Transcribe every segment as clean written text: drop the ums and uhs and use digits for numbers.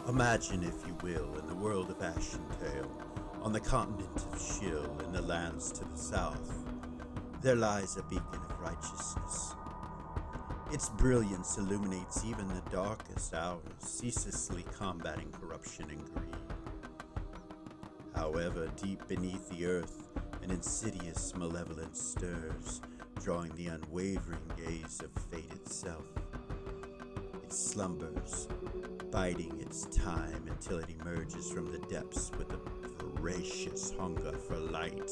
Imagine, if you will, in the world of Ashentale, on the continent of Shill, in the lands to the south, there lies a beacon of righteousness. Its brilliance illuminates even the darkest hours, ceaselessly combating corruption and greed. However, deep beneath the earth, an insidious malevolence stirs, drawing the unwavering gaze of fate itself. It slumbers, biding its time until it emerges from the depths with a voracious hunger for light.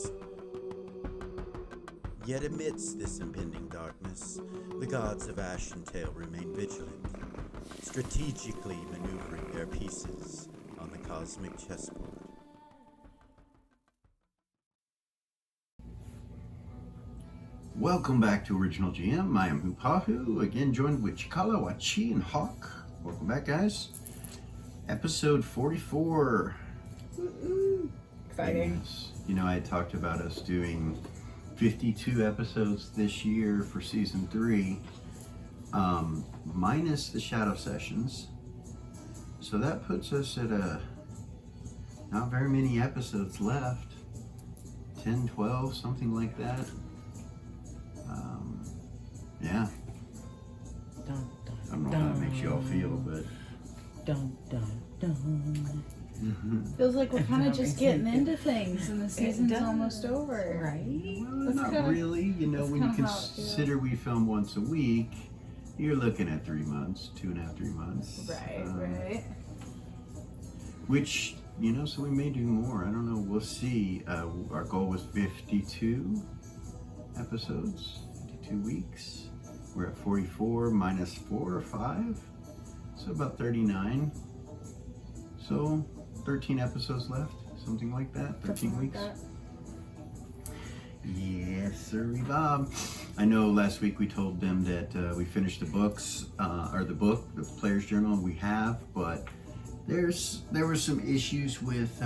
Yet amidst this impending darkness, the gods of Ashentale remain vigilant, strategically maneuvering their pieces on the cosmic chessboard. Welcome back to Original GM. I am Hupahu, again joined with Cikala, Wachi, and Hawk. Welcome back, guys. Episode 44. Woo-hoo. Exciting. Yes. You know, I had talked about us doing 52 episodes this year for season 3, minus the shadow sessions. So that puts us at not very many episodes left. 10, 12, something like that. Yeah. Dun, dun, I don't know how that makes you all feel, but Dun, dun, dun. Feels like we're kind of just getting into things and the season's does. almost over. Right? well, That's not kinda- really. You know, that's when you kinda how it feels. consider we film once a week, you're looking at 3 months, 2.5, 3 months. Right, Um, right. Which, you know, so we may do more. I don't know. We'll see. Our goal was 52 episodes, 52 weeks. We're at 44 minus 4 or 5. So about 39. So 13 episodes left, something like that. 13 Something like weeks. that. Yes, sir, Bob. I know last week we told them that we finished the books, or the book, the Player's Journal. We have, but there were some issues with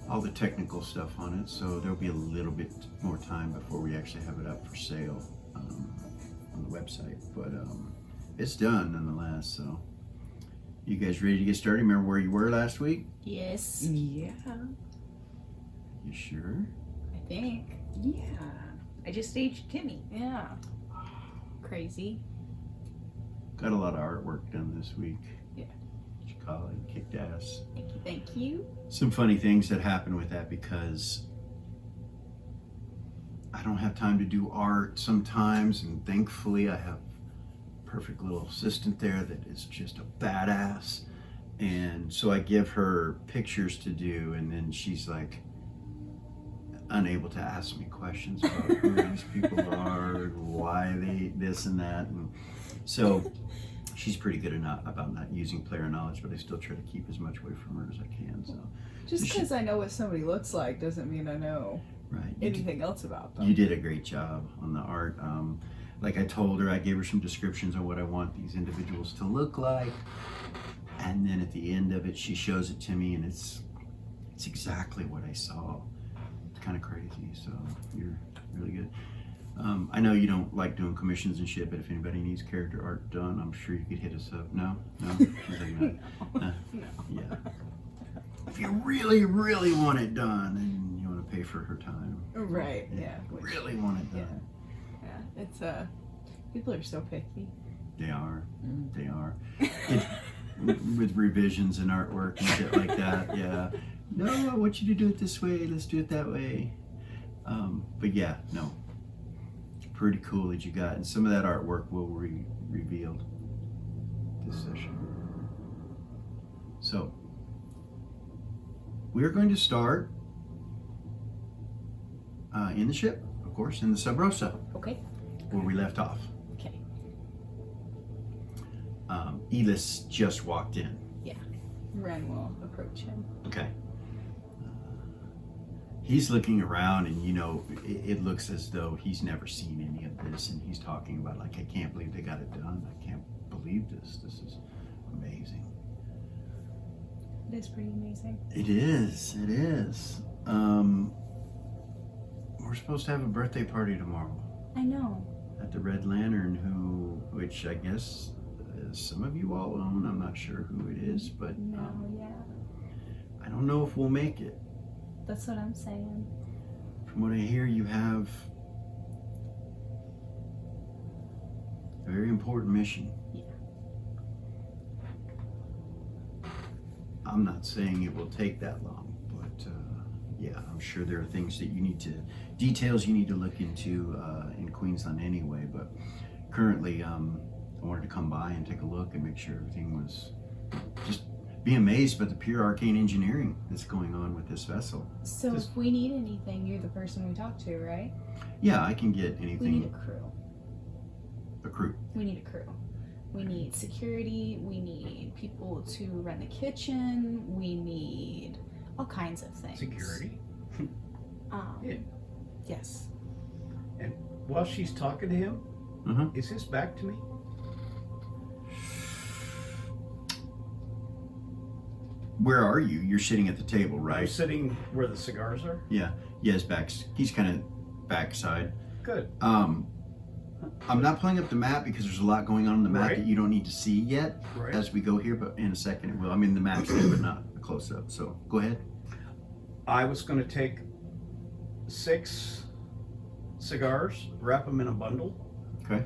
all the technical stuff on it, so there'll be a little bit more time before we actually have it up for sale on the website. But it's done nonetheless. So, you guys ready to get started? Remember where you were last week? Yes, Yeah. You sure? I think. Yeah. I just staged Timmy. Yeah. Crazy. Got a lot of artwork done this week. Yeah. Cikala kicked ass. Thank you. Thank you. Some funny things that happen with that because I don't have time to do art sometimes, and thankfully I have a perfect little assistant there that is just a badass. And so I give her pictures to do, and then she's like unable to ask me questions about who these people are, why they this and that. And so she's pretty good about not using player knowledge, but I still try to keep as much away from her as I can. So Just You because I know what somebody looks like doesn't mean I know right, anything else about them. you did a great job on the art. Like I told her, I gave her some descriptions of what I want these individuals to look like, and then at the end of it, she shows it to me, and it's exactly what I saw. It's kind of crazy. So you're really good. I know you don't like doing commissions and shit, but if anybody needs character art done, I'm sure you could hit us up. No? She's like, no. No. Yeah. If you really, really want it done, then you want to pay for her time. Right. Yeah. Which- Really want it done. Yeah. It's people are so picky. They are. Mm. They are. With revisions and artwork and shit like that. Yeah. No, I want you to do it this way. Let's do it that way. But yeah, no. Pretty cool that you got, and some of that artwork will be revealed this session. So we're going to start in the ship, of course, in the Sub Rosa, Okay. where we left off. Okay. Elis just walked in. Ren will approach him. Okay. He's looking around, and you know, it looks as though he's never seen any of this, and he's talking about, like, I can't believe they got it done. I can't believe this. This is amazing. It is pretty amazing. It is. It is. We're supposed to have a birthday party tomorrow I know. at the Red Lantern, which I guess some of you all own. I'm not sure who it is, but No, yeah. I don't know if we'll make it. That's what I'm saying. From what I hear, you have a very important mission. Yeah. I'm not saying it will take that long, but yeah, I'm sure there are things that details you need to look into in Queensland anyway, but currently I wanted to come by and take a look and make sure everything was, just be amazed by the pure arcane engineering that's going on with this vessel. So if we need anything, you're the person we talk to, right? Yeah, I can get anything. We need a crew. A crew. We need a crew. We need security. We need people to run the kitchen. We need all kinds of things. Security. Yeah. Yes. And while she's talking to him, Uh-huh. is his back to me? Where are you? You're sitting at the table, I'm right? sitting where the cigars are. Yeah, his back's, he's kind of backside. Good. I'm not pulling up the map because there's a lot going on the map Right. that you don't need to see yet Right. as we go here, but in a second it will. I mean, the map's there, but not a close up. So go ahead. I was going to take 6 cigars, wrap them in a bundle, Okay.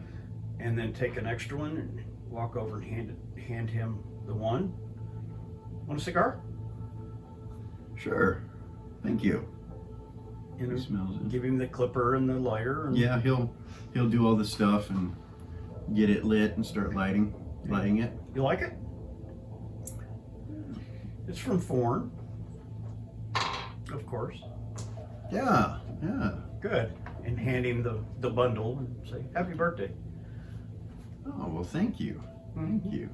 and then take an extra one and walk over and hand him the one. Want a cigar? Sure. Thank you. You know, He smells it. give him the clipper and the lighter. And Yeah, he'll do all the stuff and get it lit and start lighting it. You like it? It's from Thorn, of course. Yeah. Good. And hand him the bundle and say, happy birthday. Oh, well, thank you. Thank you.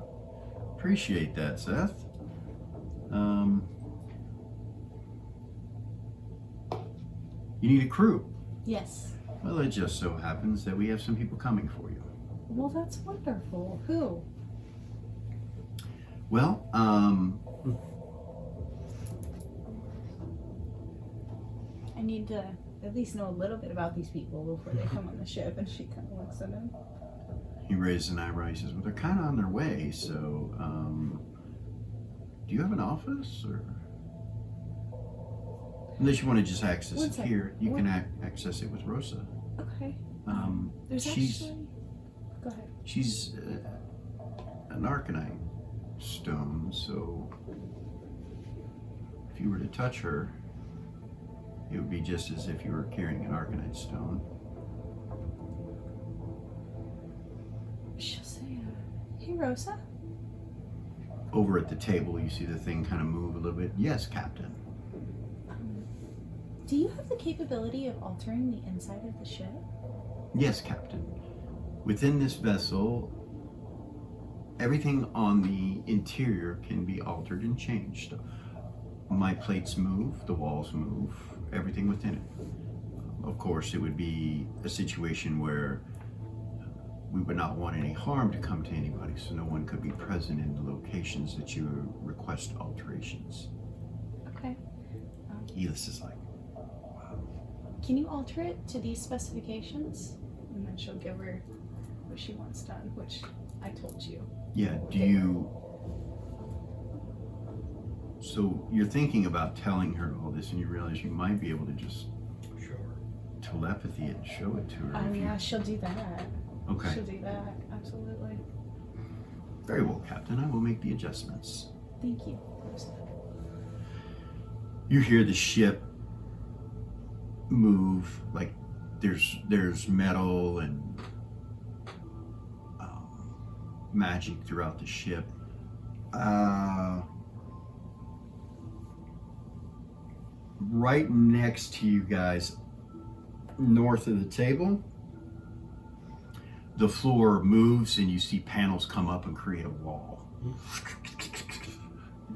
Appreciate that, Seth. You need a crew. Yes. Well, it just so happens that we have some people coming for you. Well, that's wonderful. Who? Well, I need to at least know a little bit about these people before they come on the ship. And she kind of looks at him. he raises an eyebrow. He says, well, they're kind of on their way, so, do you have an office, or? Unless you want to just access One it second. here, you can access it with Rosa. Okay. There's she's actually. Go ahead. she's an Arcanite stone, so if you were to touch her, it would be just as if you were carrying an Arcanite stone. She'll say, "Hey, Rosa." Over at the table, you see the thing kind of move a little bit. Yes, Captain. Do you have the capability of altering the inside of the ship? Yes, Captain. Within this vessel, everything on the interior can be altered and changed. My plates move, the walls move, everything within it. Of course, it would be a situation where we would not want any harm to come to anybody, so no one could be present in the locations that you request alterations. Okay. Elis is like, Can you alter it to these specifications? And then she'll give her what she wants done, which I told you. yeah, do you... So you're thinking about telling her all this, and you realize you might be able to just Sure. telepathy it and show it to her. Oh if you- yeah, she'll do that. Okay. She'll do that, absolutely. Very well, Captain. I will make the adjustments. Thank you, Rosa. You hear the ship move, like there's metal and magic throughout the ship. Right next to you guys, north of the table, the floor moves and you see panels come up and create a wall.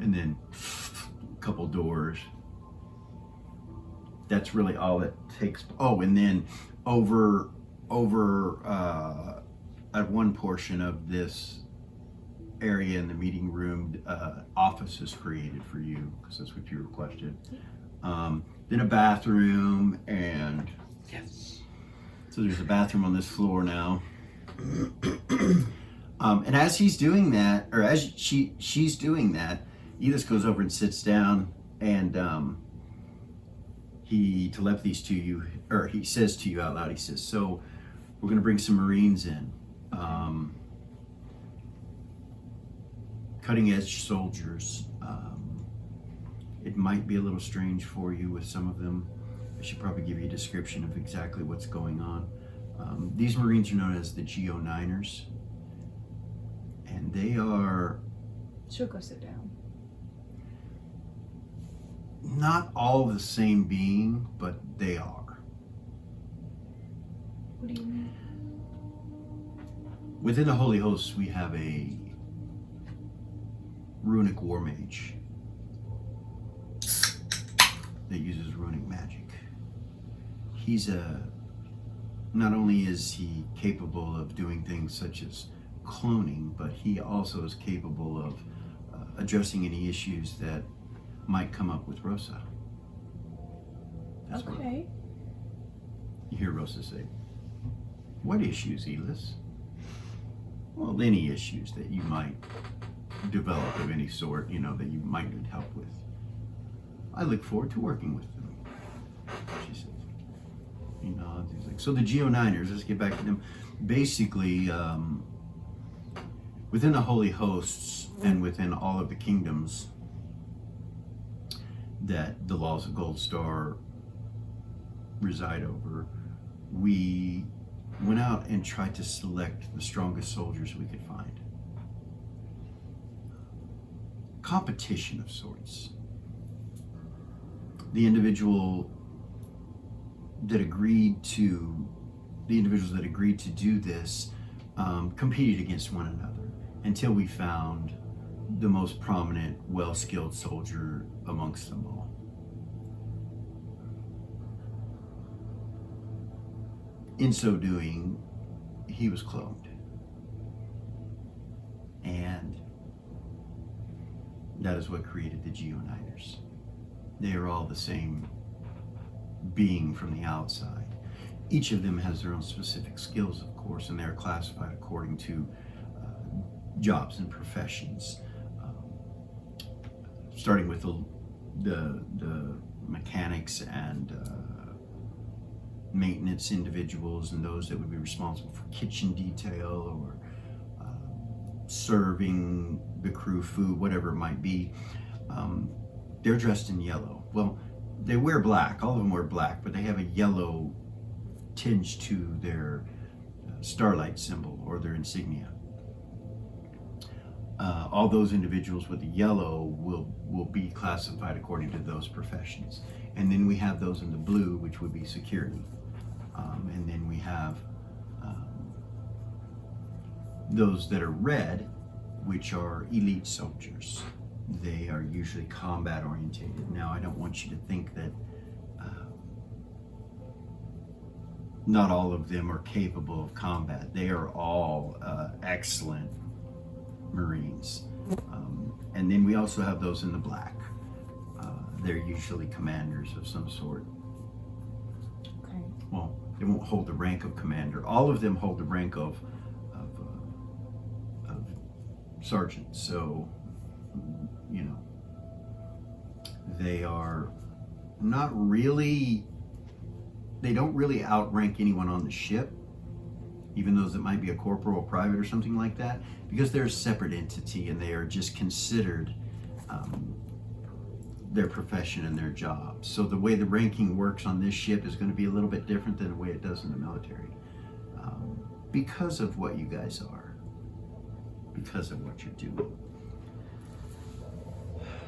And then a couple doors. That's really all that takes. Oh, and then over at one portion of this area in the meeting room, office is created for you because that's what you requested. Then a bathroom, and Yes. so there's a bathroom on this floor now. And as he's doing that, or as she's doing that, Edith goes over and sits down, and he telepathies to you, or he says to you out loud, he says, so we're going to bring some Marines in. Cutting edge soldiers. It might be a little strange for you with some of them. I should probably give you a description of exactly what's going on. These Marines are known as the GO9ers, and they are She'll go sit down. not all the same being, but they are. What do you mean? Within the Holy Hosts, we have a runic war mage that uses runic magic. He's not only is he capable of doing things such as cloning, but he also is capable of addressing any issues that might come up with Rosa. That's what Okay. you hear Rosa say. What issues, Elis? Well, any issues that you might develop of any sort, you know, that you might need help with. I look forward to working with them, she says. He nods. He's like, so the GO9ers, let's get back to them. Basically, within the Holy Hosts and within all of the kingdoms that the laws of Gold Star reside over, we went out and tried to select the strongest soldiers we could find. Competition of sorts. The individuals that agreed to do this competed against one another until we found the most prominent, well-skilled soldier amongst them all. In so doing, he was cloned. And that is what created the GO9ers. They are all the same being from the outside. Each of them has their own specific skills, of course, and they're classified according to jobs and professions. Starting with the mechanics and maintenance individuals, and those that would be responsible for kitchen detail or serving the crew food, whatever it might be. They're dressed in yellow. Well, they wear black. All of them wear black, but they have a yellow tinge to their starlight symbol or their insignia. All those individuals with the yellow will be classified according to those professions. And then we have those in the blue, which would be security. And then we have those that are red, which are elite soldiers. They are usually combat orientated. Now, I don't want you to think that not all of them are capable of combat. They are all excellent Marines. And then we also have those in the black. They're usually commanders of some sort. Okay. Well, they won't hold the rank of commander. All of them hold the rank of sergeant. So, you know, they are not really, they don't really outrank anyone on the ship, even those that might be a corporal or private or something like that, because they're a separate entity and they are just considered their profession and their job. So the way the ranking works on this ship is going to be a little bit different than the way it does in the military, because of what you guys are, because of what you're doing.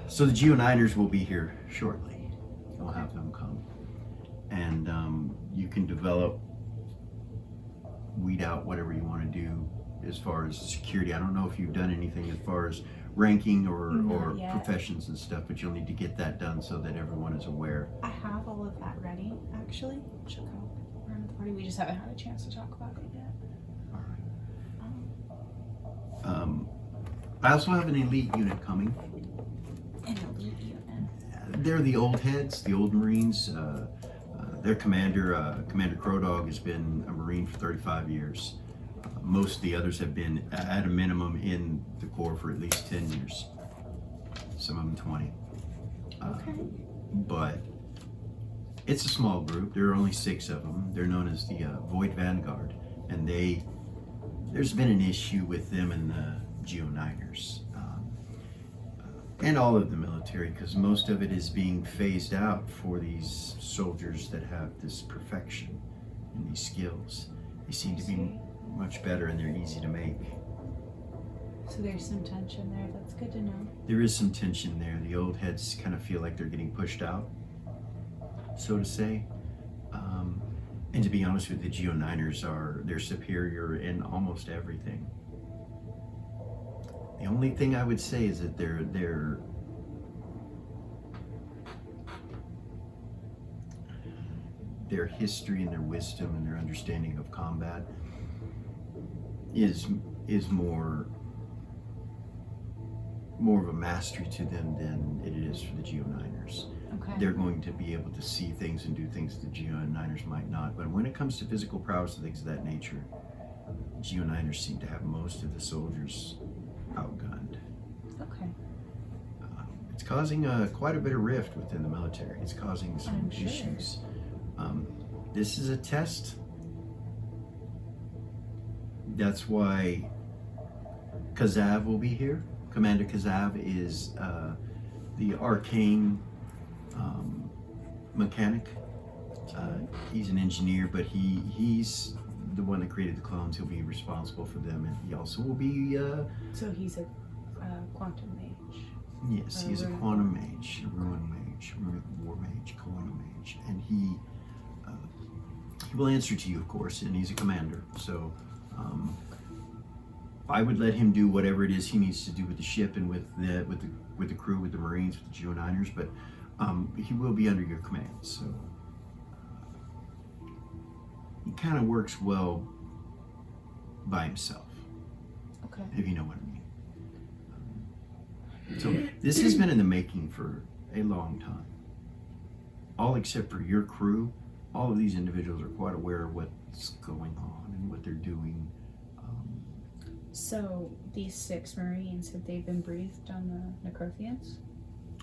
So the GO9ers will be here shortly. We'll have them come. And you can develop, weed out whatever you want to do as far as security. I don't know if you've done anything as far as ranking or Not yet. professions and stuff, but you'll need to get that done so that everyone is aware. I have all of that ready, actually. She'll come around the party. We just haven't had a chance to talk about it yet. All right. I also have an elite unit coming. An elite unit. They're the old heads, the old Marines. Their commander, Commander Crow Dog, has been a Marine for 35 years. Most of the others have been at a minimum in the Corps for at least 10 years. Some of them 20. Okay. But it's a small group. There are only 6 of them. They're known as the Void Vanguard, and there's been an issue with them and the Geo-9ers, and all of the military, because most of it is being phased out for these soldiers that have this perfection and these skills. They seem to be much better, and they're easy to make. So there's some tension there. That's good to know. There is some tension there. The old heads kind of feel like they're getting pushed out, so to say. And to be honest with you, the Geo-9ers they're superior in almost everything. The only thing I would say is that their history and their wisdom and their understanding of combat is more of a mastery to them than it is for the Geo-9ers. Okay. They're going to be able to see things and do things that the Geo-9ers might not. But when it comes to physical prowess and things of that nature, Geo-9ers seem to have most of the soldiers outgunned. Okay. It's causing quite a bit of rift within the military. It's causing some I'm sure. issues. This is a test. That's why Kazav will be here. Commander Kazav is the arcane mechanic. He's an engineer, but he's the one that created the clones. He'll be responsible for them, and he also will be. So he's a quantum mage. Yes, he's a quantum mage, a ruin mage, war mage, quantum mage, and he will answer to you, of course, and he's a commander. So I would let him do whatever it is he needs to do with the ship and with the crew, with the Marines, with the Geo-9ers, but he will be under your command. So he kind of works well by himself, Okay. if you know what I mean. So this has been in the making for a long time. All except for your crew, all of these individuals are quite aware of what's going on and what they're doing. So these 6 Marines, have they been briefed on the Necrothians?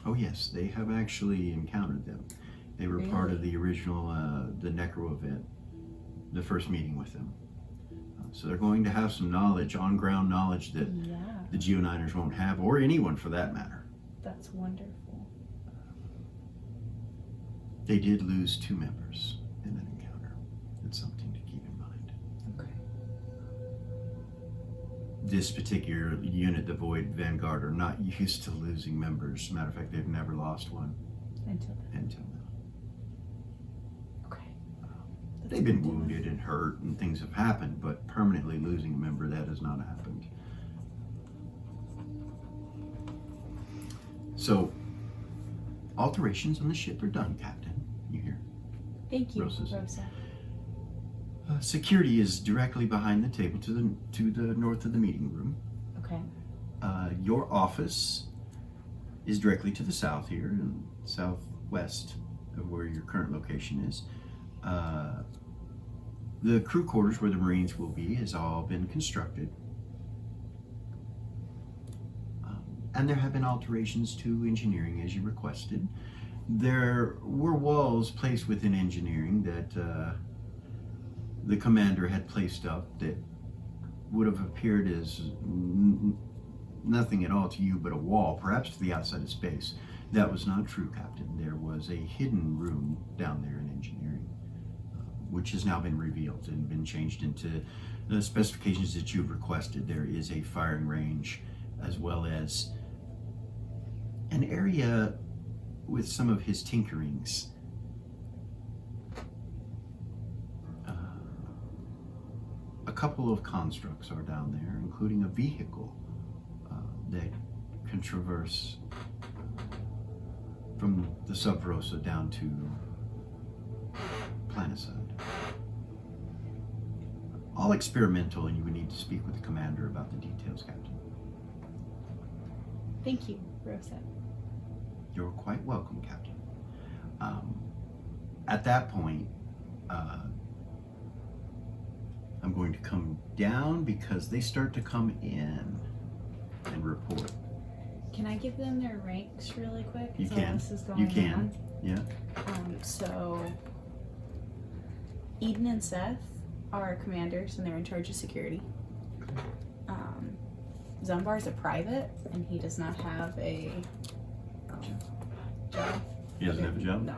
Oh yes, they have actually encountered them. They were part of the original, the Necro event, the first meeting with them. So they're going to have some knowledge, on-ground knowledge that Yeah, the Geo-9ers won't have, or anyone for that matter. that's wonderful. They did lose 2 members in that encounter. That's something to keep in mind. Okay. This particular unit, the Void Vanguard, are not used to losing members. Matter of fact, they've never lost one Until then. until now. Okay. That's They've been good to know. wounded and hurt and things have happened, but permanently losing a member, that has not happened. So, alterations on the ship are done, Captain. You hear? Thank you, Rosa's. Rosa. Security is directly behind the table to the north of the meeting room. Okay. Your office is directly to the south here, and southwest of where your current location is. The crew quarters where the Marines will be has all been constructed. And there have been alterations to engineering as you requested. There were walls placed within engineering that the commander had placed up that would have appeared as nothing at all to you but a wall, perhaps to the outside of space. That was not true, Captain. There was a hidden room down there in engineering, which has now been revealed and been changed into the specifications that you've requested. There is a firing range, as well as an area with some of his tinkerings. A couple of constructs are down there, including a vehicle that can traverse from the Sub Rosa down to Planicide. All experimental, and you would need to speak with the commander about the details, Captain. Thank you, Rosa. You're quite welcome, Captain. At that point, I'm going to come down because they start to come in and report. Can I give them their ranks really quick? You as all can. this is going You can. on? Yeah. So Eden and Seth are commanders and they're in charge of security. Zumbar is a private and he does not have a job. He doesn't have a job? No.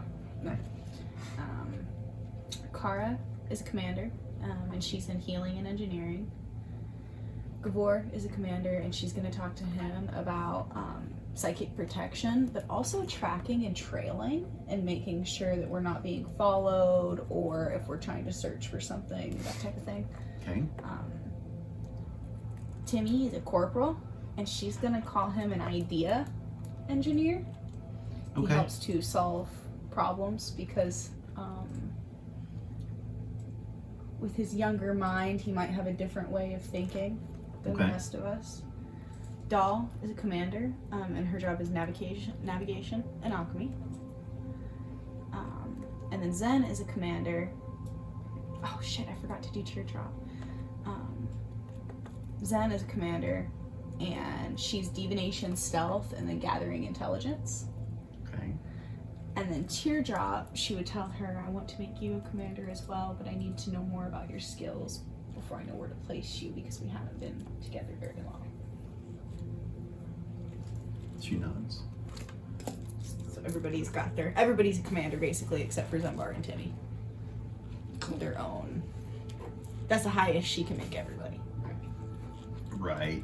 Kara is a commander and she's in healing and engineering. Gavor is a commander and she's going to talk to him about psychic protection, but also tracking and trailing and making sure that we're not being followed or if we're trying to search for something, that type of thing. Okay. Timmy is a corporal and she's going to call him an idea engineer. He Okay. helps to solve problems because with his younger mind, he might have a different way of thinking than the Okay. rest of us. Doll is a commander, and her job is navigation and alchemy. And then Zen is a commander. Oh shit, I forgot to do teardrop. Zen is a commander, and she's divination, stealth, and then gathering intelligence. Okay. And then Teardrop, she would tell her, I want to make you a commander as well, but I need to know more about your skills before I know where to place you because we haven't been together very long. She nods. So everybody's a commander basically except for Zumbar and Timmy. Their own. That's the highest she can make everybody. Right.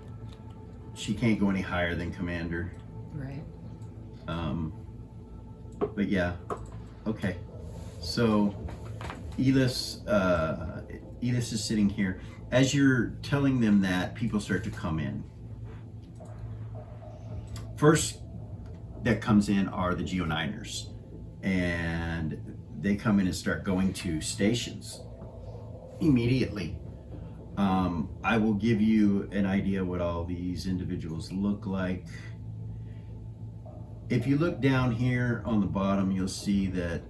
She can't go any higher than commander. Right. But yeah. Okay. So Elis is sitting here. As you're telling them that, people start to come in. First that comes in are the Geo9ers. And they come in and start going to stations immediately. I will give you an idea what all these individuals look like. If you look down here on the bottom, you'll see that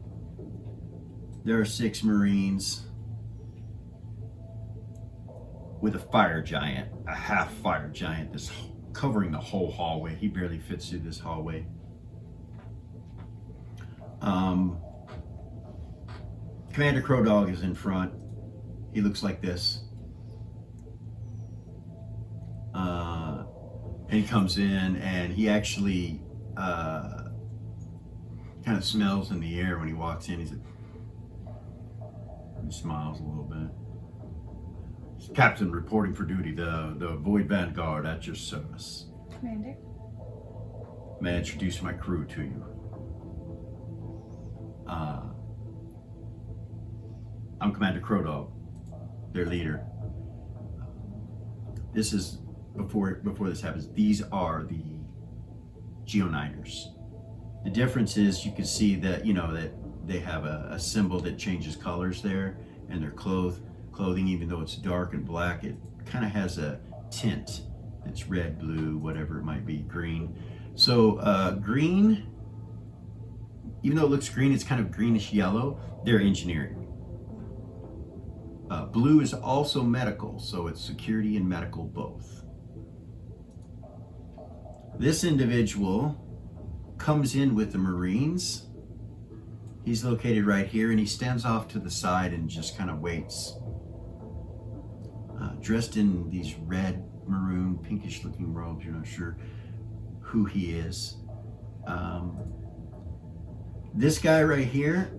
there are 6 Marines with a fire giant, a half fire giant that's covering the whole hallway. He barely fits through this hallway. Commander Crow Dog is in front. He looks like this. And he comes in and he actually kind of smells in the air when he walks in. He smiles a little bit. Captain reporting for duty, the Void Vanguard at your service. Commander? May I introduce my crew to you? I'm Commander Crow Dog, their leader. This is before this happens. These are the Geo9ers. The difference is you can see that that they have a symbol that changes colors there, and their clothing, even though it's dark and black, it kind of has a tint. It's red, blue, whatever it might be, green. So green, even though it looks green, it's kind of greenish yellow. They're engineering. Blue is also medical, so it's security and medical both. This individual comes in with the Marines. He's located right here, and he stands off to the side and just kind of waits. Dressed in these red, maroon, pinkish looking robes. You're not sure who he is. This guy right here,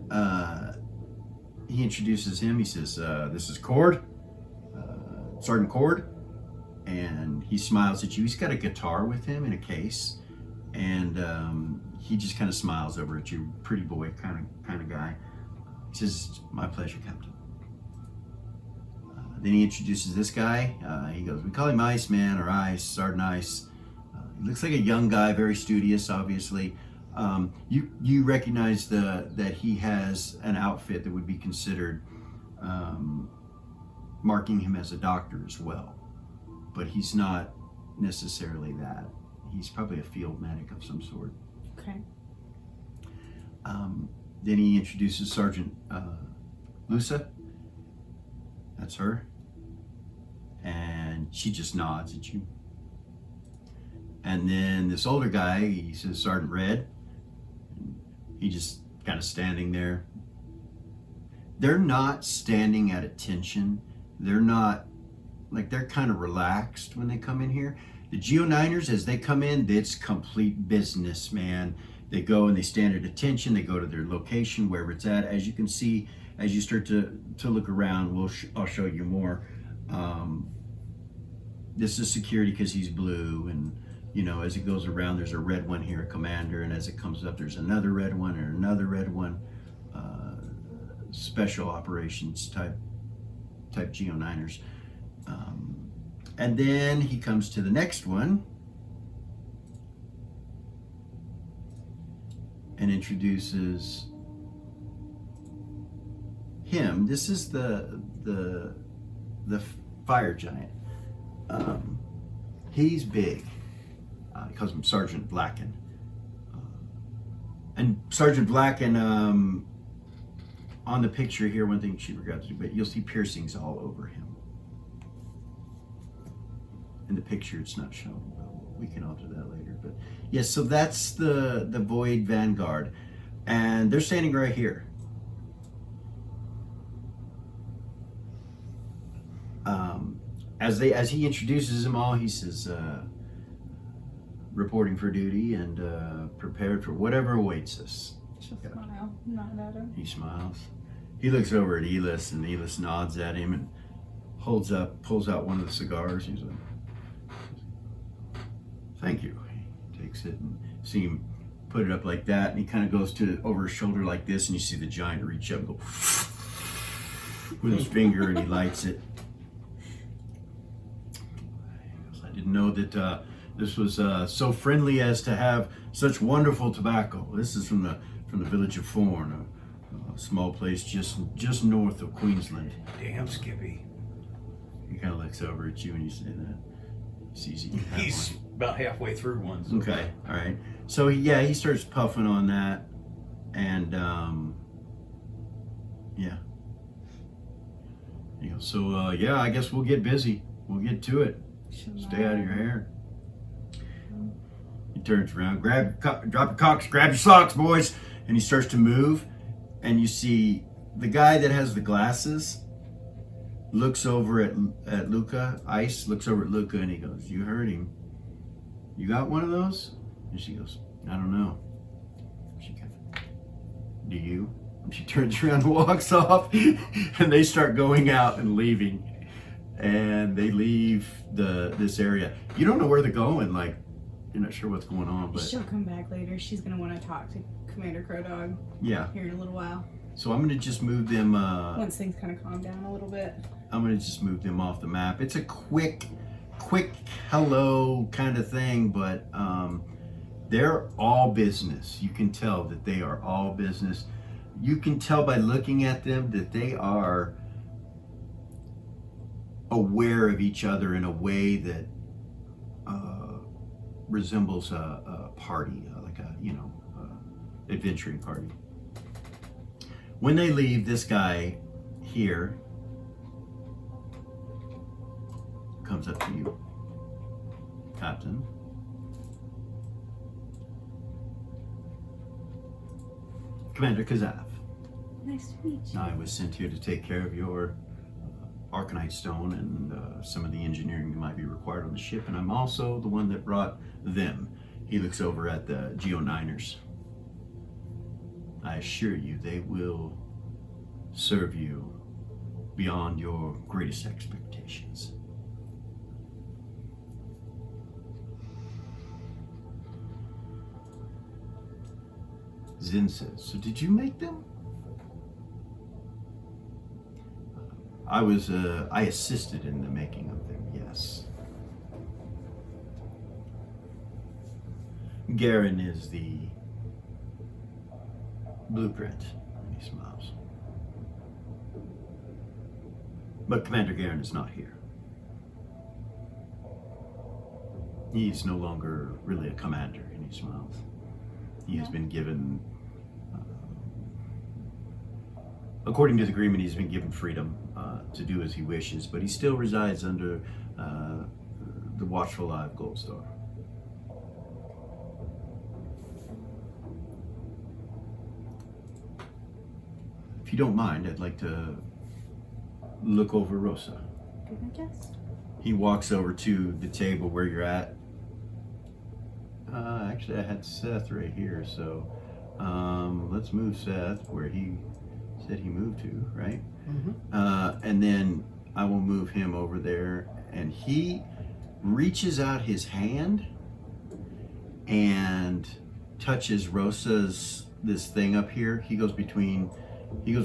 he introduces him. He says, this is Cord, Sergeant Cord. And he smiles at you. He's got a guitar with him in a case. And he just kind of smiles over at you. Pretty boy kind of guy. He says, my pleasure, Captain. Then he introduces this guy. He goes, we call him Iceman or Ice, Sergeant Ice. He looks like a young guy, very studious, obviously. You recognize that he has an outfit that would be considered marking him as a doctor as well. But he's not necessarily that. He's probably a field medic of some sort. Okay. Then he introduces Sergeant Lusa. That's her. and she just nods at you. And then this older guy, he says, Sergeant Red. He just kind of standing there. They're not standing at attention. They're not, like, they're kind of relaxed when they come in here. The Geo9ers, as they come in, it's complete business, man. They go and they stand at attention. They go to their location, wherever it's at. As you can see, as you start to look around, I'll show you more. This is security because he's blue, and you know, as it goes around, there's a red one here, a commander, and as it comes up, there's another red one and another red one. Special operations type Geo9ers. And then he comes to the next one and introduces him. This is the fire giant. He's big. He calls him Sergeant Blacken. And Sergeant Blacken, on the picture here, one thing she forgot to do, but you'll see piercings all over him. In the picture, it's not shown, but we can alter that later. But yes, so that's the Void Vanguard, and they're standing right here. As he introduces them all, he says, reporting for duty and prepared for whatever awaits us. Just smile, nod at him. He smiles. He looks over at Elis, and Elis nods at him and pulls out one of the cigars. He's like, "Thank you." He takes it and see him put it up like that, and he kind of goes to over his shoulder like this, and you see the giant reach up and go with his finger, and he lights it. I didn't know that this was so friendly as to have such wonderful tobacco. This is from the village of Forn, a small place just north of Queensland. Damn, Skippy. He kind of looks over at you and you say that. Sees you have He's one. about halfway through one. So. Okay, all right. So he starts puffing on that, and yeah. He goes, so I guess we'll get busy. We'll get to it. Stay out of your hair. He turns around, drop your cocks, grab your socks, boys, and he starts to move. And you see the guy that has the glasses looks over at Luca. Ice looks over at Luca, and he goes, "You heard him. You got one of those?" And she goes, "I don't know." She goes, "Do you?" And she turns around and walks off, and they start going out and leaving. And they leave this area. You don't know where they're going. Like, you're not sure what's going on, but She'll come back later. She's gonna want to talk to Commander Crow Dog yeah. here in a little while. So I'm gonna just move them. Once things kind of calm down a little bit. I'm gonna just move them off the map. It's a quick hello kind of thing, but they're all business. You can tell that they are all business. You can tell by looking at them that they are aware of each other in a way that resembles a party, like a adventuring party. When they leave, this guy here comes up to you, Captain. Commander Kazav. Nice to meet you. I was sent here to take care of your Arcanite stone and some of the engineering that might be required on the ship, and I'm also the one that brought them. He looks over at the Geo9ers. I assure you they will serve you beyond your greatest expectations. Zin says, "So did you make them?" I assisted in the making of them, yes. Garen is the blueprint. He smiles. But Commander Garen is not here. He's no longer really a commander, and he smiles. He has been given, according to the agreement, he's been given freedom. to do as he wishes, but he still resides under the watchful eye of Gold Star. If you don't mind, I'd like to look over Rosa. Good, I guess. He walks over to the table where you're at. Actually, I had Seth right here, so let's move Seth where he said he moved to, right? And then I will move him over there, and he reaches out his hand and touches Rosa's this thing up here. He goes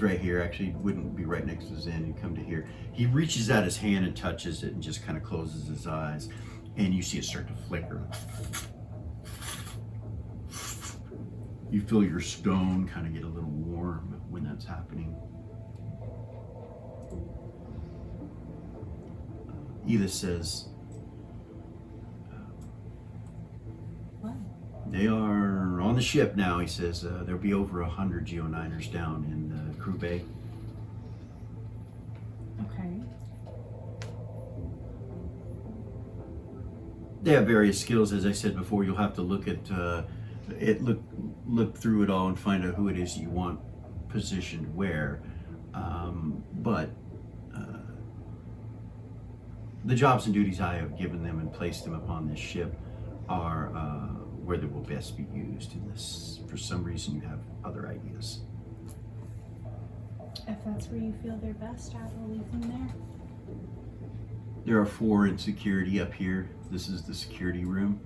right here. Actually, it wouldn't be right next to his end. You come to here. He reaches out his hand and touches it and just kind of closes his eyes, and you see it start to flicker. You feel your stone kind of get a little warm when that's happening. Edith says, What? they are on the ship now. He says there'll be over 100 Geo9ers down in the crew bay. Okay. They have various skills, as I said before. You'll have to look at look through it all and find out who it is you want positioned where. But the jobs and duties I have given them and placed them upon this ship are where they will best be used. In this, for some reason, you have other ideas. If that's where you feel they're best at, we'll leave them there. There are 4 in security up here. This is the security room.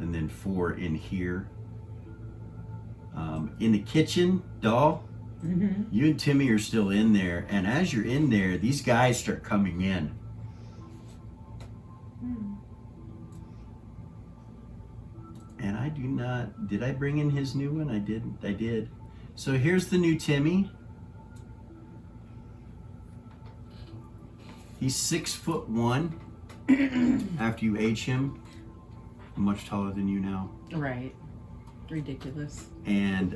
And then 4 in here. In the kitchen, doll, you and Timmy are still in there. And as you're in there, these guys start coming in. And I do not, did I bring in his new one? I did. So here's the new Timmy. He's 6'1". After you age him, much taller than you now. Right. Ridiculous. And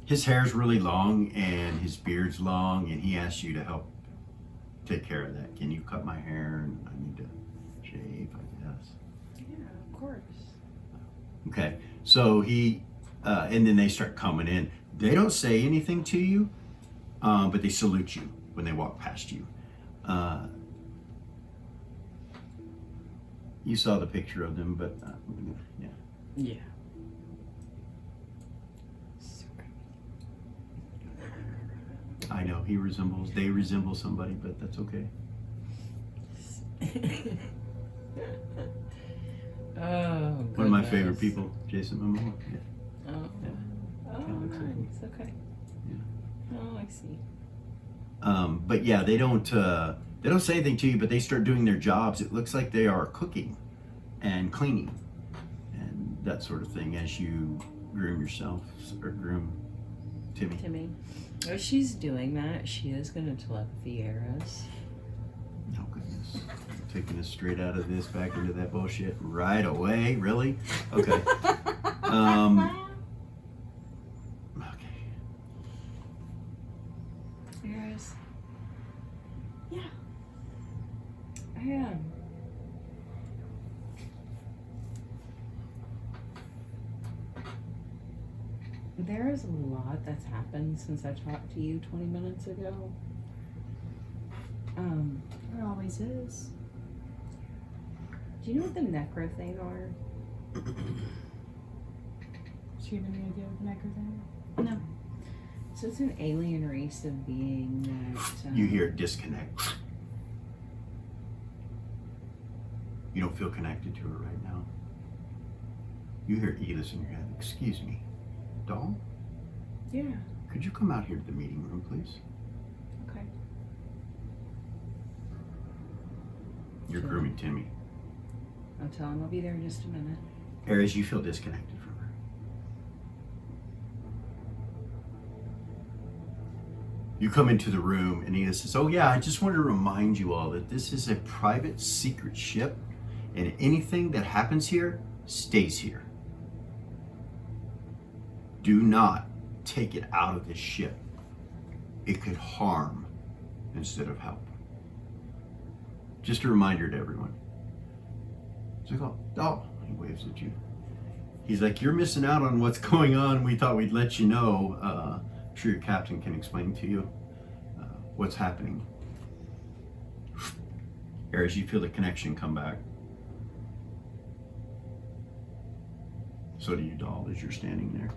his hair's really long and his beard's long, and he asks you to help take care of that. Can you cut my hair? And I need to shave, I guess. Yeah, of course. Okay, so he, and then they start coming in. They don't say anything to you, but they salute you when they walk past you. You saw the picture of them, but yeah. Yeah. I know they resemble somebody, but that's okay. Oh, One of my goodness. favorite people, Jason Momoa. Yeah. Oh, Yeah. oh, Kinda looks like him. nice. Okay. Yeah. Oh, I see. But yeah, they don't say anything to you, but they start doing their jobs. It looks like they are cooking and cleaning and that sort of thing as you groom yourself or groom Timmy. Timmy. As she's doing that, she is going to telepathy Eris. Oh goodness. Taking us straight out of this back into that bullshit right away. Really? Okay. Okay. Eris. Yeah. I am. There is a lot that's happened since I talked to you 20 minutes ago. There always is. Do you know what the necro thing are? Do you have any idea what the necro thing is? No. So it's an alien race of being that... You hear disconnect. You don't feel connected to her right now. You hear Edith in your head. Excuse me, doll? Yeah. Could you come out here to the meeting room, please? Okay. You're Sure. grooming Timmy. I'll tell him I'll be there in just a minute. Aries, you feel disconnected from her. You come into the room and Edith says, oh yeah, I just wanted to remind you all that this is a private secret ship and anything that happens here stays here. Do not take it out of this ship. It could harm instead of help. Just a reminder to everyone. He's like, oh, he waves at you. He's like, you're missing out on what's going on. We thought we'd let you know. I'm sure your captain can explain to you what's happening. As you feel the connection come back. So do you, doll, as you're standing there.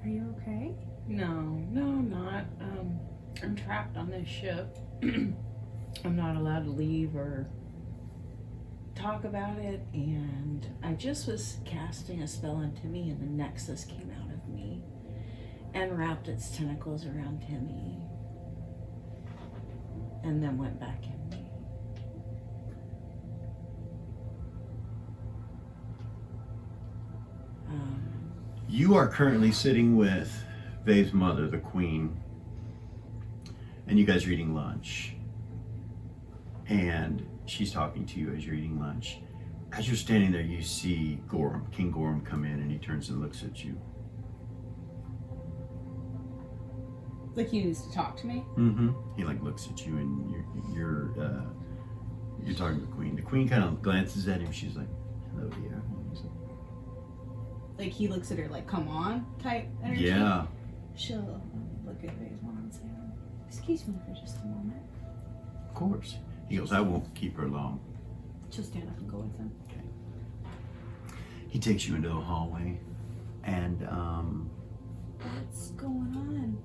Are you okay? No, I'm not. I'm trapped on this ship. I'm not allowed to leave or talk about it, and I just was casting a spell on Timmy, and the Nexus came out of me and wrapped its tentacles around Timmy, and then went back in me. You are currently sitting with Vave's mother, the queen, and you guys are eating lunch. And she's talking to you as you're eating lunch. As you're standing there, you see Gorham, King Gorham, come in, and he turns and looks at you. Like he needs to talk to me? Mm-hmm. He like looks at you, and you're talking to the queen. The queen kind of glances at him. She's like, "Hello, dear." Like he looks at her like, come on, type energy? Yeah. She'll look at his mom and say, excuse me for just a moment. Of course. He goes, I won't keep her long. She'll stand up and go with him. Okay. He takes you into the hallway, and What's going on?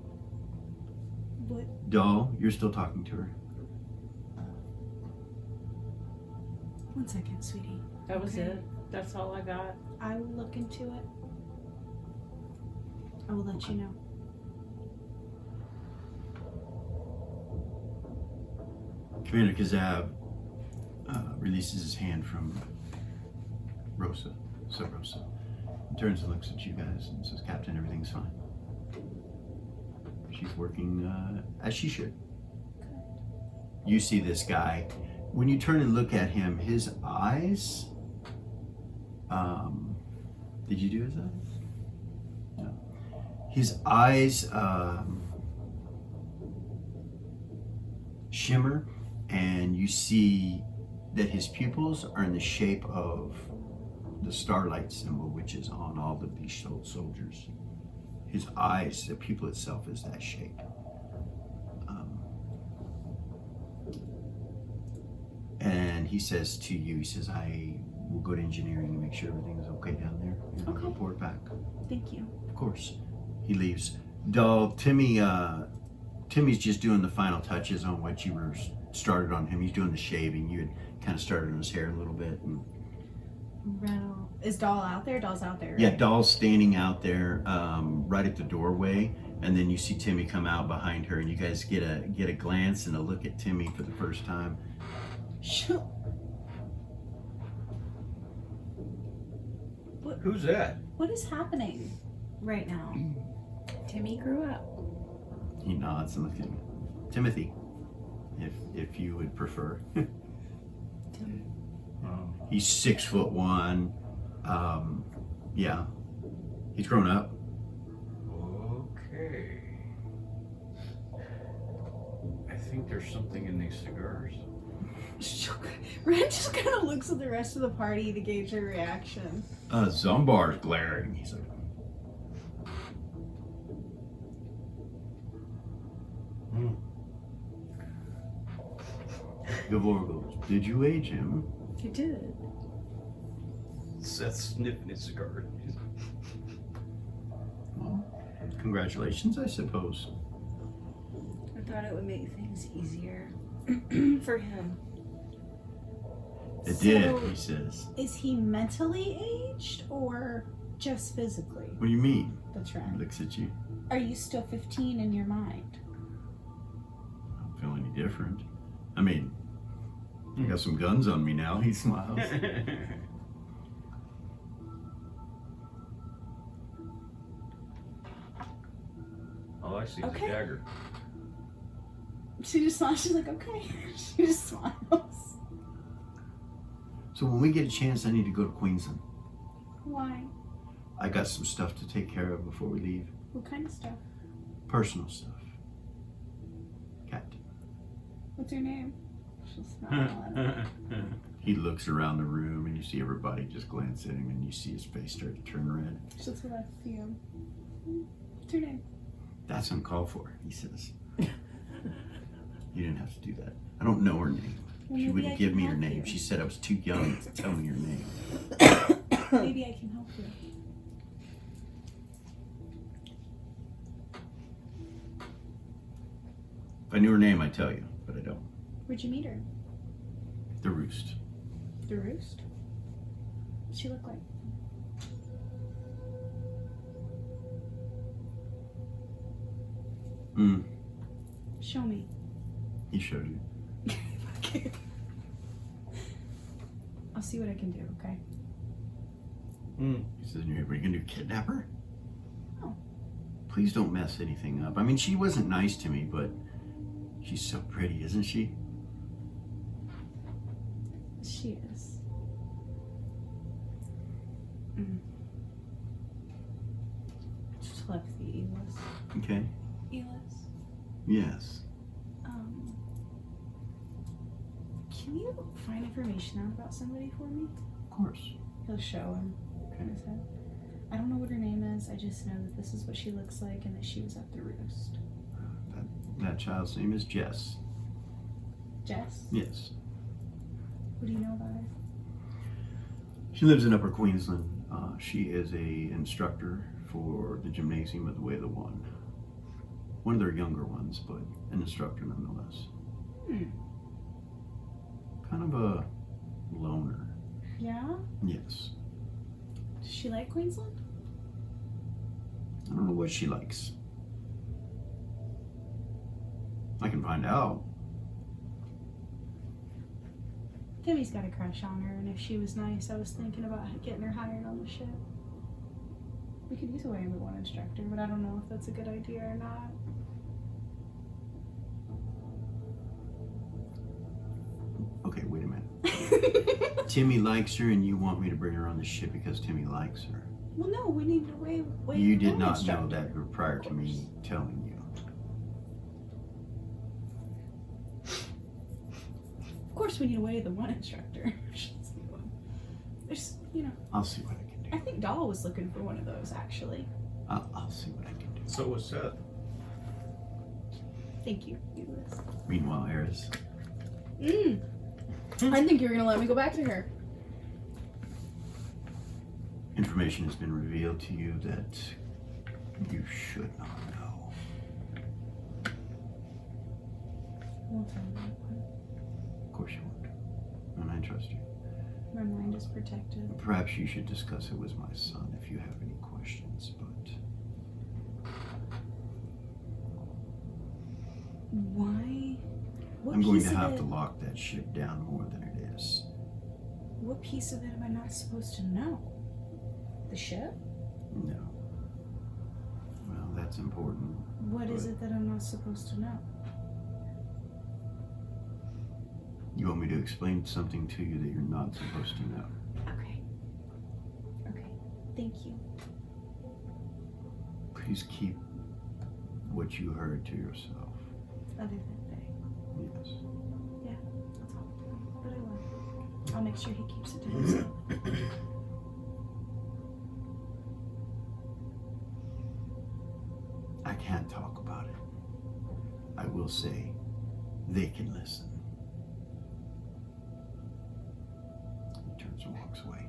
What? doll, you're still talking to her. 1 second, sweetie. That was Okay. it. That's all I got. I will look into it. I will let you know. Commander Kazab releases his hand from Rosa, Sub Rosa, and turns and looks at you guys and says, Captain, everything's fine. She's working as she should. You see this guy. When you turn and look at him, his eyes, did you do his eyes? No. His eyes shimmer, and you see that his pupils are in the shape of the starlight symbol, which is on all the beast soldiers. His eyes, the pupil itself is that shape. And he says to you, he says, I will go to engineering and make sure everything is okay down there. And I'll Okay. report back. Thank you. Of course. He leaves. Doll, Timmy's just doing the final touches on what you were started on him. He's doing the shaving. You had kind of started on his hair a little bit. And Rattle. Is Doll out there? Doll's out there, right? yeah, Doll's standing out there right at the doorway, and then you see Timmy come out behind her, and you guys get a glance and a look at Timmy for the first time. Sure. Who's that? What is happening right now? Timmy grew up. He nods and looks at you. Timothy, if you would prefer. He's 6'1". Yeah, he's grown up. Okay. I think there's something in these cigars. Ren just kind of looks at the rest of the party to gauge her reaction. Zombar's glaring. He's like, Gavor goes, did you age him? You did. Seth's sniffing his cigar. Well, congratulations, I suppose. I thought it would make things easier for him. It did, So, he says. is he mentally aged or just physically? What do you mean? That's He right. looks at you. Are you still 15 in your mind? I don't feel any different. I mean, I got some guns on me now. He smiles. All I see is Okay. a dagger. She just smiles. She's like, okay. She just smiles. So when we get a chance, I need to go to Queensland. Why? I got some stuff to take care of before we leave. What kind of stuff? Personal stuff. Captain. What's your name? She'll smile at it. He looks around the room and you see everybody just glance at him and you see his face start to turn red. She'll smile at you. What's your name? That's uncalled for, he says. You didn't have to do that. I don't know her name. Well, She maybe wouldn't I give can me her help name. you. She said I was too young to tell me your name. Maybe I can help you. If I knew her name, I'd tell you, but I don't. Where'd you meet her? The Roost. The Roost? What'd she look like? Show me. He showed you. I'll see what I can do, okay? He says, "Are you gonna do kidnap her?" No. Please don't mess anything up. I mean, she wasn't nice to me, but she's so pretty, isn't she? She is. Telepathy, Elis. Okay. Elis, Yes. can you find information out about somebody for me? Of course. He'll show him in his head. I don't know what her name is. I just know that this is what she looks like and that she was at the Roost. That child's name is Jess. Jess? Yes. What do you know about her? She lives in Upper Queensland. She is a instructor for the gymnasium of the Way of the One. One of their younger ones, but an instructor nonetheless. Kind of a loner. Yeah? Yes. Does she like Queensland? I don't know what she likes. I can find out. Timmy's got a crush on her, and if she was nice, I was thinking about getting her hired on the ship. We could use a Way of the One instructor, but I don't know if that's a good idea or not. Okay, wait a minute. Timmy likes her and you want me to bring her on the ship because Timmy likes her. Well, no, we need a Way You of the did One not know instructor. that prior to me telling you. Of course, we need a Way of the One instructor. There's, I'll see what I can do. I think Doll was looking for one of those, actually. I'll see what I can do. So was Seth. Thank you, Elis. Meanwhile, Eris, I think you're gonna let me go back to her. information has been revealed to you that you should not know. Won't tell me. Of course you won't. And I trust you. My mind is protected. Perhaps you should discuss it with my son if you have any questions, but Why? What I'm going piece to of have it- to lock that ship down more than it is. What piece of it am I not supposed to know? The ship? No. Well, that's important. What is it that I'm not supposed to know? You want me to explain something to you that you're not supposed to know? Okay. Okay. Thank you. Please keep what you heard to yourself. Other than Faye. Yes. That's all. But I will. I'll make sure he keeps it to himself. I can't talk about it. I will say they can listen. He turns and walks away.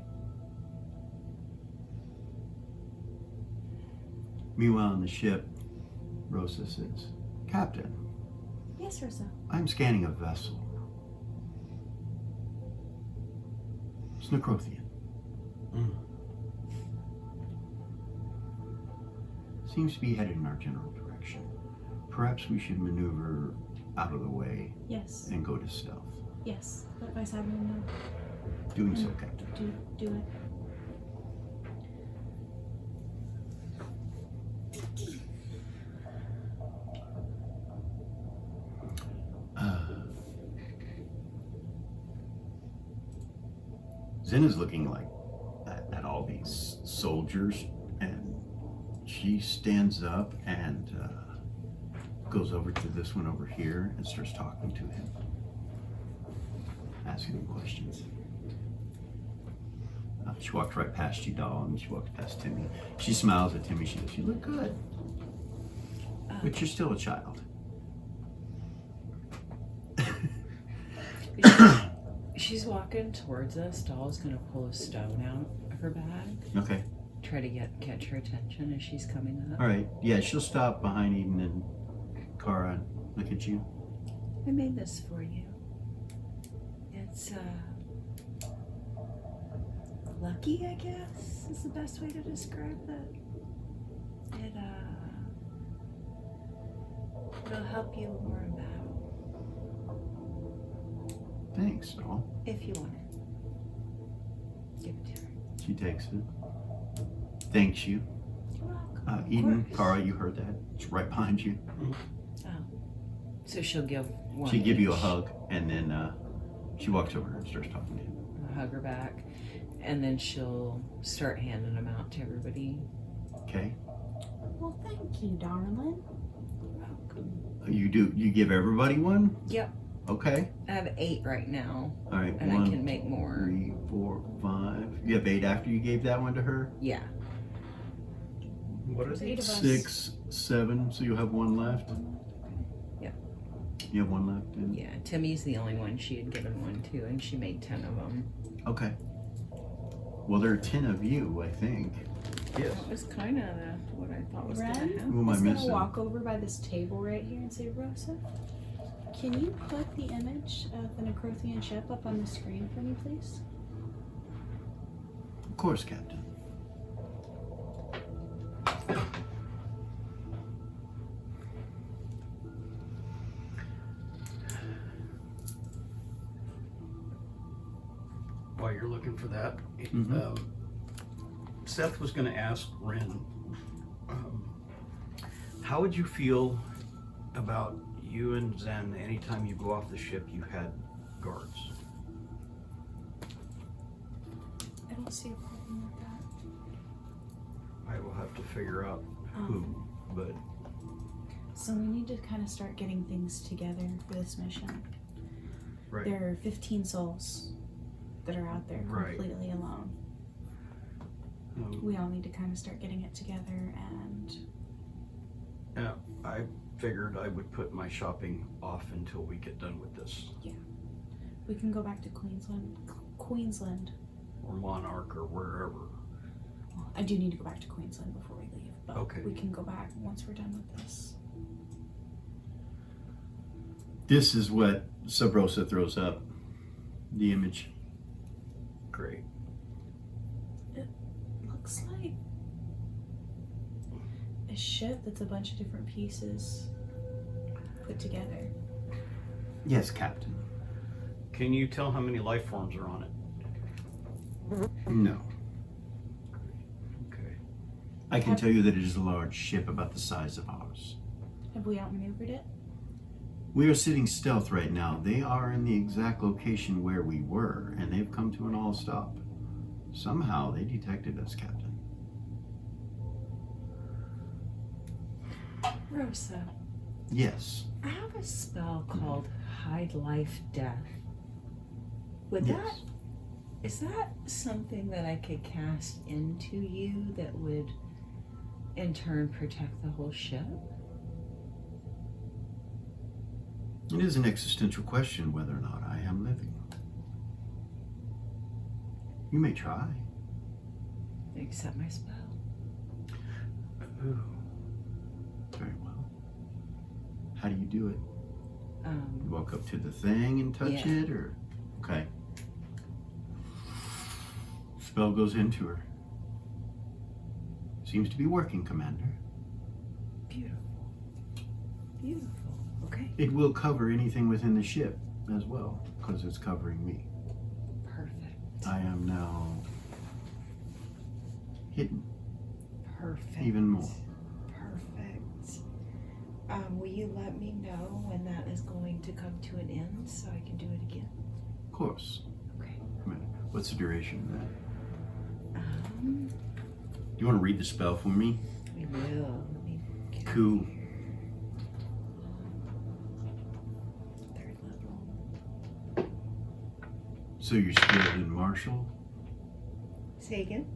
Meanwhile, on the ship, Rosa says, "Captain, Yes, Rosa. I'm scanning a vessel. It's Necrothian. Seems to be headed in our general direction. Perhaps we should maneuver out of the way Yes. and go to stealth. Yes. What advice have you know? Doing so, Captain. Do it. Zen is looking like at all these soldiers she stands up and goes over to this one over here and starts talking to him, asking him questions. She walked right past you, doll, and she walked past Timmy. She smiles at Timmy. She goes, "You look good, but you're still a child." She's walking towards us. Doll's gonna pull a stone out of her bag. Okay. Try to catch her attention as she's coming up. All right. Yeah, she'll stop behind Eden and Cara and look at you. I made this for you. It's lucky, I guess, is the best way to describe it. It'll help you more in battle Thanks, doll. if you want it. Give it to her. She takes it. Thanks you. You're welcome. Of Eden, course. Cara, you heard that. It's right behind you. So she'll give one. She'll give you a each. hug, and then she walks over and starts talking to him. I'll hug her back, and then she'll start handing them out to everybody. Okay. Well, thank you, darling. You give everybody one? Yep. Okay. I have 8 right now, All right. and 1, I can make more. 3, 4, 5. You have 8 after you gave that one to her? Yeah. What is There's 8 it? of us. 6, 7, so you have 1 left? Yep. You have 1 left? And... Yeah. Timmy's the only one she had given one to, and she made 10 of them. Okay. Well, there are 10 of you, I think. Yes. That was kind of what I thought was going to Ren happen. Who am I is gonna missing? walk over by this table right here and say, Rosa, can you put the image of the Necrothian ship up on the screen for me, please? Of course, Captain. While you're looking for that, Mhm. Seth was going to ask Ren, how would you feel about you and Zen, anytime you go off the ship, you had guards? I don't see a problem with that. I will have to figure out who, but So we need to kind of start getting things together for this mission. right. There are 15 souls that are out there Right. completely alone. We all need to kind of start getting it together, and Yeah, I figured I would put my shopping off until we get done with this, we can go back to Queensland. or Monarch, or wherever. Well, I do need to go back to Queensland before we leave, but Okay. we can go back once we're done with this. This is what Sub Rosa throws up. The image. Great. Looks like a ship that's a bunch of different pieces put together. Yes, Captain. Can you tell how many life forms are on it? No. Okay. I can tell you that it is a large ship about the size of ours. Have we outmaneuvered it? We are sitting stealth right now. They are in the exact location where we were, and they've come to an all stop. Somehow they detected us, Captain. Rosa, Yes. I have a spell called Hide Life Death. Yes. Is that something that I could cast into you that would in turn protect the whole ship? It is an existential question whether or not I am living. You may try. Accept my spell. Ooh. Very well. How do you do it? You Um, walk up to the thing and touch Yeah. it, or okay. Spell goes into her. Seems to be working, Commander. beautiful. Beautiful. Okay. It will cover anything within the ship as well, because it's covering me. Perfect. I am now hidden Perfect. even more. Perfect. Will you let me know when that is going to come to an end so I can do it again? Of course. Okay. What's the duration of that? Um, Do you want to read the spell for me? we will. Let me get Cool. third level. So you're skilled in martial? Say again?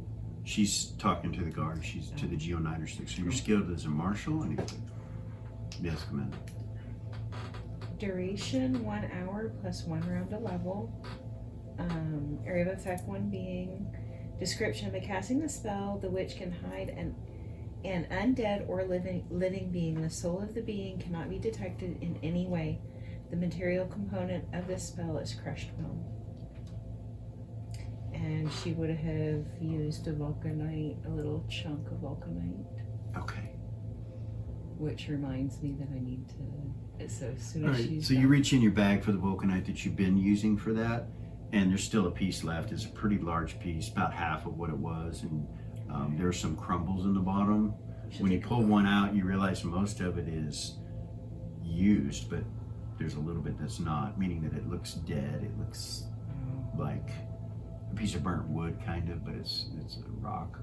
She's talking to the guard. She's to the Geo-Niner stick. So you're skilled as a martial? Yes, Commander. Duration 1 hour plus 1 round to level. Area of effect 1 being. Description: by casting the spell, the witch can hide an undead or living being. The soul of the being cannot be detected in any way. The material component of this spell is crushed bone. And she would have used a vulcanite, a little chunk of vulcanite. Okay. Which reminds me that I need to. So as soon All as right. she's So you done- reach in your bag for the vulcanite that you've been using for that, and there's still a piece left. It's a pretty large piece, about half of what it was, and there are some crumbles in the bottom. Should When you take- pull one out, you realize most of it is used, but there's a little bit that's not, meaning that it looks dead. It looks like a piece of burnt wood, kind of, but it's a rock.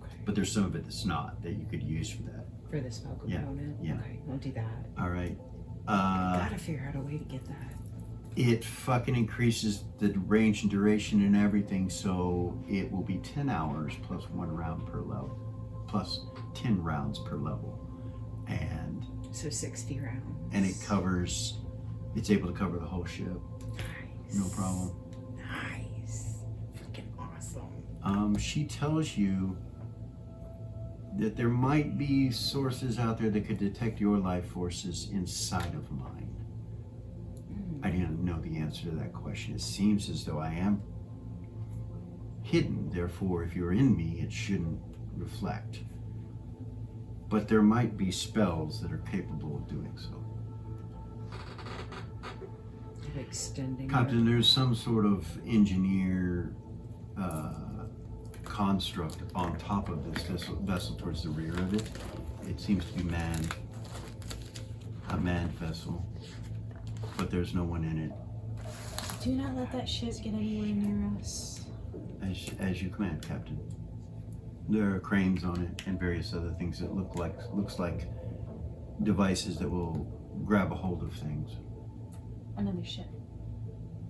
Okay. But there's some of it that's not, that you could use for that. For the spell Yeah, component? yeah. Okay, I'll do that. All right. Gotta figure out a way to get that. It fucking increases the range and duration and everything, so it will be 10 hours plus 1 round per level, plus 10 rounds per level. And So 60 rounds. it's able to cover the whole ship, Nice. no problem. Nice. Freaking awesome. She tells you that there might be sources out there that could detect your life forces inside of mine. I didn't know the answer to that question. It seems as though I am hidden, therefore if you're in me, it shouldn't reflect. But there might be spells that are capable of doing so. Of extending. Captain, there's some sort of engineer construct on top of this vessel towards the rear of it. It seems to be a manned vessel, but there's no one in it. Do not let that shit get anywhere near us. As you command, Captain. There are cranes on it and various other things that looks like devices that will grab a hold of things. Another ship.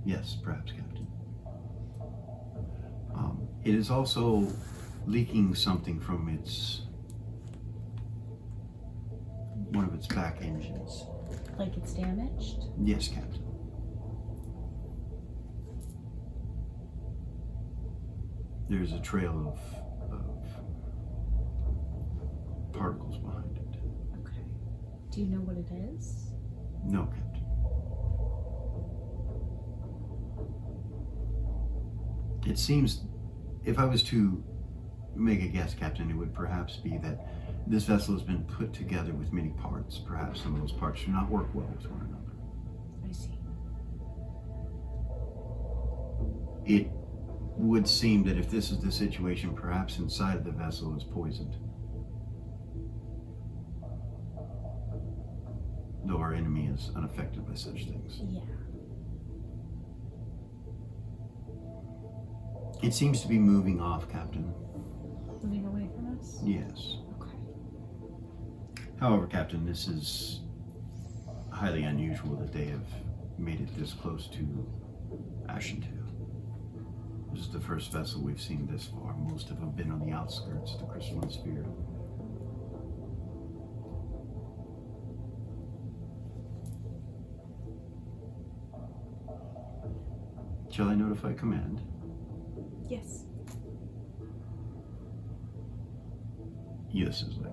Yes, perhaps, Captain. It is also leaking something from one of its back engines. Like it's damaged? Yes, Captain. There's a trail of particles behind it. Okay. Do you know what it is? No, Captain. It seems, if I was to make a guess, Captain, it would perhaps be that this vessel has been put together with many parts. Perhaps some of those parts do not work well with one another. I see. It would seem that if this is the situation, perhaps inside of the vessel is poisoned. Though our enemy is unaffected by such things. Yeah. It seems to be moving off, Captain. Moving away from us? Yes. Okay. However, Captain, this is highly unusual that they have made it this close to Ashentail. This is the first vessel we've seen this far. Most of them have been on the outskirts of the crystalline sphere. Shall I notify command? Yes. Yes, is like.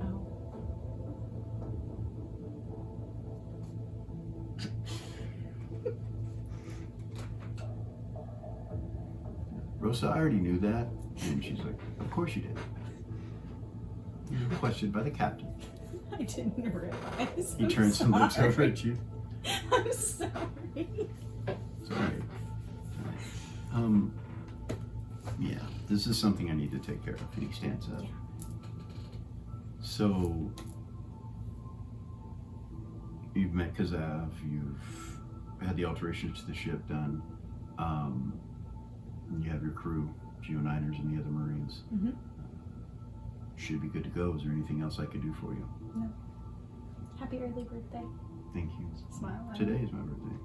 Oh. Rosa, I already knew that. And she's like, of course you did. You were questioned by the captain. I didn't realize. He I'm turns and looks over sorry. at you. I'm sorry. Sorry. Yeah, this is something I need to take care of. And he stands up. Yeah. So, you've met Kazav, you've had the alterations to the ship done. You have your crew, Geo-Niners and the other Marines. Mm-hmm. should be good to go. Is there anything else I could do for you? Happy early birthday. Thank you. Smile. Today is my birthday.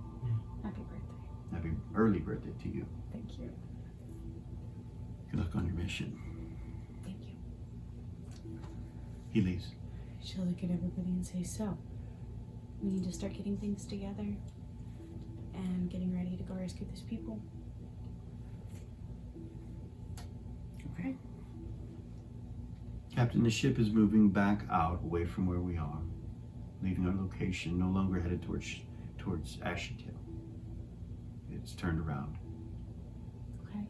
Happy birthday. Happy early birthday to you. Thank you. Good luck on your mission. Thank you. He leaves. She'll look at everybody and say, so, we need to start getting things together and getting ready to go rescue these people. Okay. Captain, the ship is moving back out away from where we are, leaving our location, no longer headed towards Ashytail. It's turned around. Okay.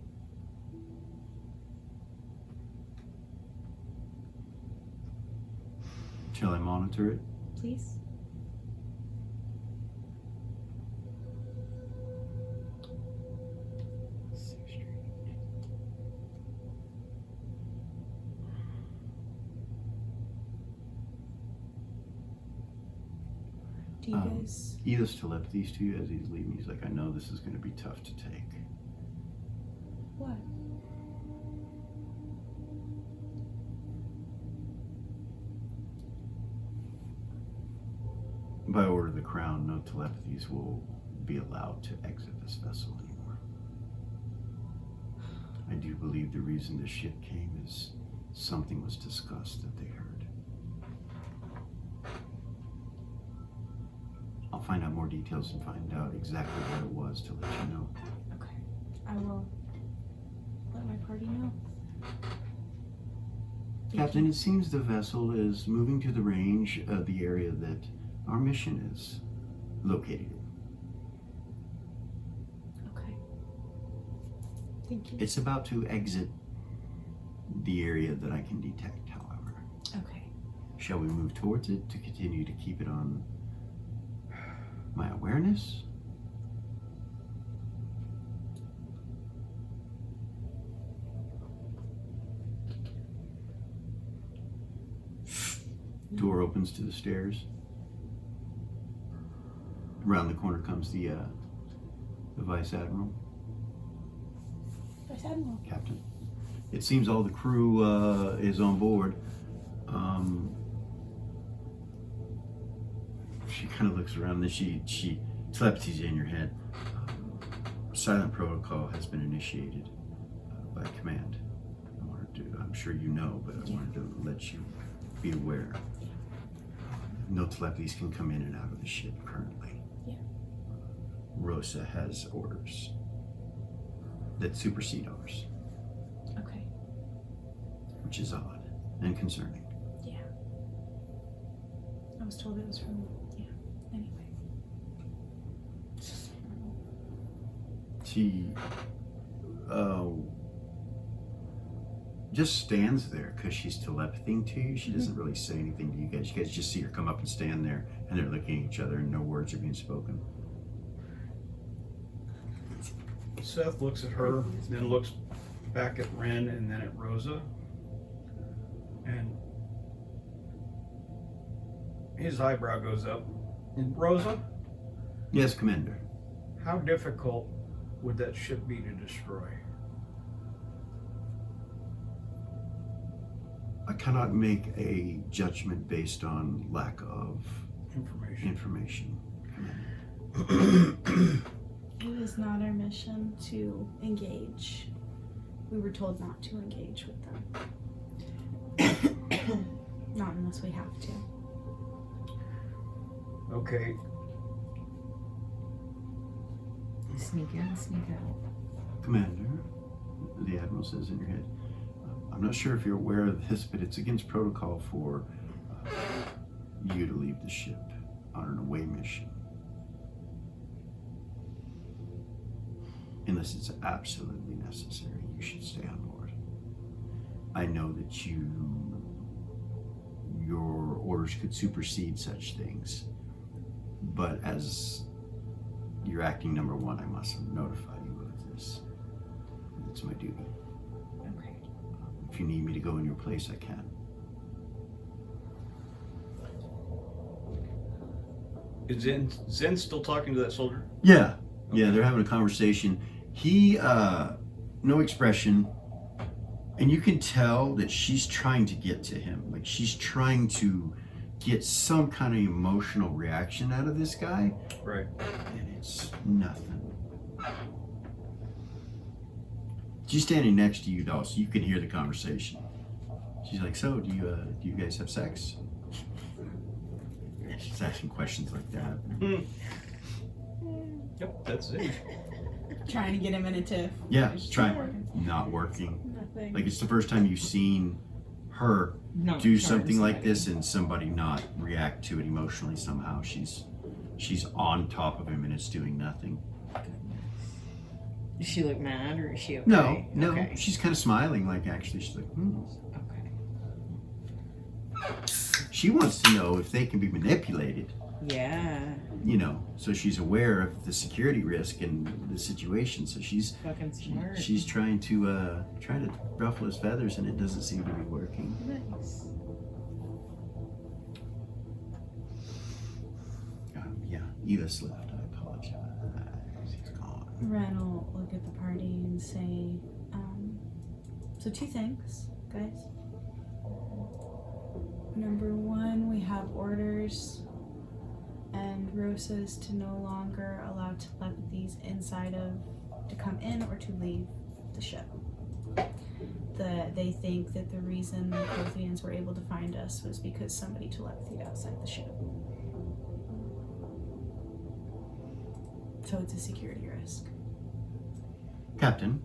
Shall I monitor it? Please. Do you guys... Edith's telepathy to you as he's leaving. He's like, I know this is going to be tough to take. What? By order of the Crown, no telepathies will be allowed to exit this vessel anymore. I do believe the reason the ship came is something was discussed that they heard. I'll find out more details and find out exactly what it was to let you know. Okay. I will let my party know. Captain, it seems the vessel is moving to the range of the area that our mission is located in. Okay. Thank you. It's about to exit the area that I can detect, however. Okay. Shall we move towards it to continue to keep it on my awareness? Door opens to the stairs. Around the corner comes the Vice Admiral. Vice Admiral. Captain. It seems all the crew is on board. She kind of looks around and then she telepathies in your head. Silent protocol has been initiated by command. I'm sure you know, but I wanted to let you be aware. No telepathies can come in and out of the ship currently. Yeah. Rosa has orders that supersede ours, Okay. which is odd and concerning. Yeah. I was told it was from... Yeah. Anyway. She just stands there because she's telepathying to you. She doesn't really say anything to you guys. You guys just see her come up and stand there, and they're looking at each other, and no words are being spoken. Seth looks at her, then looks back at Ren, and then at Rosa. And his eyebrow goes up. And Rosa, Yes, Commander. how difficult would that ship be to destroy? I cannot make a judgment based on lack of information, Commander. It is not our mission to engage. We were told not to engage with them. Not unless we have to. Okay, Sneak in, sneak out. Commander, the Admiral says in your head, I'm not sure if you're aware of this, but it's against protocol for you to leave the ship on an away mission. Unless it's absolutely necessary, you should stay on board. I know that your orders could supersede such things, but as you're acting number one, I must notify you of this. It's my duty. Okay. If you need me to go in your place, I can. is Zen still talking to that soldier? Yeah. Yeah, they're having a conversation. He, no expression, And you can tell that she's trying to get to him. Like she's trying to get some kind of emotional reaction out of this guy. Right. And it's nothing. She's standing next to you, doll, so you can hear the conversation. She's like, "So, do you guys have sex?" Yeah, she's asking questions like that. Yep, that's it. Trying to get him in a tiff. Yeah, It's trying. not working. Not working. Nothing. Like it's the first time you've seen her Not do charm something like somebody. this and somebody not react to it emotionally somehow. She's on top of him and it's doing nothing. Does she look mad or is she okay? No, Okay. she's kind of smiling. Like actually, she's like, Okay. She wants to know if they can be manipulated. Yeah. You know, so she's aware of the security risk and the situation. So she's Fucking smart. she's trying to ruffle his feathers, and it doesn't seem to be working. Nice. Yeah, Eva's left. I apologize. He's gone. Ren will look at the party and say, so 2 things, guys. Number 1, we have orders and Rosa's to no longer allow telepathies inside of, to come in or to leave the ship. They think that the reason the Protheans were able to find us was because somebody telepathied outside the ship. So it's a security risk. Captain,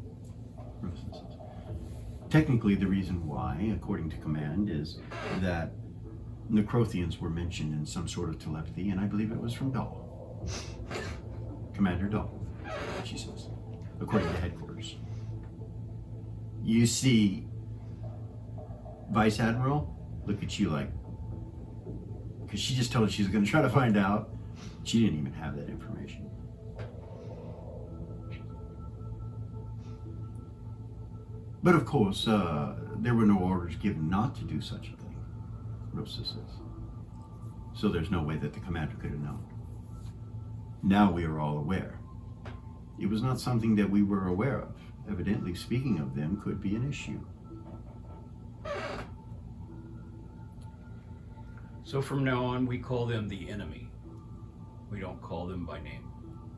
technically the reason why, according to command, is that Necrothians were mentioned in some sort of telepathy, and I believe it was from Dahl. Commander Dahl, she says, according to headquarters. You see Vice Admiral look at you like, because she just told us she was going to try to find out. She didn't even have that information. But of course, there were no orders given not to do such a thing, Rosa says. So there's no way that the commander could have known. Now we are all aware. It was not something that we were aware of. Evidently, speaking of them could be an issue. So from now on, we call them the enemy. We don't call them by name.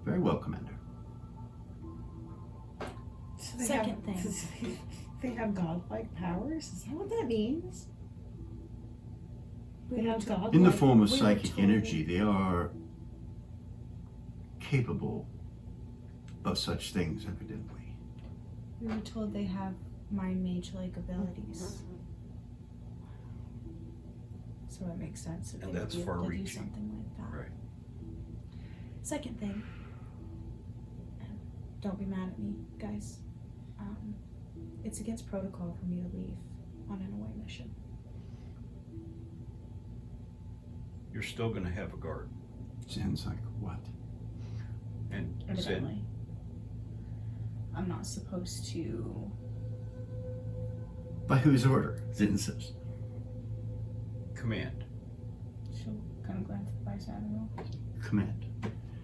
Very well, Commander. So they Second have, thing. They have godlike powers? Is that what that means? We They were have told- godlike In the form of we were psychic told- energy, they are capable of such things, evidently. We were told they have mind mage-like abilities. So it makes sense that And they would that's be able to do far-reaching. something like that. Right. Second thing, and don't be mad at me, guys. It's against protocol for me to leave on an away mission. You're still going to have a guard. Zen's like, what? And Zen, Evidently, I'm not supposed to. By whose order? Zen says. command. She'll kind of glance at the Vice Admiral. Command.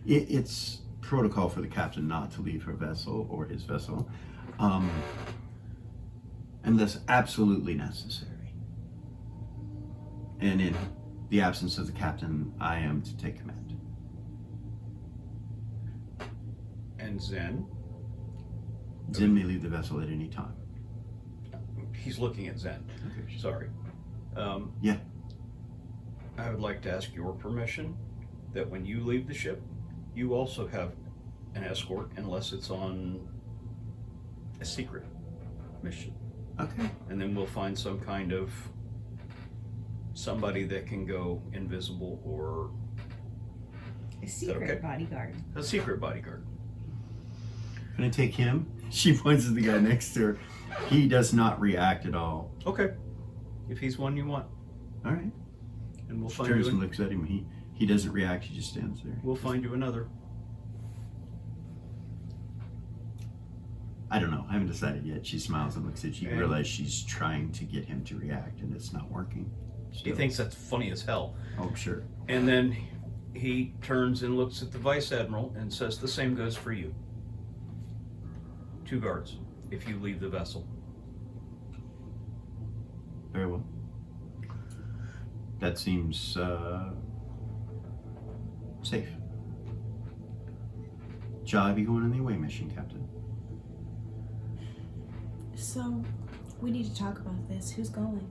It's protocol for the captain not to leave her vessel or his vessel unless absolutely necessary. And in the absence of the captain, I am to take command. And Zen, Zen may leave the vessel at any time. he's looking at Zen. Okay. Sorry. Yeah. I would like to ask your permission that when you leave the ship, you also have an escort unless it's on a secret mission. Okay. And then we'll find some kind of somebody that can go invisible or A secret okay? bodyguard. a secret bodyguard. Can I take him? She points at the guy next to her. He does not react at all. Okay. If he's one you want. All right. And we'll She find turns you and looks at him. He doesn't react. He just stands there. we'll find you another. I don't know. I haven't decided yet. She smiles and looks at you. You And- realize she's trying to get him to react, and it's not working. He Still. thinks that's funny as hell. Oh, sure. And then he turns and looks at the Vice Admiral and says, the same goes for you. 2 guards if you leave the vessel. Very well. That seems safe. Shall I be going on the away mission, Captain? So, we need to talk about this. Who's going?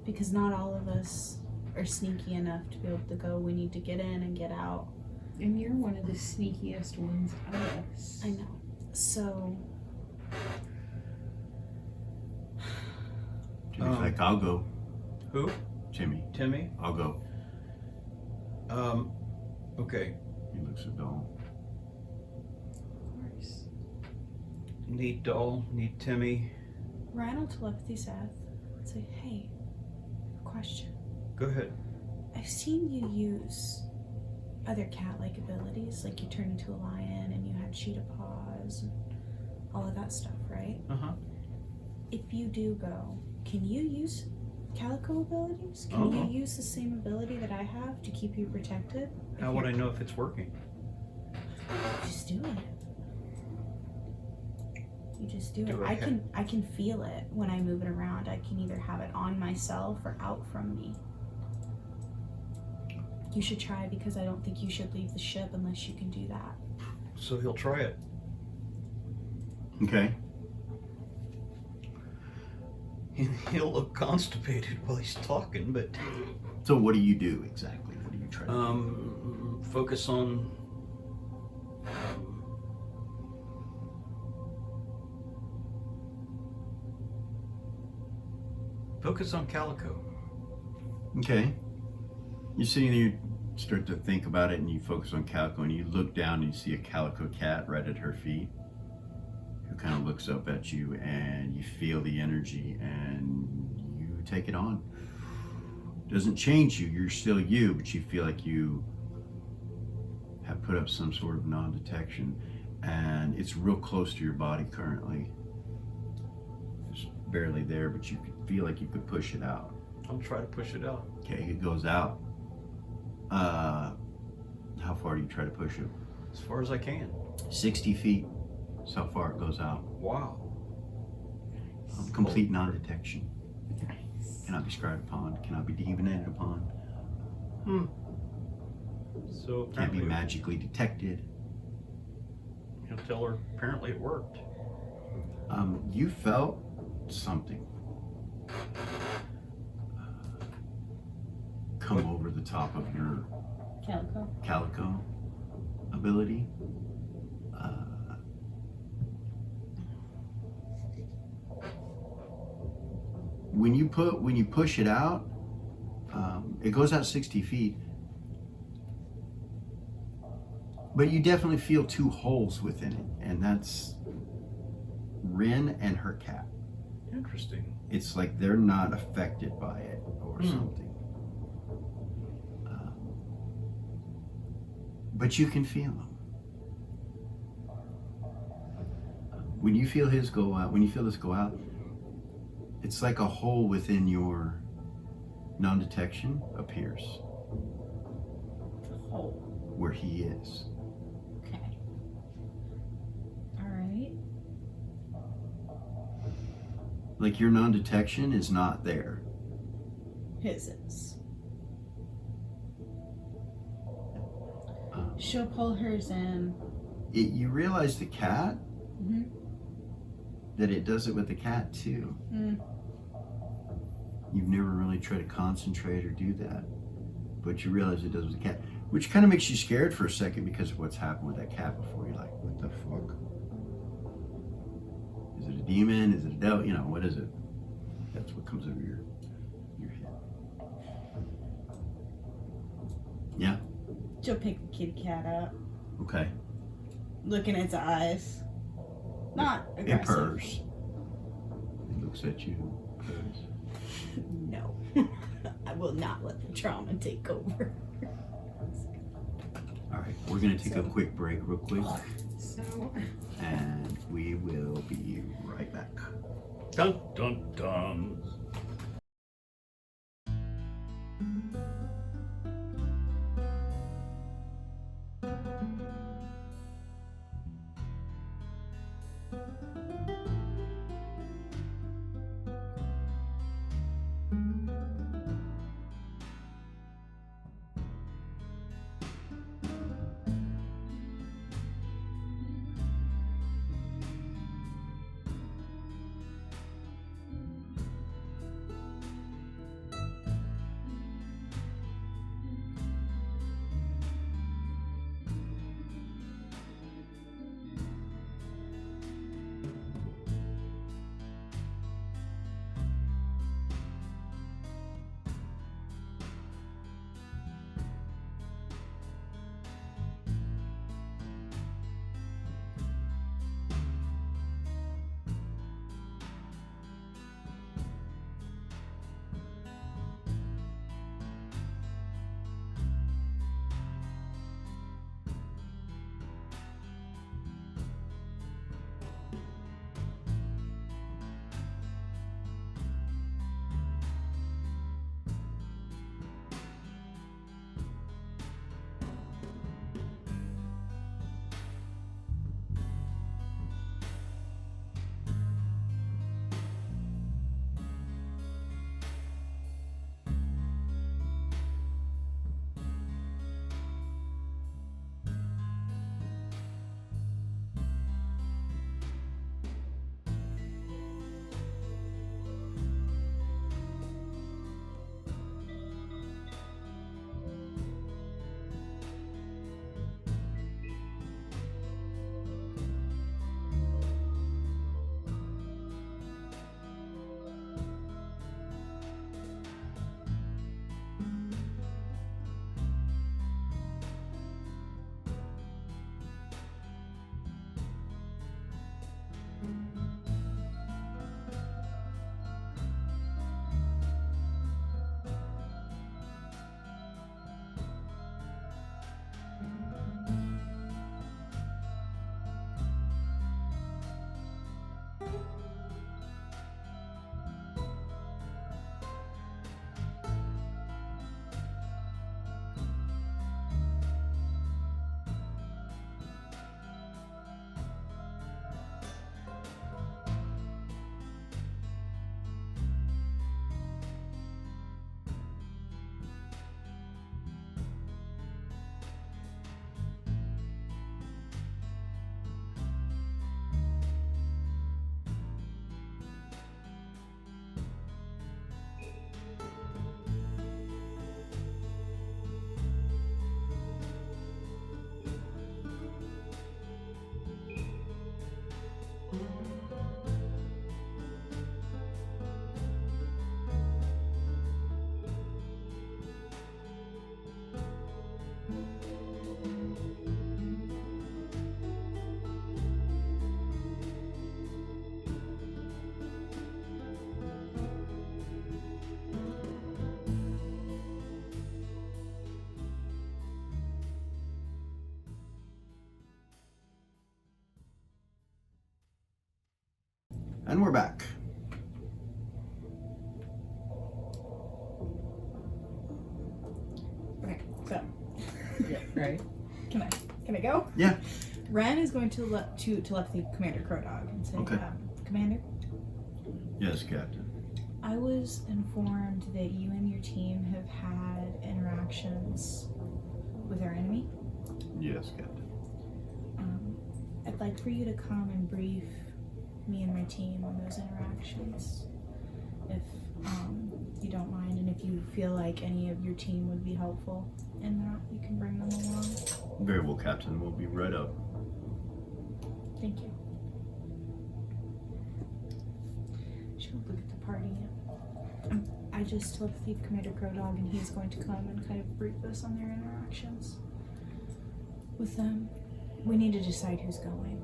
Because not all of us are sneaky enough to be able to go. We need to get in and get out. And you're one of the sneakiest ones of us. I know. So, Jimmy's like, I'll go. Who? Jimmy, Timmy? I'll go. Okay. He looks at Dahl. Of course. Need Doll, need Timmy. Ryan will telepathy Seth and say, hey, question. Go ahead. I've seen you use other cat-like abilities, like you turn into a lion and you had cheetah paws and all of that stuff, right? Uh-huh. If you do go, can you use calico abilities? Can you use the same ability that I have to keep you protected? How would I know if it's working? Just do it. You just do it. Do I can feel it when I move it around. I can either have it on myself or out from me. You should try, because I don't think you should leave the ship unless you can do that. So he'll try it. Okay. He'll look constipated while he's talking, but So what do you do exactly? What do you try to do? focus on Calico. Okay. You're sitting there, you start to think about it, and you focus on Calico, and you look down and you see a calico cat right at her feet, who kind of looks up at you, and you feel the energy, and you take it on. Doesn't change you, you're still you, but you feel like you have put up some sort of non-detection, and it's real close to your body currently. It's barely there, but you could feel like you could push it out. I'll try to push it out. Okay, it goes out. How far do you try to push it? As far as I can. 60 feet. That's how far it goes out. Wow. Complete non-detection. Cannot be scried upon. Cannot be deviated upon. So Can't be apparently magically detected. he'll tell her apparently it worked. You felt something come over the top of your calico ability. When you push it out, it goes out 60 feet, but you definitely feel two holes within it, and that's Rin and her cat. Interesting. It's like they're not affected by it or something. But you can feel them. When you feel his go out, when you feel this go out, it's like a hole within your non-detection appears. The hole. Where he is. Okay. Alright. Like your non-detection is not there. His is. She'll pull hers in. You realize the cat, Mm-hmm. that it does it with the cat too. You've never really tried to concentrate or do that, but you realize it does with the cat, which kind of makes you scared for a second because of what's happened with that cat before. You're like, what the fuck? Is it a demon? Is it a devil? You know, what is it? That's what comes over your head. Yeah. She'll pick the kitty cat up, Okay. look in its eyes. Not It aggressive. purrs. It looks at you. Purrs. No. I will not let the trauma take over. All right, we're gonna take a quick break, real quick, So, and we will be right back. Dun dun dun. And we're back. Okay, so Yeah, right. can I go? Yeah. Ren is going to telepathy Commander Crow Dog and say, Okay. Commander, Yes, Captain. I was informed that you and your team have had interactions with our enemy. Yes, Captain. I'd like for you to come and brief me and my team on those interactions, if you don't mind, and if you feel like any of your team would be helpful in that, you can bring them along. Very well, Captain. We'll be right up. Thank you. She'll look at the party. I just telepathied Commander Crow Dog, and he's going to come and kind of brief us on their interactions with them. We need to decide who's going.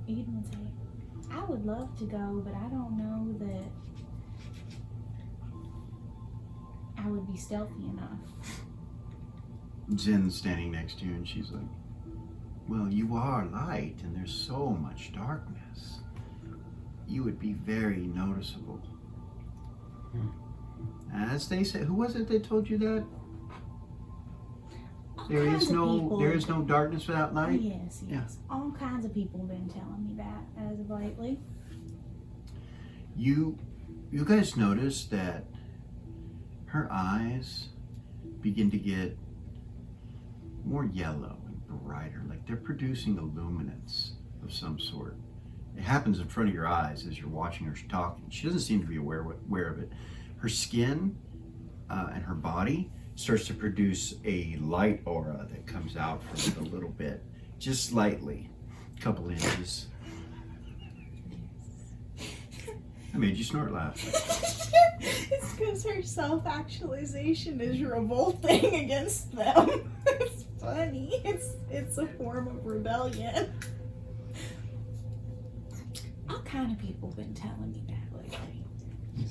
Eden would say, I would love to go, but I don't know that I would be stealthy enough. Zen's standing next to you, and she's like, well, you are light, and there's so much darkness. You would be very noticeable. As they say, who was it that told you that? There is no darkness without light? Yes. Yeah. All kinds of people have been telling me that as of lately. You guys notice that her eyes begin to get more yellow and brighter, like they're producing a luminance of some sort. It happens in front of your eyes as you're watching her talking. She doesn't seem to be aware of it. Her skin and her body starts to produce a light aura that comes out from it a little bit, just slightly, a couple inches. I made you snort laugh. It's because her self-actualization is revolting against them. It's funny. It's a form of rebellion. All kind of people have been telling me that lately.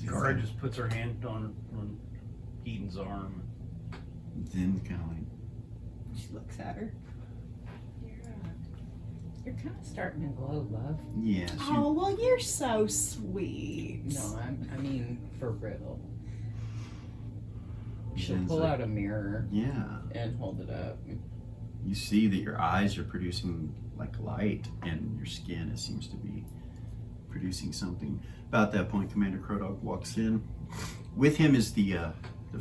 Gara just puts her hand on Eden's arm. Zen's kind of like, She looks at her. You're kind of starting to glow, love. yes. Oh, well, you're so sweet. No, I mean for real. She'll Zen's pull like, out a mirror yeah. and hold it up. You see that your eyes are producing like light, and your skin seems to be producing something. About that point, Commander Crowdog walks in. With him is the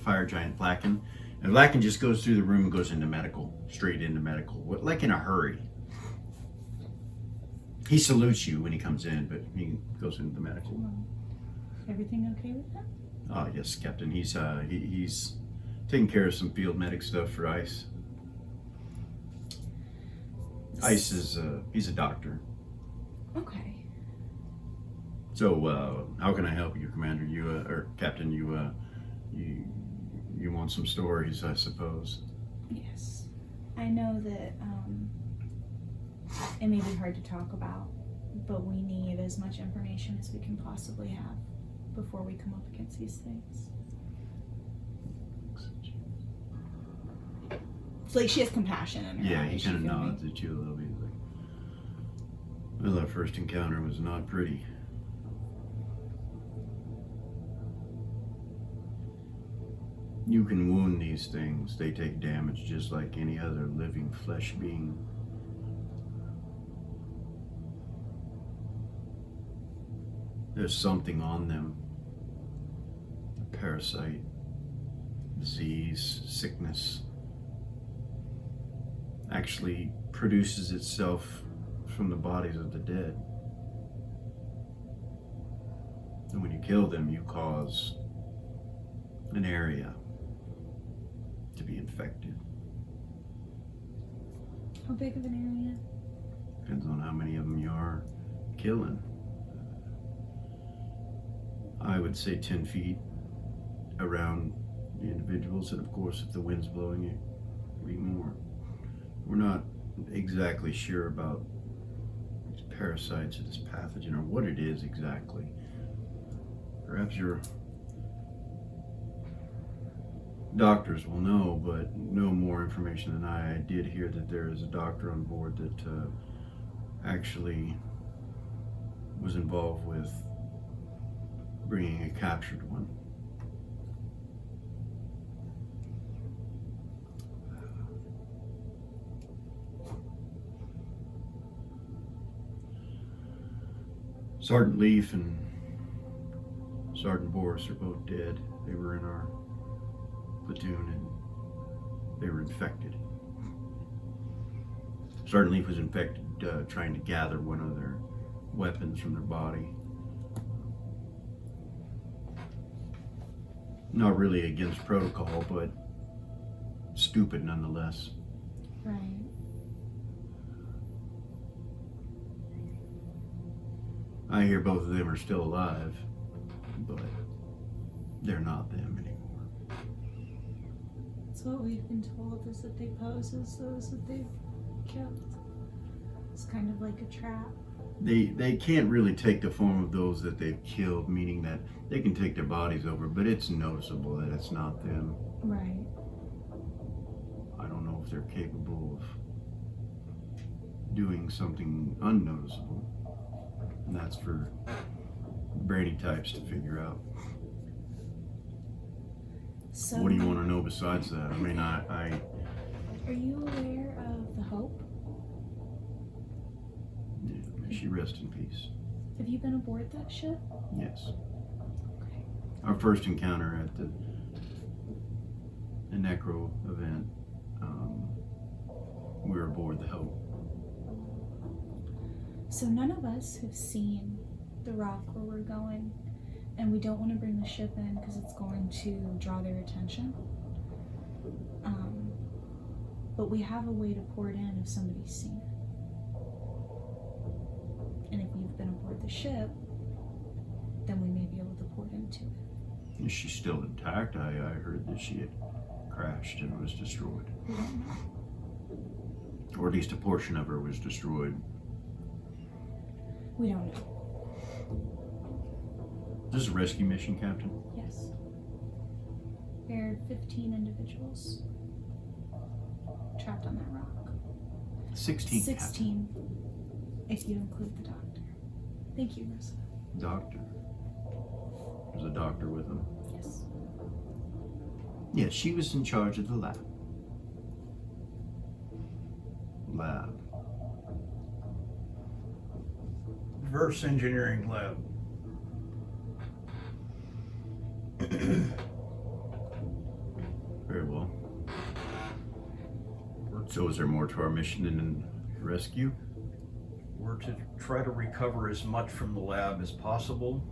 fire giant Blacken, and Blacken just goes through the room and goes into medical, straight into medical, like in a hurry. He salutes you when he comes in, but he goes into the medical. Everything okay with that? Oh yes, Captain. He's taking care of some field medic stuff for Ice. Ice is he's a doctor. Okay. So how can I help you, Commander? You or Captain? You want some stories, I suppose. Yes. I know that it may be hard to talk about, but we need as much information as we can possibly have before we come up against these things. It's like she has compassion in her Yeah, eyes. he kind of you feel me? nods at you a little bit. He's like, well, that first encounter was not pretty. You can wound these things. They take damage just like any other living flesh being. There's something on them. A parasite, disease, sickness. Actually produces itself from the bodies of the dead. And when you kill them, you cause an area to be infected. How big of an area? Depends on how many of them you are killing. I would say 10 feet around the individuals, and of course if the wind's blowing it, it'll be more. We're not exactly sure about these parasites or this pathogen or what it is exactly. Perhaps you're doctors will know, but no more information than I did hear that there is a doctor on board that actually was involved with bringing a captured one. Sergeant Leaf and Sergeant Boris are both dead. They were in our platoon and they were infected. Sergeant Leaf was infected trying to gather one of their weapons from their body. Not really against protocol, but stupid nonetheless. Right. I hear both of them are still alive, but they're not them anymore. That's what we've been told, is that they pose as those that they've killed. It's kind of like a trap. They can't really take the form of those that they've killed, meaning that they can take their bodies over, but it's noticeable that it's not them. Right. I don't know if they're capable of doing something unnoticeable. And that's for brainy types to figure out. So, What do you want to know besides that? I mean, I are you aware of the Hope? yeah, may she rest in peace. Have you been aboard that ship? Yes. Okay. Our first encounter at the Necro event, we were aboard the Hope. So none of us have seen the rock where we're going, and we don't want to bring the ship in because it's going to draw their attention. But we have a way to pour it in if somebody's seen it. And if you've been aboard the ship, then we may be able to pour it into it. Is she still intact? I heard that she had crashed and was destroyed. We don't know. Or at least a portion of her was destroyed. We don't know. This is a rescue mission, Captain? Yes. There are 15 individuals trapped on that rock. 16. 16, if you include the doctor. Thank you, Rosa. Captain. Doctor. There's a doctor with him. Yes. Yes, she was in charge of the lab. Reverse engineering lab. Very well. So is there more to our mission than rescue? We're to try to recover as much from the lab as possible.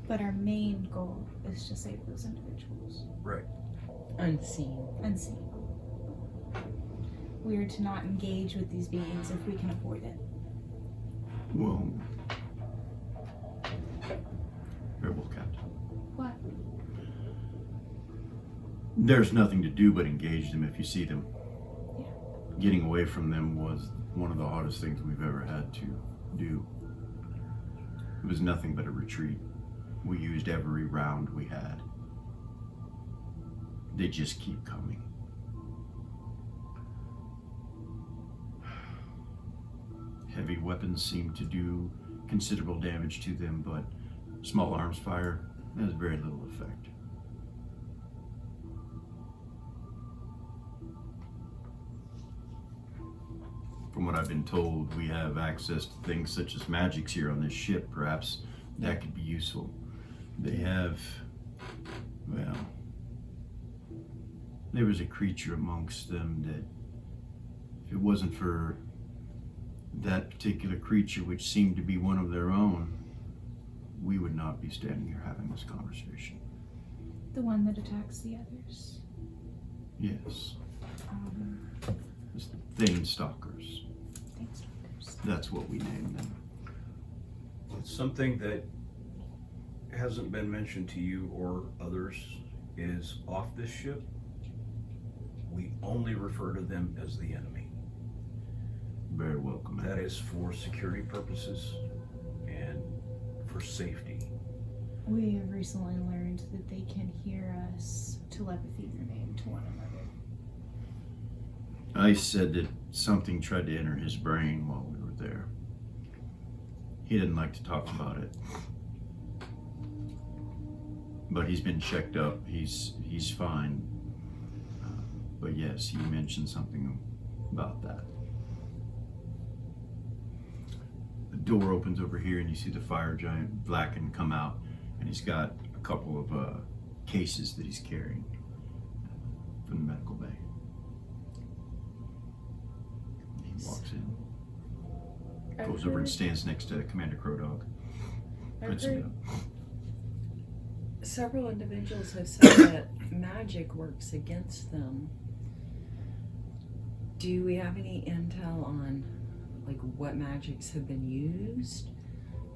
But our main goal is to save those individuals. Right. Unseen. Unseen. We are to not engage with these beings if we can avoid it. Well, very well, Captain. What? There's nothing to do but engage them if you see them. Yeah. Getting away from them was one of the hardest things we've ever had to do. It was nothing but a retreat. We used every round we had. They just keep coming. Heavy weapons seem to do considerable damage to them, but small arms fire has very little effect. From what I've been told, we have access to things such as magics here on this ship. Perhaps that could be useful. They have, well, there was a creature amongst them that, if it wasn't for that particular creature, which seemed to be one of their own, we would not be standing here having this conversation. The one that attacks the others. Yes, Um, it's the Thane Stalkers. thanks, doctors. That's what we named them. Something that hasn't been mentioned to you or others is off this ship, we only refer to them as the enemy. Very well, Commander. That is for security purposes and for safety. We have recently learned that they can hear us telepathy their name to one another. I said that something tried to enter his brain while we were there. He didn't like to talk about it. But he's been checked up. He's fine. But yes, he mentioned something about that. The door opens over here and you see the fire giant Blacken come out, and he's got a couple of cases that he's carrying from the medical bay. He walks in, goes over and stands next to Commander Crow Dog. I've Puts him heard down. several individuals have said that magic works against them. Do we have any intel on like what magics have been used?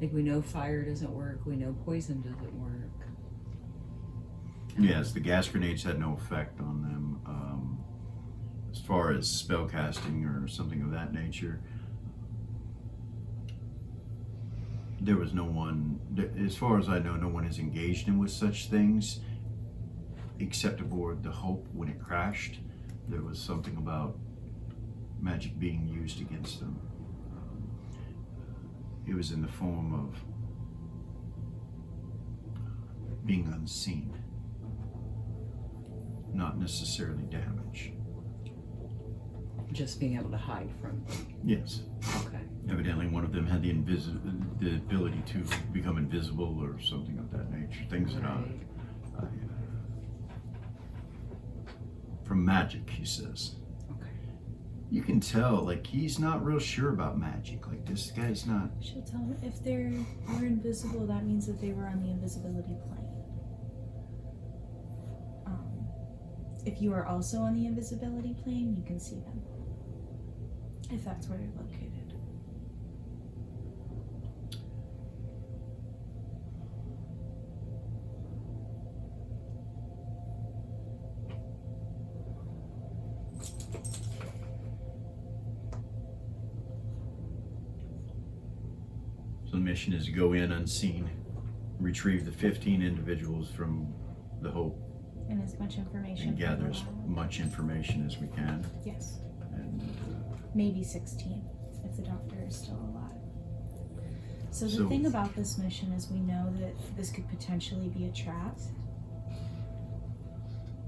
Like we know fire doesn't work, we know poison doesn't work. Yes, the gas grenades had no effect on them. As far as spell casting or something of that nature, there was no one, as far as I know, no one is engaged in with such things except aboard the Hope when it crashed. There was something about magic being used against them. It was in the form of being unseen, not necessarily damage. Just being able to hide from them. Yes. Okay. Evidently one of them had the ability to become invisible or something of that nature. Things that Right. from magic, he says. Okay. You can tell, like, he's not real sure about magic. Like, this guy's not. She'll tell them if they were invisible, that means that they were on the invisibility plane. If you are also on the invisibility plane, you can see them. If that's where they're located. So the mission is to go in unseen, retrieve the 15 individuals from the Hope, And as much information. and gather from as the lab. much information as we can. Yes. And Maybe 16 if the doctor is still alive. So the So- thing about this mission is we know that this could potentially be a trap.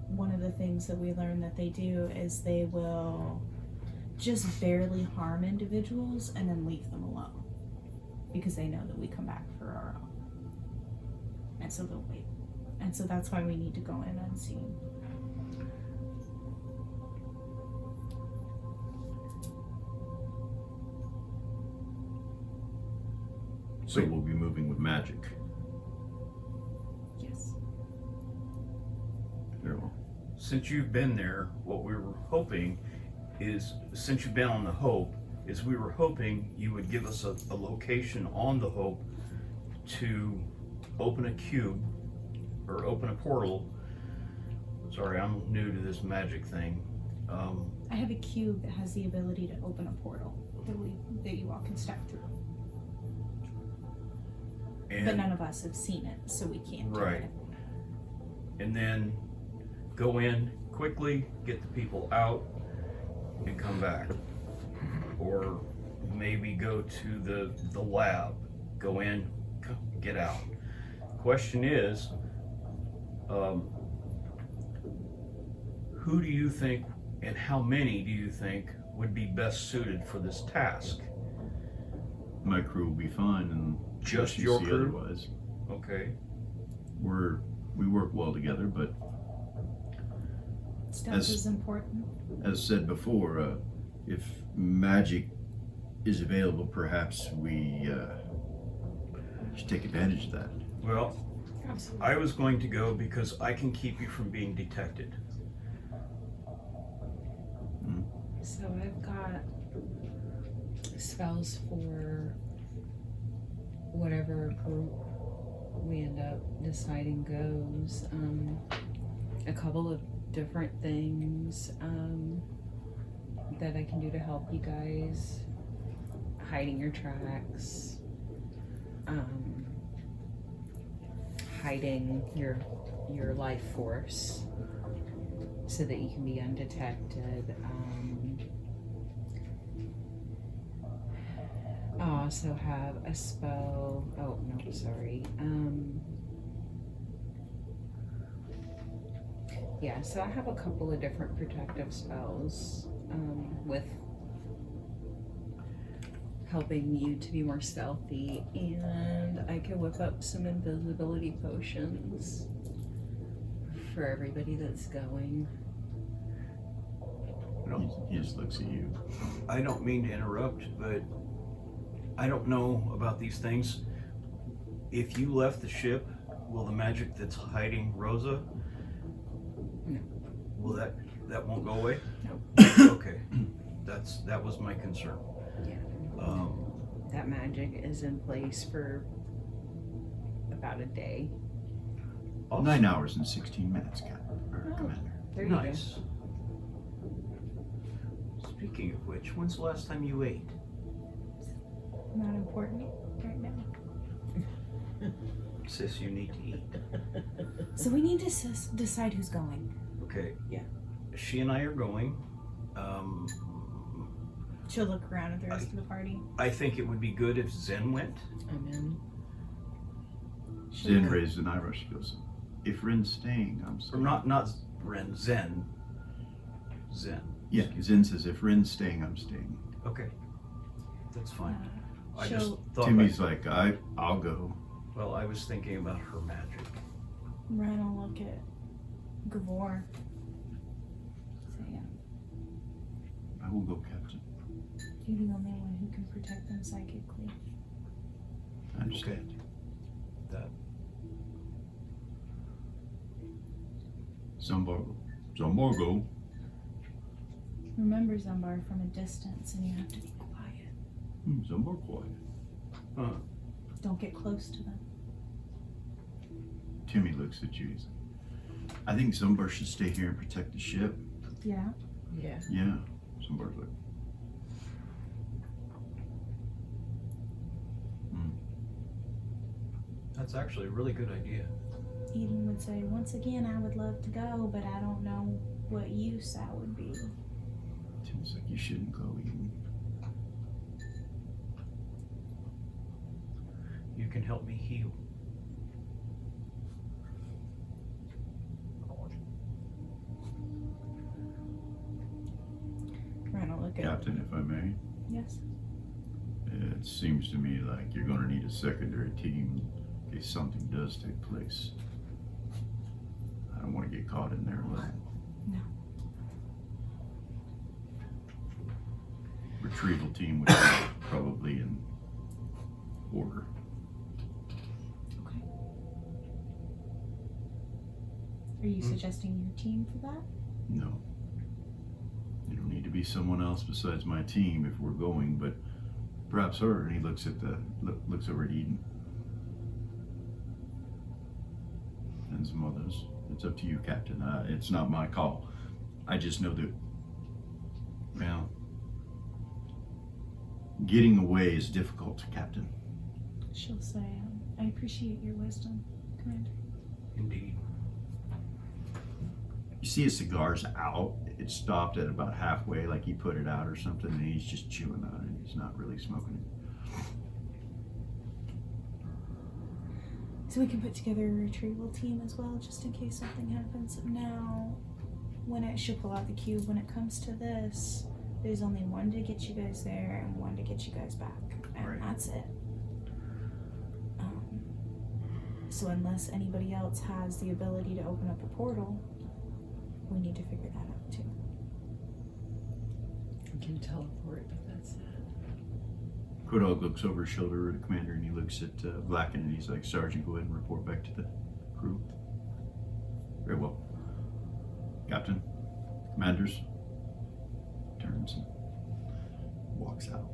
One of the things that we learn that they do is they will just barely harm individuals and then leave them alone because they know that we come back for our own. And so they'll wait. And so that's why we need to go in unseen. so we'll be moving with magic. Yes. Very well. Since you've been there, what we were hoping is, since you've been on the Hope, is we were hoping you would give us a location on the Hope to open a cube or open a portal. Sorry, I'm new to this magic thing. I have a cube that has the ability to open a portal that you all can step through. But And none of us have seen it, so we can't do Right. it. and then go in quickly, get the people out, and come back. Or maybe go to the lab, go in, get out. Question is, who do you think and how many do you think would be best suited for this task? My crew will be fine, and Just you your see crew? Otherwise, Okay. we work well together, but Stealth As- is important. as said before, if magic is available, perhaps we should take advantage of that. Well, Absolutely. I was going to go because I can keep you from being detected. So I've got spells for whatever group we end up deciding goes. A couple of different things that I can do to help you guys. Hiding your tracks. hiding your life force so that you can be undetected. I also have a spell. Oh no, sorry. Yeah, so I have a couple of different protective spells with helping you to be more stealthy, and I can whip up some invisibility potions for everybody that's going. He just looks at you. I don't mean to interrupt, but I don't know about these things. If you left the ship, will the magic that's hiding Rosa? No. Will that won't go away? No. Okay, that was my concern. Yeah. That magic is in place for about a day. Awesome. 9 hours and 16 minutes, Captain, or Oh. Commander. There you Nice. Speaking of which, when's the last time you ate? Not important right now. Sis, you need to eat. So we need to decide who's going. Okay. Yeah. She and I are going. She'll look around at the rest of the party. I think it would be good if Zen went. I'm in. Zen raised an eyebrow. She goes, "If Ren's staying, I'm Or staying." not Ren, Zen. Zen. Yeah, Zen says, "If Ren's staying, I'm staying." Okay. That's fine. I she'll- just thought Timmy's like, I'll go. well, I was thinking about her magic. Ren will look at Gavor. Say, yeah, I will go, Captain. you're the only one who can protect them psychically. I understand. That Zombargo. Remember Zumbar from a distance, and you have to be quiet. Zombar quiet. Don't get close to them. Timmy looks at you. He's like, I think Zombar should stay here and protect the ship. Yeah. Yeah. Yeah. Zombar's like, that's actually a really good idea. Eden would say, once again, I would love to go, but I don't know what use that would be. Timmy's like, you shouldn't go, Eden. You can help me heal. Ren will look at Captain, if I may. Yes. It seems to me like you're going to need a secondary team in case something does take place. I don't want to get caught in there alone. No. Retrieval team would be probably in order. Okay. Are you suggesting your team for that? No. It'll need to be someone else besides my team if we're going, but perhaps her. And he looks at looks over at Eden. And some others. It's up to you, Captain. It's not my call. I just know that, well, getting away is difficult, Captain. She'll say, I appreciate your wisdom, Commander. Indeed. You see his cigar's out. It stopped at about halfway, like he put it out or something, and he's just chewing on it. He's not really smoking it. So we can put together a retrieval team as well, just in case something happens. Now, she'll pull out the cube. When it comes to this, there's only one to get you guys there and one to get you guys back, and Right. that's it. So unless anybody else has the ability to open up a portal, we need to figure that out too. I can teleport, but that's it. Kodog looks over his shoulder at the commander and he looks at Blacken and he's like, Sergeant, go ahead and report back to the crew. Very well. Captain, commanders, turns and walks out.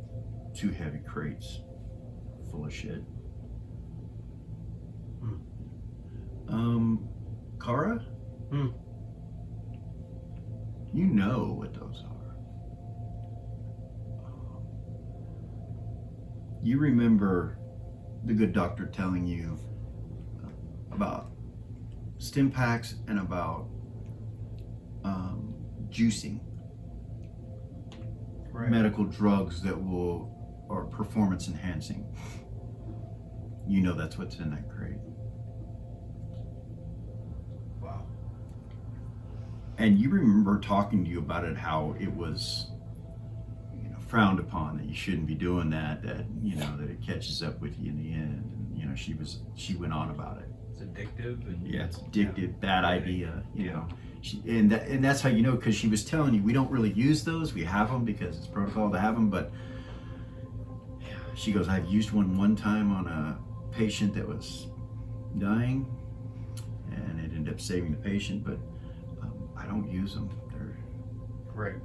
2 heavy crates full of shit. Kara? You know what those are. You remember the good doctor telling you about stim packs and about juicing, Right. medical drugs that are performance enhancing. You know that's what's in that crate. Wow. And you remember talking to you about it, how it was, frowned upon, that you shouldn't be doing that, that it catches up with you in the end. And she went on about it. It's addictive and Yeah, it's addictive, bad idea, and that's how because she was telling you, we don't really use those. We have them because it's protocol to have them, but she goes, I've used one time on a patient that was dying, and it ended up saving the patient, but I don't use them. They're Right.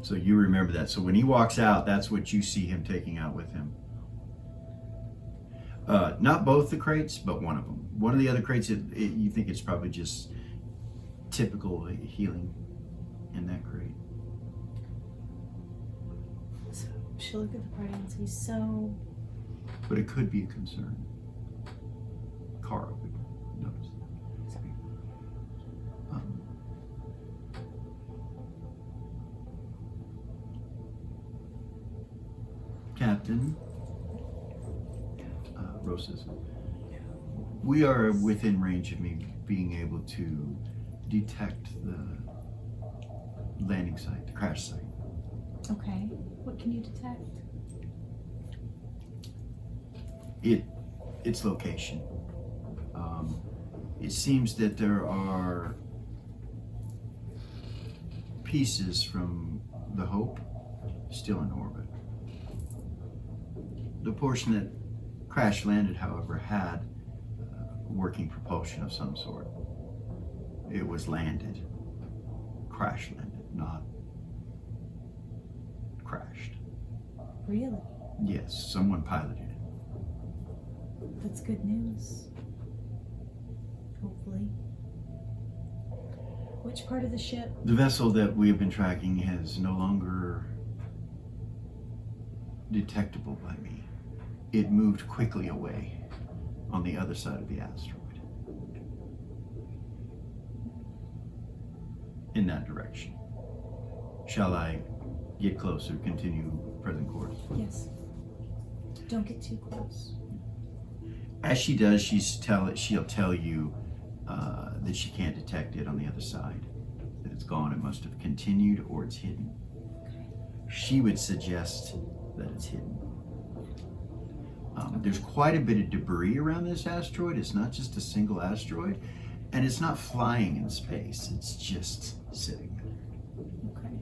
So you remember that. So when he walks out, that's what you see him taking out with him. Not both the crates, but one of them. One of the other crates, you think it's probably just typical healing in that crate. So she'll look at the party and say, so But it could be a concern. Cara would notice. Captain, Rosas, we are within range of me being able to detect the landing site, the crash site. okay, what can you detect? Its location. It seems that there are pieces from the Hope still in orbit. The portion that crash landed, however, had working propulsion of some sort. It was landed, crash landed, not crashed. Really? Yes, someone piloted it. That's good news. Hopefully. Which part of the ship? The vessel that we have been tracking is no longer detectable by me. It moved quickly away on the other side of the asteroid. In that direction. Shall I get closer, continue present course? Yes. Don't get too close. As she does, she'll tell you that she can't detect it on the other side. That it's gone. It must have continued or it's hidden. Okay. She would suggest that it's hidden. There's quite a bit of debris around this asteroid. It's not just a single asteroid, and it's not flying in space. It's just sitting there Okay.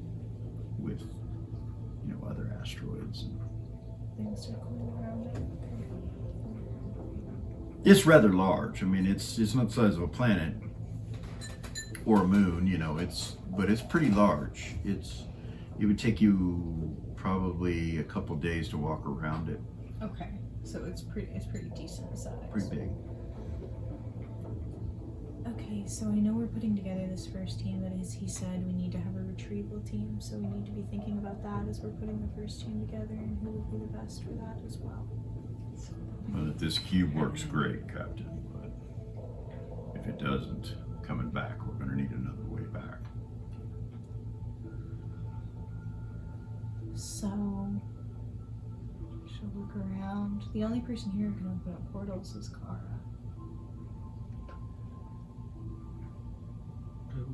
with, other asteroids. Things circling around it. Okay. It's rather large. I mean, it's not the size of a planet or a moon, but it's pretty large. It would take you probably a couple days to walk around it. Okay. So it's pretty decent size. Pretty big. Okay, so I know we're putting together this first team, but as he said, we need to have a retrieval team, so we need to be thinking about that as we're putting the first team together and who would be the best for that as well. Well, if this cube works, great, Captain. But if it doesn't, coming back, we're going to need another way back. So, she'll look around. The only person here who can open up portals is Kara.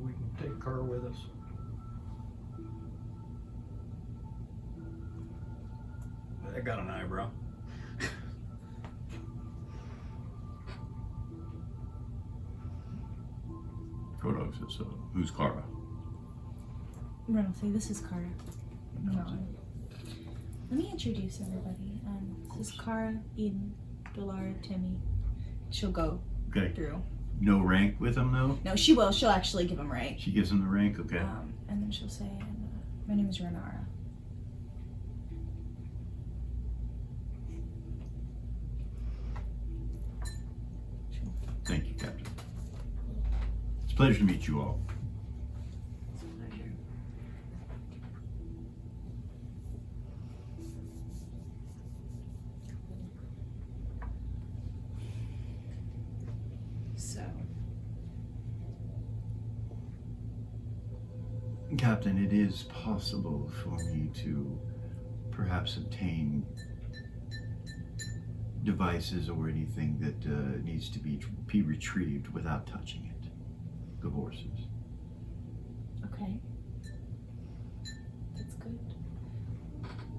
We can take Car with us. I got an eyebrow. Kodog says so. Who's Clara? Ren will say, this is Kara. No. No. Let me introduce everybody. This is Kara, Eden, Delara, Timmy. She'll go Okay. through. No rank with him, though? No, she will. She'll actually give him rank. She gives him the rank? Okay. And then she'll say, my name is Renara. Thank you, Captain. It's a pleasure to meet you all. So Captain, it is possible for me to perhaps obtain devices or anything that needs to be retrieved without touching it. Divorces. Okay. That's good.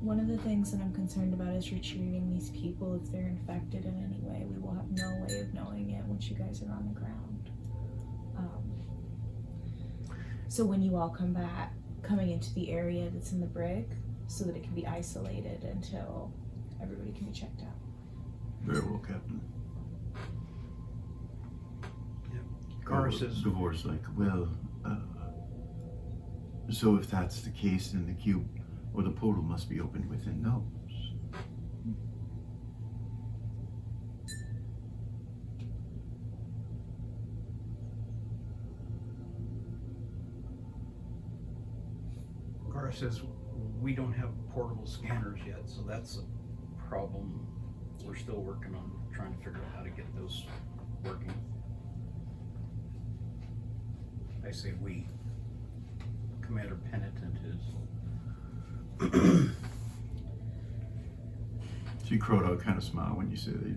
One of the things that I'm concerned about is retrieving these people. If they're infected in any way, we will have no way of knowing it once you guys are on the ground. So when you all come back, coming into the area that's in the brig, so that it can be isolated until everybody can be checked out. Very well, Captain. Kara says, Divorce, like, well, so if that's the case, then the cube or the portal must be opened within those. Kara says, we don't have portable scanners yet, so that's a problem. We're still working on trying to figure out how to get those working. I say we. Commander Penitent is. See, Croto kind of smile when you say that.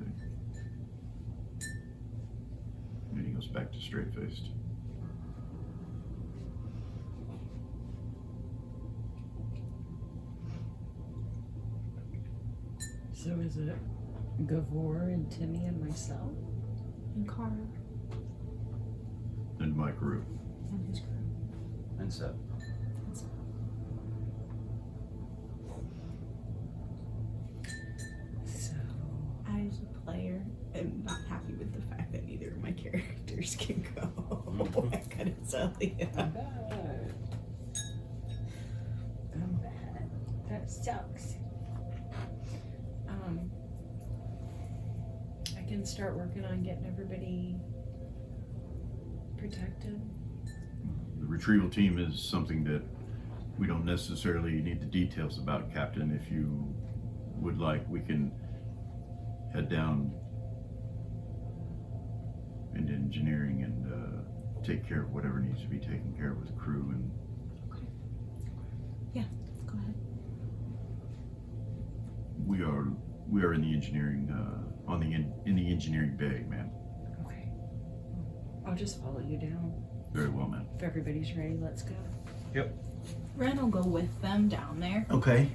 Then he goes back to straight-faced. So is it Gavor and Timmy and myself? And Kara And Mike Rue. and his crew. And Seth. So I, as a player, am not happy with the fact that neither of my characters can go. I gotta tell you. I'm bad. That sucks. I can start working on getting everybody protected. The retrieval team is something that we don't necessarily need the details about, Captain. If you would like, we can head down into engineering and take care of whatever needs to be taken care of with the crew. And Go ahead. we are in the engineering in the engineering bay, ma'am. Okay. I'll just follow you down. Very well, ma'am. If everybody's ready, let's go. Ren will go with them down there. Okay.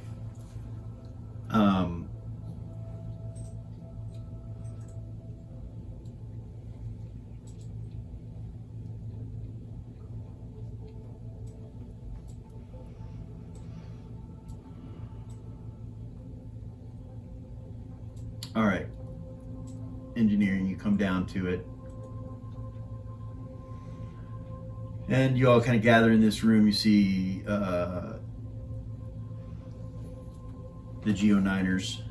All right. Engineering, you come down to it. And you all kind of gather in this room. You see the Geo9ers.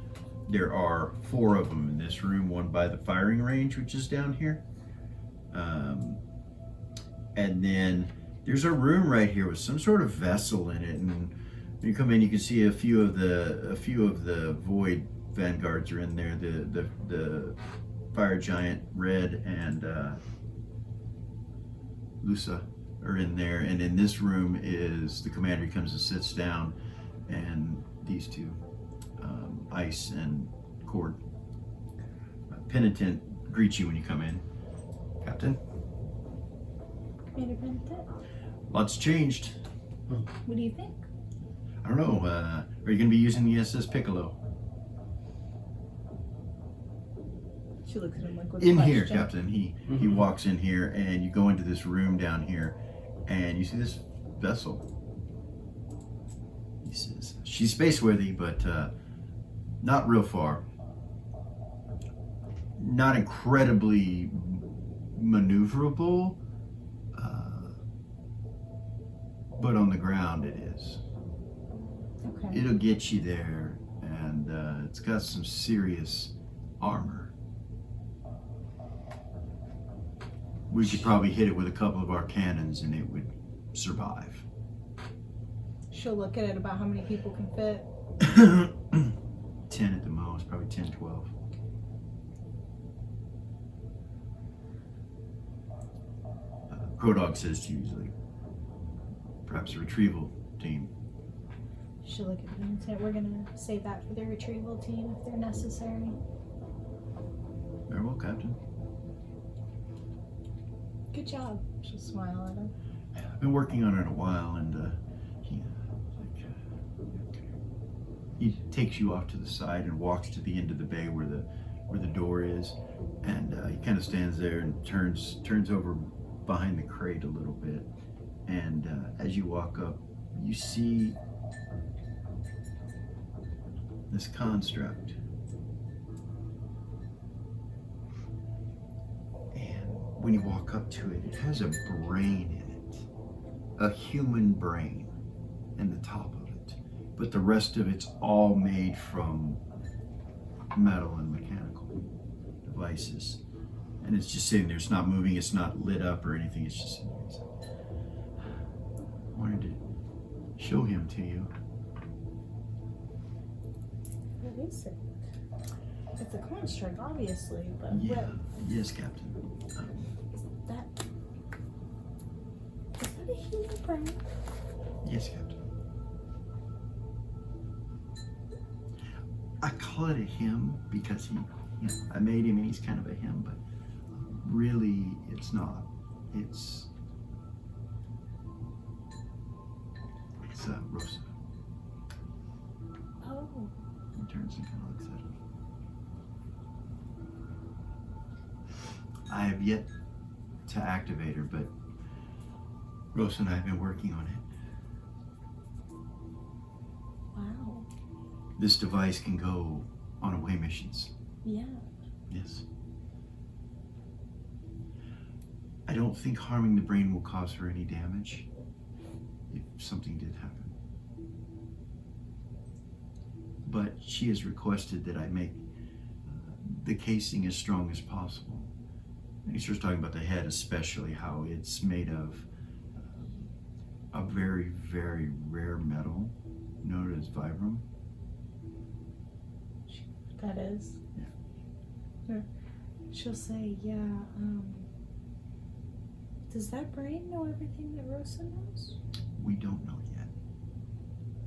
There are 4 of them in this room, one by the firing range, which is down here. And then there's a room right here with some sort of vessel in it. And when you come in, you can see a few of the Void Vanguards are in there. The Fire Giant Red and Lusa are in there, and in this room is the commander. He comes and sits down, and these 2, Ice and Cord. Penitent greets you when you come in. Captain, Commander Penitent, lots changed. what do you think? I don't know. Are you going to be using the SS Piccolo? She looks at him like with a In question. here, Captain. He walks in here, and you go into this room down here, and you see this vessel. He says, she's space-worthy, but not real far. Not incredibly maneuverable, but on the ground it is. Okay. It'll get you there, and it's got some serious armor. We could probably hit it with a couple of our cannons and it would survive. She'll look at it about how many people can fit. 10 at the most, probably 10, 12. Crow Dog says to you, he's like, perhaps a retrieval team. She'll look at me and say, we're gonna save that for the retrieval team if they're necessary. Very well, Captain. Good job. She'll smile at him. I've been working on it a while, and he takes you off to the side and walks to the end of the bay where the door is, and he kind of stands there and turns over behind the crate a little bit, and as you walk up, you see this construct. And when you walk up to it, it has a brain in it, a human brain in the top of it, but the rest of it's all made from metal and mechanical devices. And it's just sitting there, it's not moving, it's not lit up or anything, it's just sitting there. I wanted to show him to you. What is it? It's a construct, obviously, but Yeah, yes, Captain. is that a human brain? Yes, Captain. I call it a him because I made him and he's kind of a him, but really it's not. It's Rosa. Oh, He turns and kind of looks at him. I have yet to activate her, but Rosa and I have been working on it. wow. This device can go on away missions. Yeah. Yes. I don't think harming the brain will cause her any damage if something did happen. But she has requested that I make the casing as strong as possible. And he starts talking about the head, especially how it's made of a very, very rare metal known as vibram. That is. Yeah. She'll say, yeah, does that brain know everything that Rosa knows? We don't know yet.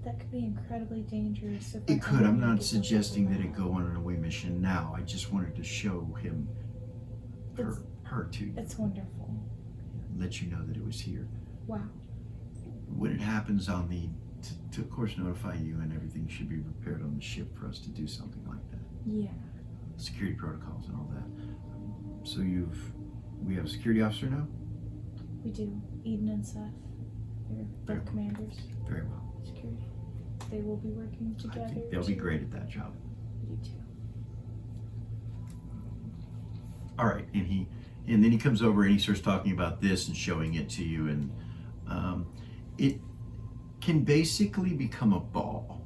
That could be incredibly dangerous. If It could. I'm not gets suggesting that it overwhelmed. go on an away mission now. I just wanted to show him her to you. It's wonderful. Let you know that it was here. Wow. When it happens, I'll need to of course notify you, and everything should be prepared on the ship for us to do something like that. Yeah. Security protocols and all that. So we have a security officer now? We do. Eden and Seth. They're Very both well. commanders. Very well. Security. They will be working I together. think they'll be to- great at that job. You too. All right, and then he comes over and he starts talking about this and showing it to you, and it can basically become a ball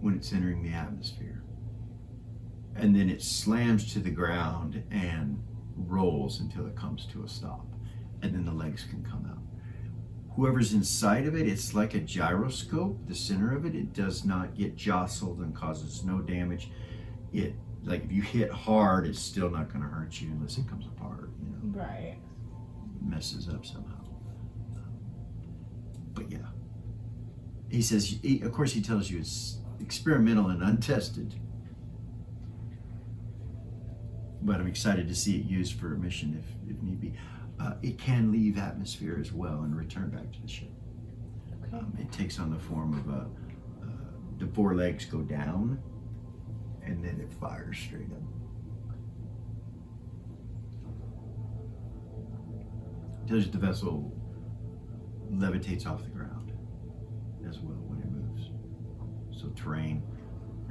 when it's entering the atmosphere, and then it slams to the ground and rolls until it comes to a stop, and then the legs can come out. Whoever's inside of it, it's like a gyroscope. The center of it, it does not get jostled and causes no damage. It, like if you hit hard, it's still not going to hurt you unless it comes apart, Right. messes up somehow. But yeah, he says, of course he tells you it's experimental and untested, but I'm excited to see it used for a mission if need be. It can leave atmosphere as well and return back to the ship. Okay. It takes on the form of the four legs go down and then it fires straight up. Tells you the vessel levitates off the ground as well when it moves. So terrain,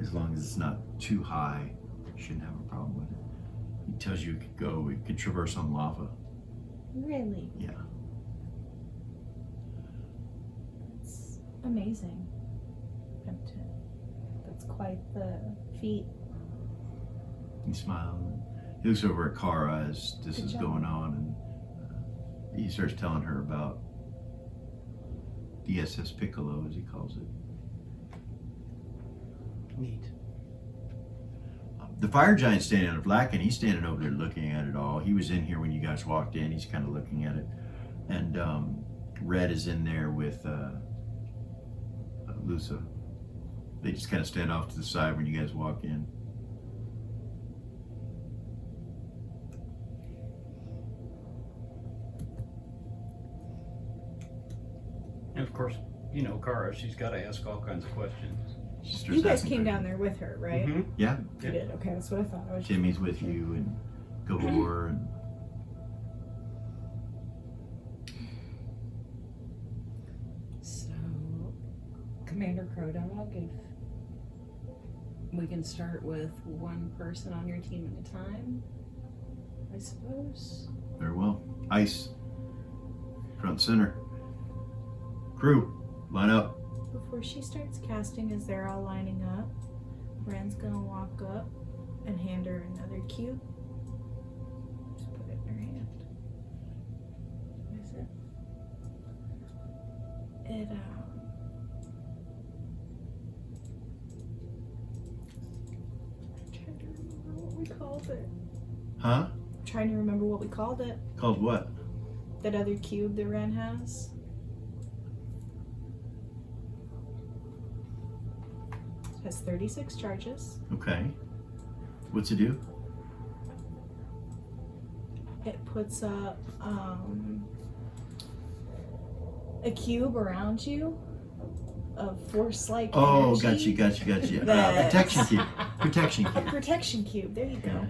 as long as it's not too high, you shouldn't have a problem with it. It tells you it could traverse on lava. Really? Yeah. It's amazing. That's quite the feat. He smiles. He looks over at Kara as this Good is job. going on, and he starts telling her about the SS Piccolo, as he calls it. Neat. The fire giant's standing on a black, and he's standing over there looking at it all. He was in here when you guys walked in. He's kind of looking at it. And Red is in there with Lusa. They just kind of stand off to the side when you guys walk in. And of course, you know, Kara, she's got to ask all kinds of questions. She starts You guys asking came questions. down there with her, right? Mhm. Yeah, You did. Okay, that's what I thought. I was Timmy's with you and Gabor and So, Commander Crowdog, if we can start with one person on your team at a time, I suppose. very well. Ice. Front center. Crew, line up. Before she starts casting, as they're all lining up, Ren's gonna walk up and hand her another cube. Just put it in her hand. What is it? It, I'm trying to remember what we called it. Huh? I'm trying to remember what we called it. Called what? That other cube that Ren has. It has 36 charges. Okay. What's it do? It puts up a cube around you of force-like Oh, energy. gotcha. That- Protection cube. Protection A cube. protection cube. There you go.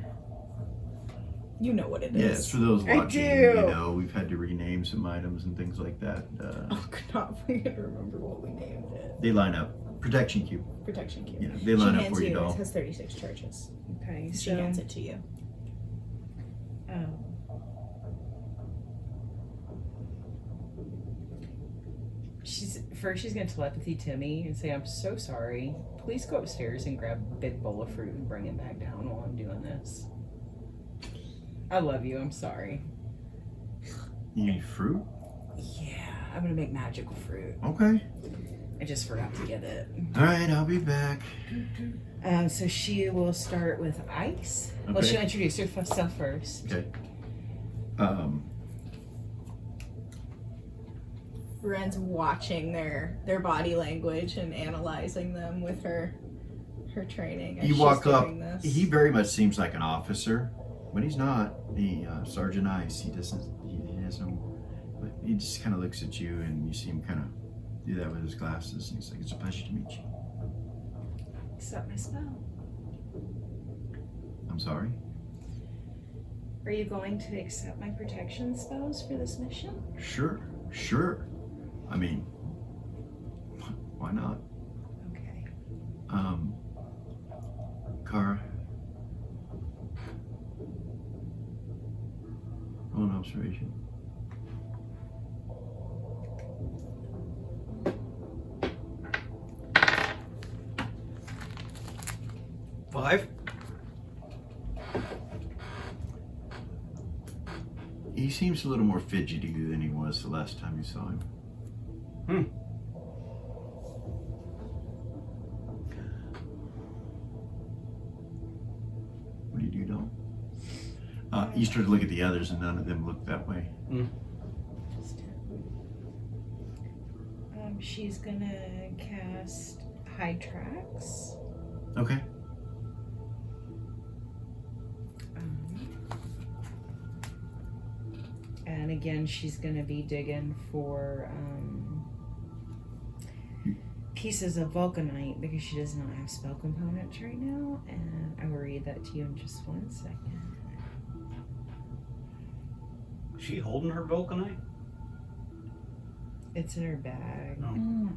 You know what it Yeah, is. it's for those I watching. do. You know, we've had to rename some items and things like that. Oh God, we gotta remember what we named it. They line up. Protection cube. Protection cube. Yeah, they line She up hands for you, It doll. has 36 charges. Okay, She hands it to you. She's gonna telepathy Timmy and say, "I'm so sorry. Please go upstairs and grab a big bowl of fruit and bring it back down while I'm doing this. I love you. I'm sorry." You need fruit? Yeah, I'm gonna make magical fruit. Okay. I just forgot to get it. All right, I'll be back. So she will start with Ice. Well, Okay. she'll introduce herself first. Okay. Ren's watching their body language and analyzing them with her training. As You she's walk up. doing this. He very much seems like an officer, but he's not. He Sergeant Ice. He doesn't. He has no. But he just kind of looks at you, and you see him kind of do that with his glasses. And he's like, "It's a pleasure to meet you." Accept my spell. I'm sorry. Are you going to accept my protection spells for this mission? Sure. I mean, why not? Okay. Kara. Roll an observation. Five. He seems a little more fidgety than he was the last time you saw him. What do you do, Dom? You start to look at the others, and none of them look that way. She's gonna cast High Tracks. Okay. And again, she's gonna be digging for pieces of vulcanite because she does not have spell components right now. And I will read that to you in just 1 second. She holding her vulcanite? It's in her bag. No. Mm.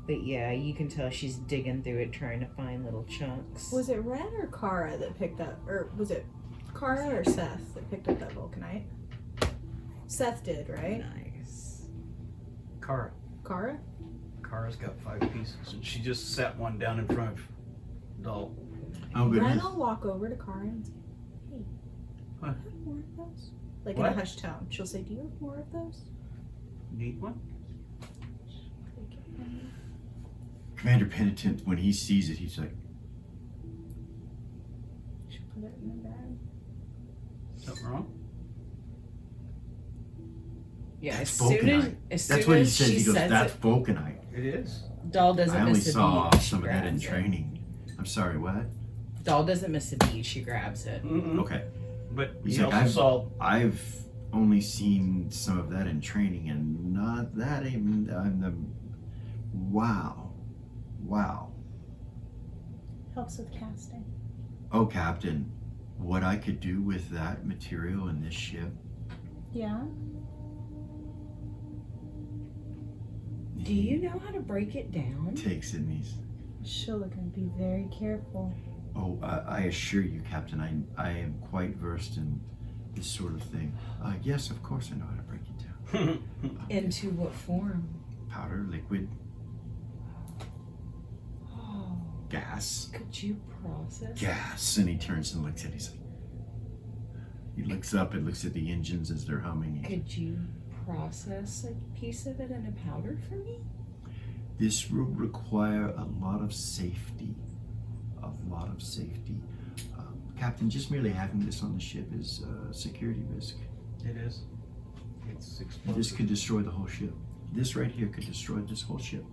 But yeah, you can tell she's digging through it trying to find little chunks. Was it Ren or Kara that picked up, or was it Kara or Seth that picked up that vulcanite? Seth did, right? Nice. Kara. Kara? Kara's got 5 pieces, and she just sat one down in front of Doll. Oh, Ren goodness. will walk over to Kara and say, "Hey, What? have more of those?" Like in What? a hushed tone. She'll say, "Do you have more of those?" Need one? Take it from me. Commander Penitent, when he sees it, he's like, She'll put it in the bag. Something wrong? Yeah, That's as soon vulcanite. as That's soon what he as said. she He goes, says that's it, vulcanite. It is. Doll doesn't I only miss a saw beat. some she of that in grabs it. training. I'm sorry, what? Doll doesn't miss a beat. She grabs it. Mm-mm. Okay. But He's he like, also saw. I've only seen some of that in training and not that even. Wow. Wow. Helps with casting. Oh, Captain, what I could do with that material in this ship. Yeah. Do you know how to break it down? Takes in these. She'll gonna be very careful. Oh, I assure you, Captain, I am quite versed in this sort of thing. Yes, of course I know how to break it down. Into what form? Powder, liquid, Oh, gas. could you process? Gas. And he turns and looks at it. He's like, he looks up and looks at the engines as they're humming. Could you process a piece of it in a powder for me? This will require a lot of safety. A lot of safety. Captain, just merely having this on the ship is a security risk. It is. It's explosive. This could destroy the whole ship. This right here could destroy this whole ship.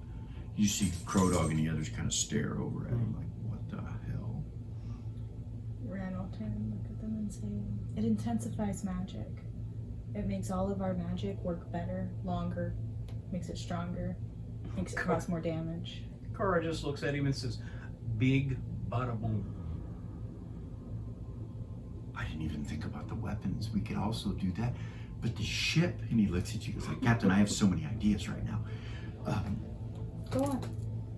You see Crow Dog and the others kind of stare over at him like, what the hell? Ren will turn and look at them and say, it intensifies magic. It makes all of our magic work better, longer, makes it stronger, makes it cause more damage. Kara just looks at him and says, "Big bada boom." I didn't even think about the weapons. We could also do that. But the ship, and he looks at you and goes like, Captain, I have so many ideas right now. Go on.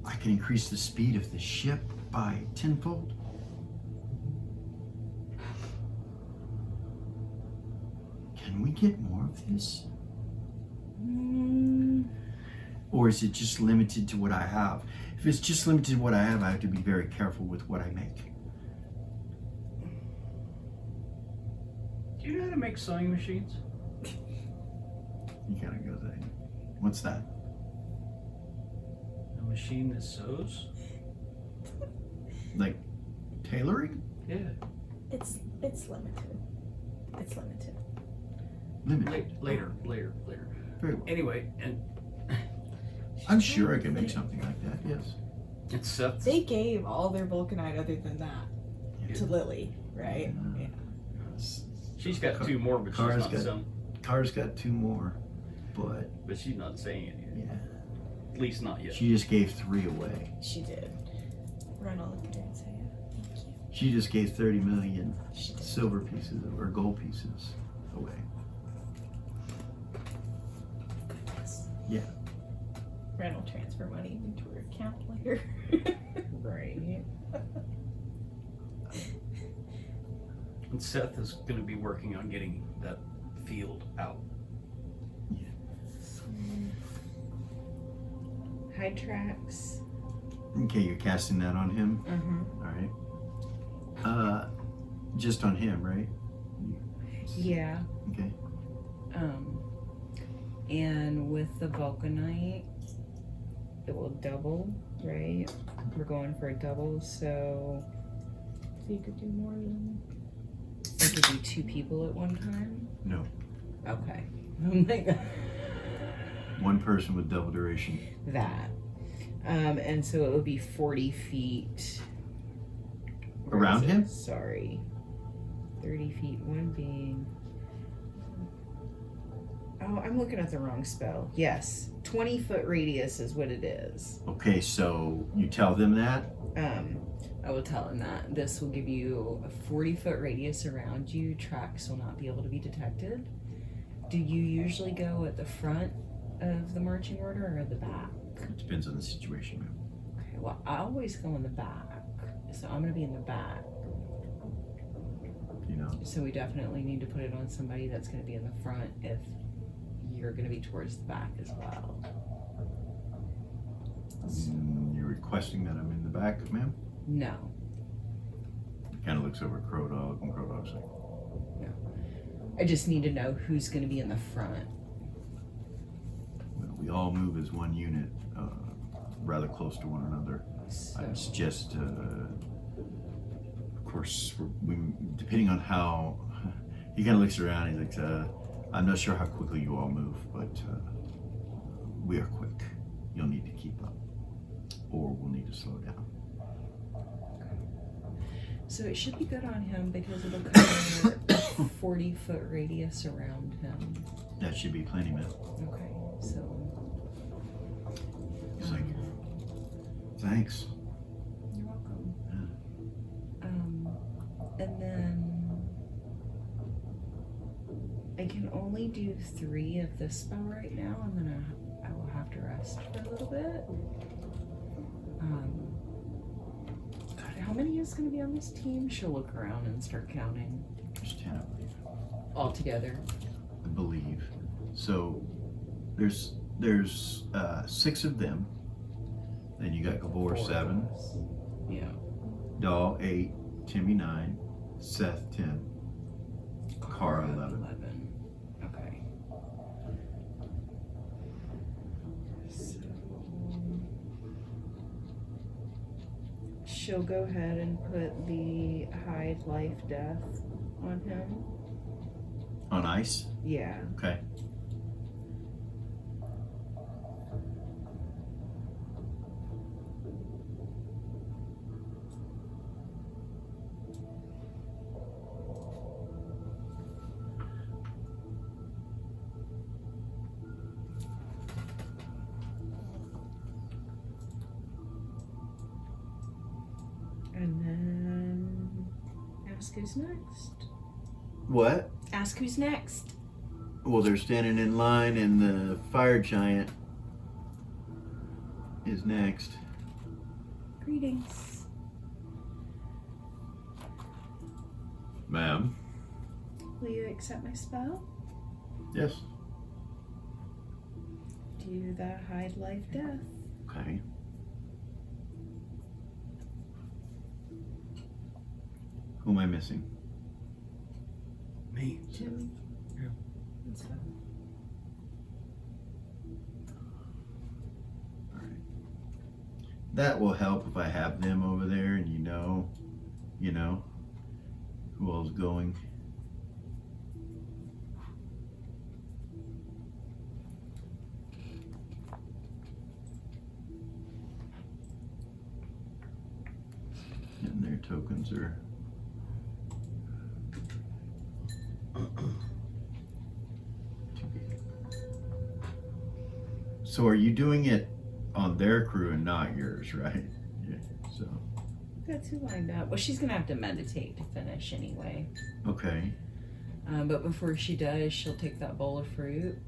I can increase the speed of the ship by tenfold. Can we get more of this? Or is it just limited to what I have? If it's just limited to what I have to be very careful with what I make. Do you know how to make sewing machines? He kind of goes like, what's that? A machine that sews? Like tailoring? Yeah. It's limited. It's limited. Limited. Later. Very well. Anyway, and I'm sure I can make something like that, yes. it's Seth. They gave all their vulcanite other than that Yeah. to Lily, right? Yeah. She's got two more, but she's Kara's not got- selling. Kara's got two more, but But she's not saying it yet. yeah, At least not yet. she just gave 3 away. She did. Ren will look at her and say, thank you. She just gave 30 million She did. silver pieces or gold pieces away. Goodness. Yeah. Ren will transfer money into her account later. Right. And Seth is going to be working on getting that field out. Hide tracks. Okay, you're casting that on him? Mm-hmm. Alright. Just on him, right? Yeah. Okay. And with the vulcanite, it will double, right? We're going for a double, so So you could do more than. I could do 2 people at one time. No. Okay. Oh my god. One person with double duration. That. And so it would be 40 feet. Or Around is it- him? Sorry. 30 feet, one being. Oh, I'm looking at the wrong spell. Yes. 20-foot radius is what it is. Okay, so you tell them that? I will tell him that. This will give you a 40-foot radius around you. Tracks will not be able to be detected. Do you usually go at the front of the marching order or the back? It depends on the situation, ma'am. Okay, well, I always go in the back. So I'm going to be in the back. You know. So we definitely need to put it on somebody that's going to be in the front if you're going to be towards the back as well. You're requesting that I'm in the back, ma'am? No. Kind of looks over at Crow Dog, and Crow Dog's like, I just need to know who's going to be in the front. well, we all move as one unit, rather close to one another. So, I suggest, of course, depending on how, he kind of looks around, he's like, I'm not sure how quickly you all move, but we are quick. You'll need to keep up, or we'll need to slow down. So it should be good on him because it'll cover a 40-foot radius around him. That should be plenty, man. Okay, so. He's like, thanks. You're welcome. And then I can only do 3 of this spell right now, and then I will have to rest for a little bit. God, how many is going to be on this team? She'll look around and start counting. There's 10, I believe. All together. I believe. So there's 6 of them. Then you got Gabor 7, Yeah. Dahl 8, Timmy 9, Seth 10, Kara 11. Okay. So she'll go ahead and put the hide life death on him. On ice? Yeah. Okay. And then ask who's next. What? Ask who's next. Well, they're standing in line, and the fire giant is next. Greetings. Ma'am? Will you accept my spell? Yes. Do the hide life death. Okay. Who am I missing? Me. Jimmy. Yeah. That's fine. All right. That will help if I have them over there, and you know, who all's going. And their tokens are. So are you doing it on their crew and not yours, right? Yeah. So Got 2 lined up. Well, she's gonna have to meditate to finish anyway. okay. But before she does, she'll take that bowl of fruit.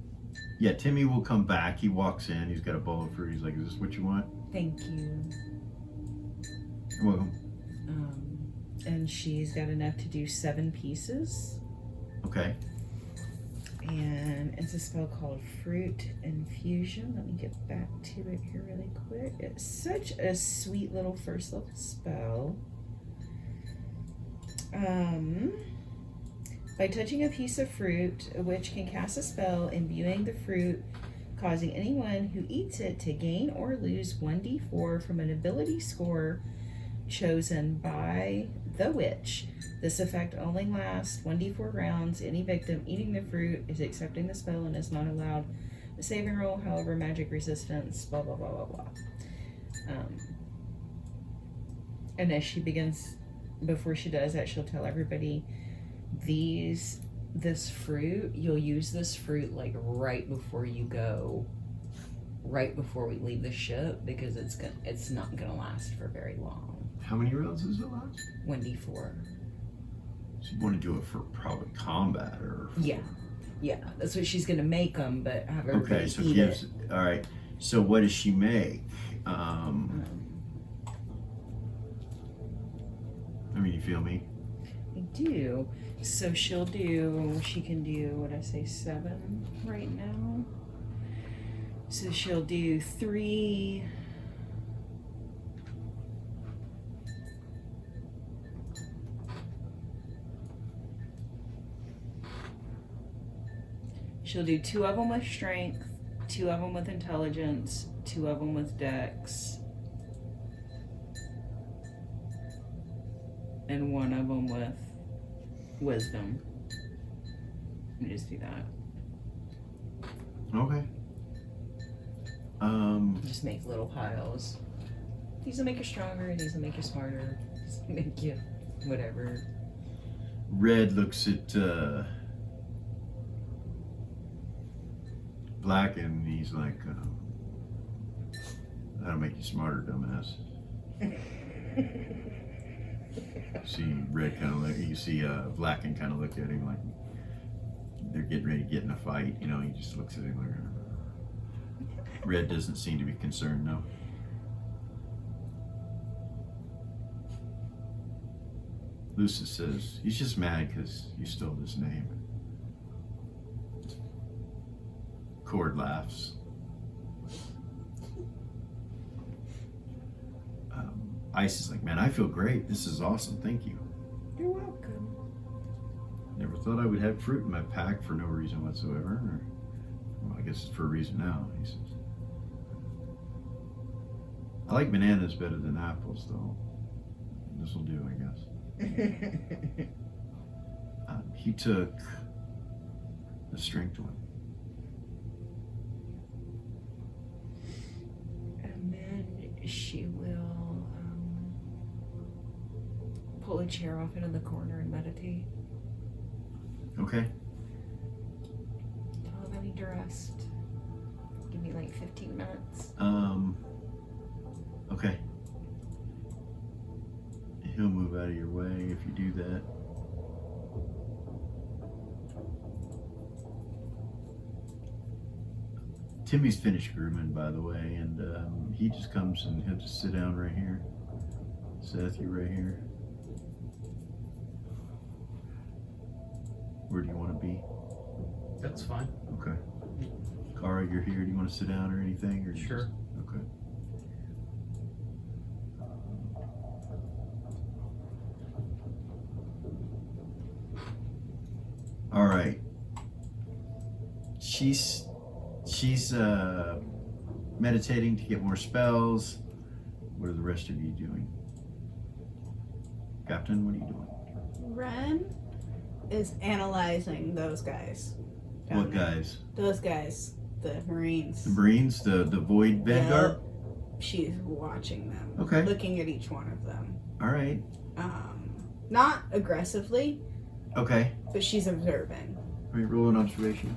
Yeah, Timmy will come back. He walks in. He's got a bowl of fruit. He's like, "Is this what you want?" Thank you. You're welcome. And she's got enough to do 7 pieces. Okay. And it's a spell called Fruit Infusion. Let me get back to it here really quick. It's such a sweet little first level spell. By touching a piece of fruit, a witch can cast a spell imbuing the fruit, causing anyone who eats it to gain or lose 1d4 from an ability score chosen by the witch. This effect only lasts 1d4 rounds. Any victim eating the fruit is accepting the spell and is not allowed a saving roll, however, magic resistance, blah, blah, blah, blah, blah. And as she begins, before she does that, she'll tell everybody this fruit, you'll use this fruit like right before you go, right before we leave the ship, because it's not gonna last for very long. How many rounds does it last? 1d4. So you want to do it for probably combat or? Yeah, that's what she's gonna make them, but have everybody Okay, so eat gives. it. All right. So what does she make? I mean, you feel me? I do. So she can do, what I say, 7 right now. So she'll do 3. She'll do 2 of them with strength, 2 of them with intelligence, 2 of them with dex, and 1 of them with wisdom. Let me just do that. Okay. Just make little piles. These will make you stronger, these will make you smarter, these will make you whatever. Red looks at Black and he's like, that'll make you smarter, dumbass. See Red kind of look. You see Black and kind of look at him like they're getting ready to get in a fight. You know, he just looks at him like. Red doesn't seem to be concerned, no. Lucius says he's just mad because you stole his name. Cord laughs. Ice is like, man, I feel great. This is awesome. Thank you. You're welcome. Never thought I would have fruit in my pack for no reason whatsoever. Or, well, I guess it's for a reason now, he says. I like bananas better than apples, though. This will do, I guess. He took the strength one. And then she will pull a chair off into the corner and meditate. Okay. Tell him I need to rest. Give me like 15 minutes. Okay. He'll move out of your way if you do that. Timmy's finished grooming, by the way, and he just comes and he'll just sit down right here. Seth, you right here. Where do you want to be? That's fine. Okay. Cara, you're here. Do you want to sit down or anything? Or you Sure. just- okay. All right. She's meditating to get more spells. What are the rest of you doing? Captain, what are you doing? Ren is analyzing those guys. down What there. guys? Those guys, the Marines. The Marines, the Void Vanguard? Yep. She's watching them. Okay. Looking at each one of them. All right. Not aggressively, Okay. but she's observing. All right, roll an observation.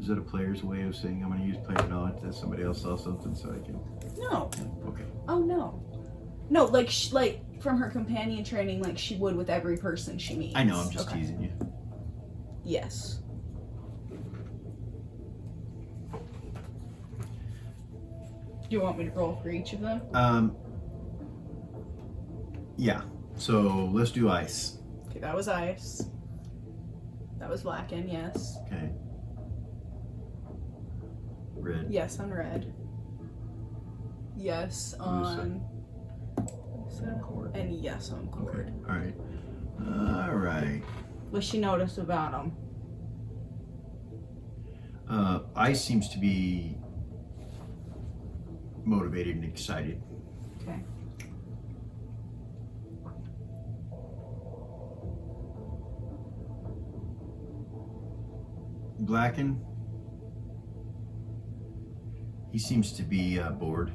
Is that a player's way of saying I'm going to use player knowledge that somebody else saw something so I can... No. Okay. Oh no. No, like like from her companion training, like she would with every person she meets. I know, I'm just Okay. teasing you. Yes. Do you want me to roll for each of them? Yeah. So let's do ice. Okay, that was ice. That was blackened, yes. Okay. Red. Yes on red. Yes on Cord. and yes on cord. Okay. All right. All right. What's she noticed about them? Ice seems to be motivated and excited. Okay. Blacken. He seems to be bored.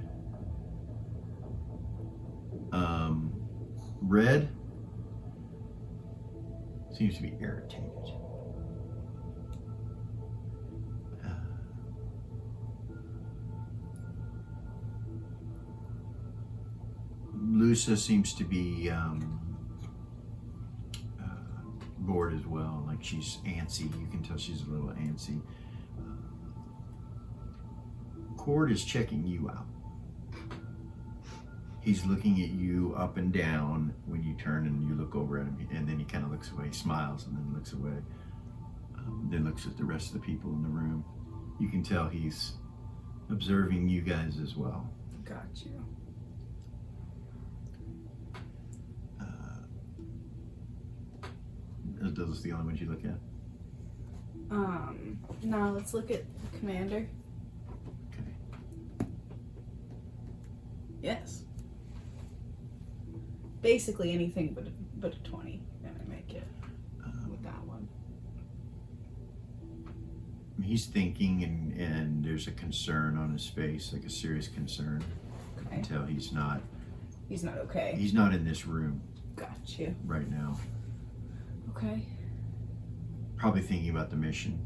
Red seems to be irritated. Lusa seems to be bored as well. Like she's antsy. You can tell she's a little antsy. Cord is checking you out. He's looking at you up and down when you turn and you look over at him, and then he kind of looks away, smiles, and then looks away. Then looks at the rest of the people in the room. You can tell he's observing you guys as well. Got you. Those are the only ones you look at? Now let's look at the commander. Okay. Yes. Basically anything but a 20 gonna make it with that one. he's thinking, and there's a concern on his face, like a serious concern. You can Okay. tell he's not He's not okay. in this room Got you. right now. Okay. Probably thinking about the mission.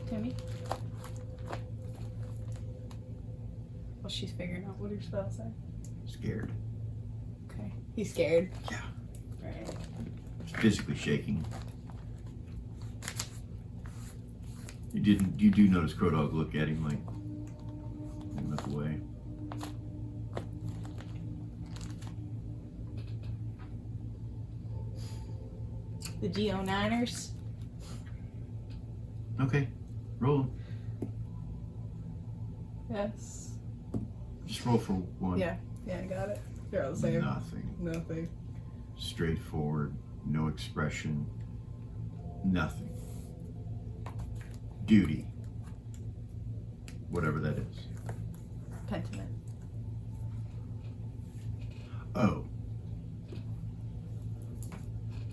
Timmy? Well, she's figuring out what her spells are. Scared. Okay. He's scared? Yeah. Right. Physically shaking. You do notice Crow Dog look at him like, and look away. The GO9ers? Okay, roll 'em. Yes. Just roll for one. Yeah, I got it. They're all the same. Nothing. Nothing. Straightforward, no expression, nothing. Duty. Whatever that is. Pentiment. Oh.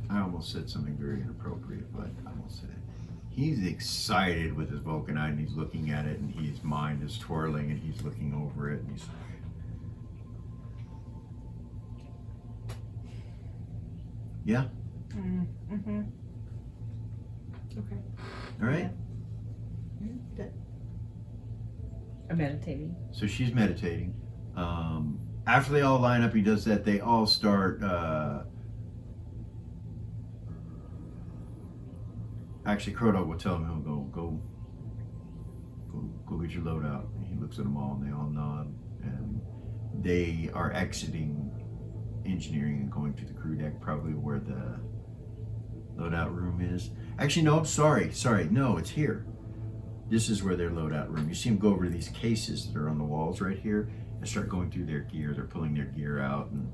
I almost said something very inappropriate, but I won't say it. He's excited with his Vulcanite and he's looking at it and his mind is twirling and he's looking over it and he's like, yeah? Mm-hmm. Okay. All right? I'm meditating. So she's meditating. After they all line up, he does that. They all start. Actually, Crow Dog will tell him he'll go get your load out. And he looks at them all, and they all nod, and they are exiting engineering and going to the crew deck, probably where the loadout room is. Actually, no. Sorry. No, it's here. This is where their loadout room. You see them go over these cases that are on the walls right here and start going through their gear. They're pulling their gear out and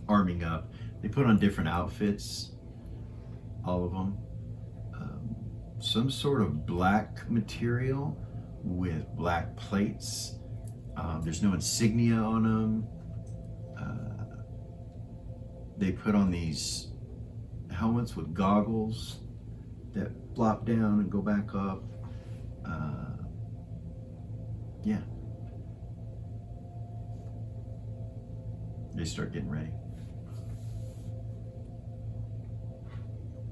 arming up. They put on different outfits, all of them. Some sort of black material with black plates. There's no insignia on them. They put on these helmets with goggles that flop down and go back up. Yeah. They start getting ready.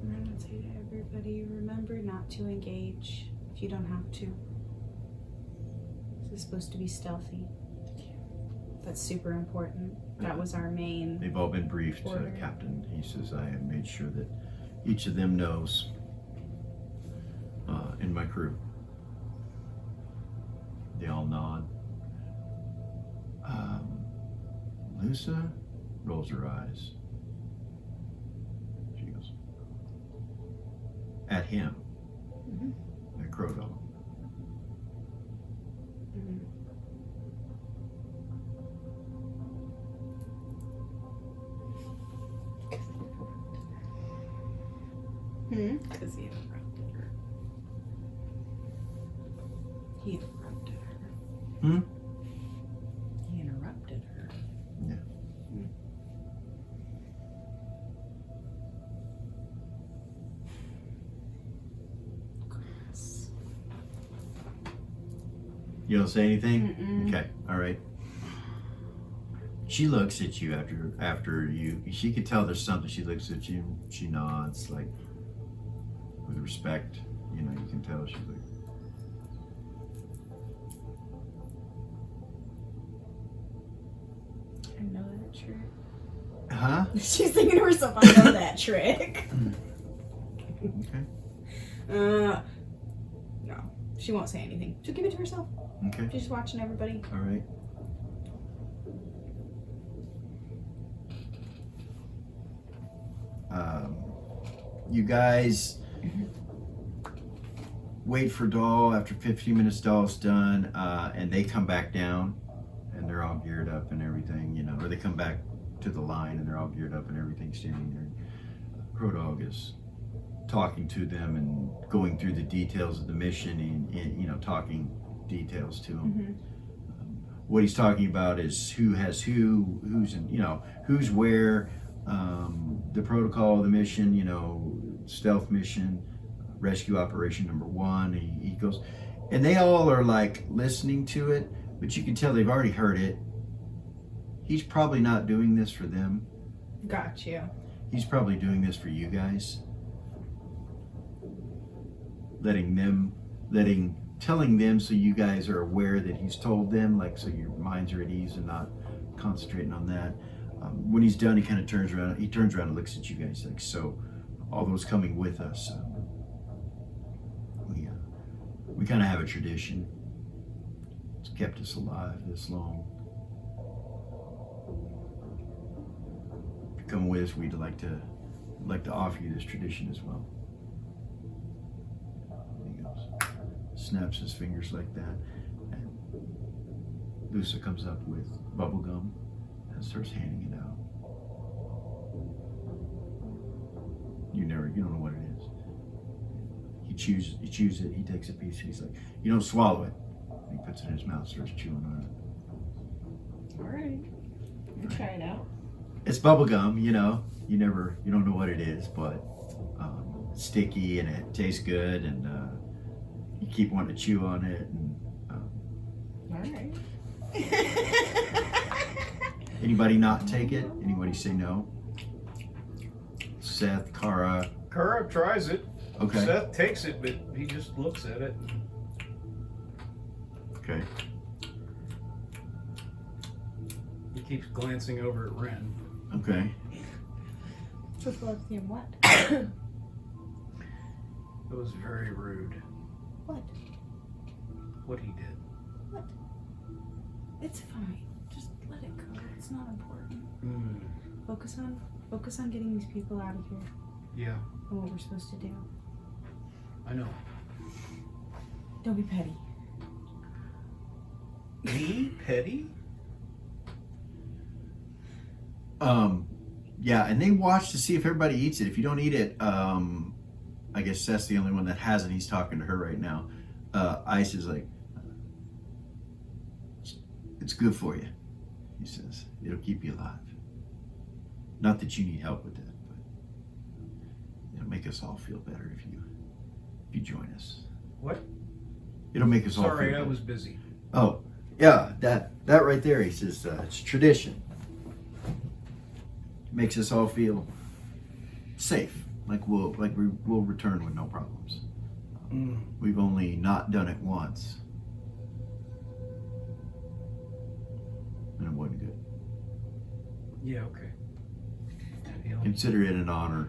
I'm gonna say to everybody, remember not to engage if you don't have to. This is supposed to be stealthy. That's super important. That was our main. They've all been briefed, Order. Captain. He says, I have made sure that each of them knows in my crew. They all nod. Lusa rolls her eyes. She goes, at him, at Crow Dog. Because he interrupted her. He interrupted her. Hmm? He interrupted her. Yeah. You don't say anything? Mm-mm. Okay, all right. She looks at you after you. She could tell there's something. She looks at you. She nods, like with respect. You know, you can tell she's like. I know that trick. Huh? She's thinking to herself, I know that trick. Okay. No. She won't say anything. She'll keep it to herself. Okay. She's just watching everybody. All right. You guys wait for Doll. After 15 minutes, Doll's done, and they come back down, and they're all geared up and everything, you know, or they come back to the line and they're all geared up and everything, standing there. Crow Dog is talking to them and going through the details of the mission and you know, talking details to them. What he's talking about is who has who's in, you know, who's where, the protocol of the mission, you know, stealth mission, rescue operation number 1. He goes, and they all are like listening to it, but you can tell they've already heard it. He's probably not doing this for them. Got you. He's probably doing this for you guys. Telling them so you guys are aware that he's told them, like, so your minds are at ease and not concentrating on that. When he's done, he kind of turns around. He turns around and looks at you guys like, so all those coming with us, we kind of have a tradition. It's kept us alive this long. If you come with us, we'd like to offer you this tradition as well. He goes, snaps his fingers like that, and Lusa comes up with bubble gum and starts handing it out. You don't know what it is. He chews it, he takes a piece, and he's like, you don't swallow it. And he puts it in his mouth, starts chewing on it. All right. We'll try it out. It's bubble gum, you don't know what it is, but it's sticky and it tastes good, and you keep wanting to chew on it. And All right. anybody not take it? Anybody say no? Seth, Kara. Kara tries it. Okay. Seth takes it, but he just looks at it. Okay. He keeps glancing over at Ren. Okay. With love him what? It was very rude. What? What he did. What? It's fine. Just let it go. It's not important. Focus on getting these people out of here Yeah, and what we're supposed to do. I know. Don't be petty. Me? Petty? Yeah, and they watch to see if everybody eats it. If you don't eat it, I guess Seth's the only one that hasn't. He's talking to her right now. Ice is like, it's good for you, he says. It'll keep you alive. Not that you need help with that, but it'll make us all feel better if you join us. What? It'll make us all feel Sorry, better. I was busy. Oh, yeah, that right there, he says, it's tradition. Makes us all feel safe, like we'll return with no problems. We've only not done it once, and it wasn't good. Yeah, okay. Consider it an honor.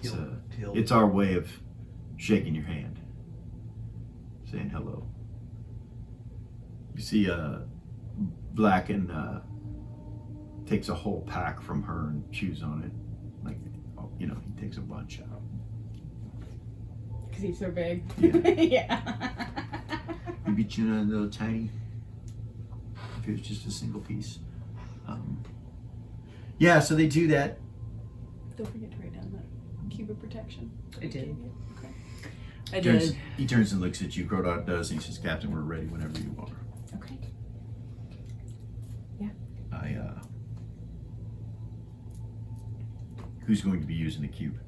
He'll- It's our way of shaking your hand, saying hello. You see, Blacken takes a whole pack from her and chews on it, like, he takes a bunch out. Because he's so big. Yeah. Yeah. Maybe chewing on a little tiny. If it was just a single piece. Yeah, so they do that. Don't forget to write down that cube of protection. I did. Okay. I did. He turns and looks at you. Crodot does. And he says, "Captain, we're ready whenever you are." Okay. Who's going to be using the cube?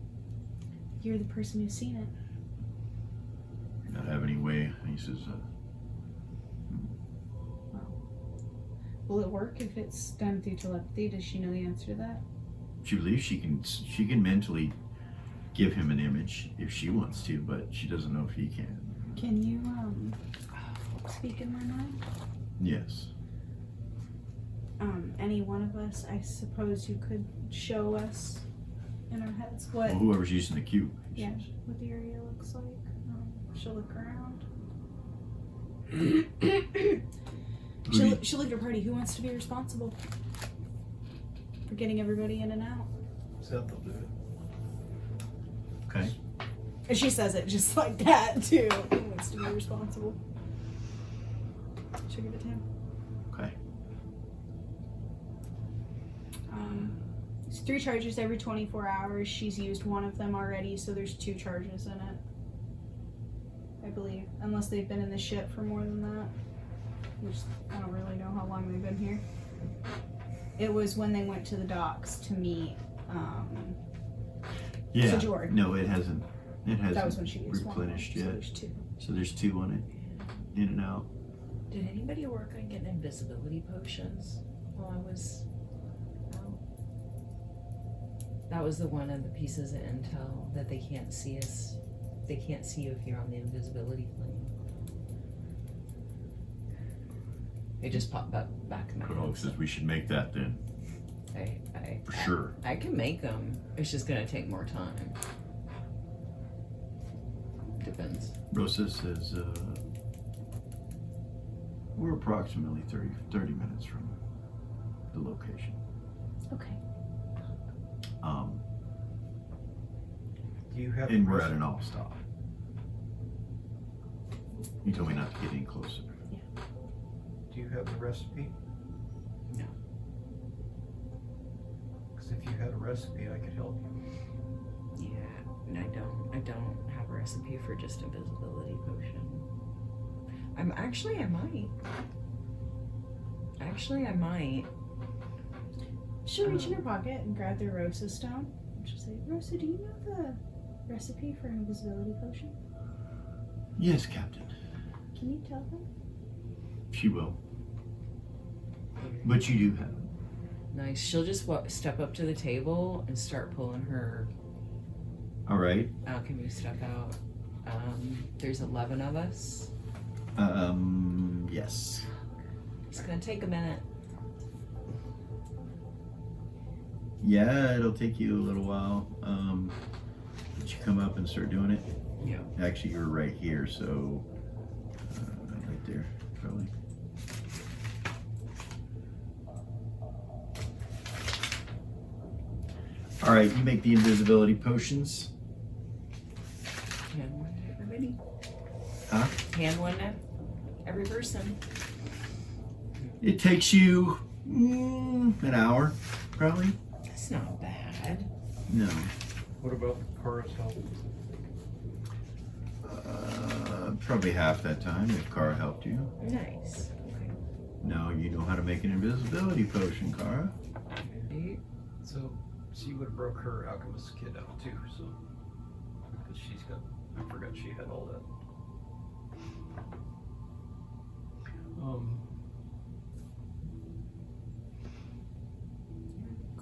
You're the person who's seen it. Not have any way. And he says, Will it work if it's done through telepathy? Does she know the answer to that? she believes she can mentally give him an image if she wants to, but she doesn't know if he can. Can you speak in my mind? Yes. Any one of us, I suppose you could show us in our heads what Well, whoever's using the cube. he Yeah. says. what the area looks like. She'll look around. She'll leave your party. Who wants to be responsible for getting everybody in and out? Seth will do it. Okay. And she says it just like that too. Who wants to be responsible? She'll give it to him. Okay. It's 3 charges every 24 hours. She's used one of them already, so there's 2 charges in it. I believe. Unless they've been in the ship for more than that. Which I don't really know how long they've been here. It was when they went to the docks to meet Yeah. Since you ordered. No, it hasn't. It hasn't That was when she used one. replenished So yet. there's two. So there's 2 on it, in and out. Did anybody work on getting invisibility potions while I was out? That was the one of the pieces of intel that they can't see us. They can't see you if you're on the invisibility plane. They just pop back in my Code head. says we should make that then, for sure. I can make them. It's just gonna take more time. Depends. Rosa says we're approximately 30 minutes from the location. Okay. Do you have And the we're at recipe? an all stop. You told me not to get any closer. Do you have the recipe? No. Because if you had a recipe, I could help you. Yeah, and I don't have a recipe for just invisibility potion. I might. She'll reach in her pocket and grab the Rosa stone. And she'll say, Rosa, do you know the recipe for an invisibility potion? Yes, Captain. Can you tell them? She will. But you do have it. Nice. She'll just step up to the table and start pulling her All right. alchemy stuff out. There's 11 of us. Yes. It's gonna take a minute. Yeah, it'll take you a little while. Did you come up and start doing it? Yeah. Actually, you're right here, so right there, probably. All right, you make the invisibility potions. Hand one to everybody. Huh? Hand one to every person. It takes you an hour, probably. That's not bad. No. What about Cara's help? Probably half that time if Kara helped you. Nice. Okay. No, you know how to make an invisibility potion, Kara. Maybe. So she would have broke her alchemist kit out too, so because she's got, I forgot she had all that.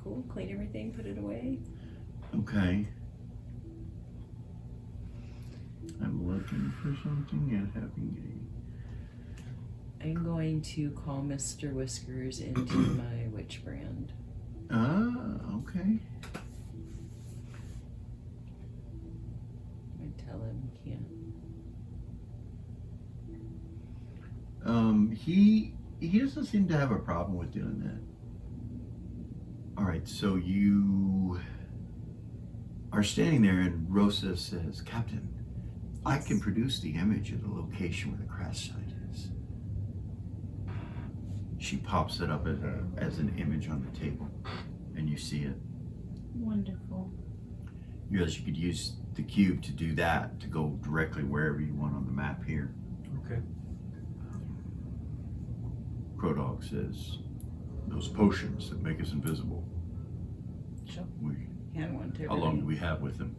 Cool. Clean everything. Put it away. Okay. I'm looking for something and having I'm going to call Mr. Whiskers into my witch brand. okay. I tell him he can't. He doesn't seem to have a problem with doing that. All right, so you are standing there and Rosa says, Captain, I can produce the image of the location where the crash site is. She pops it up as an image on the table and you see it. Wonderful. You realize you could use the cube to do that, to go directly wherever you want on the map here. Okay. Prodog says, those potions that make us invisible. Sure. How Hand one to long do everybody. we have with them?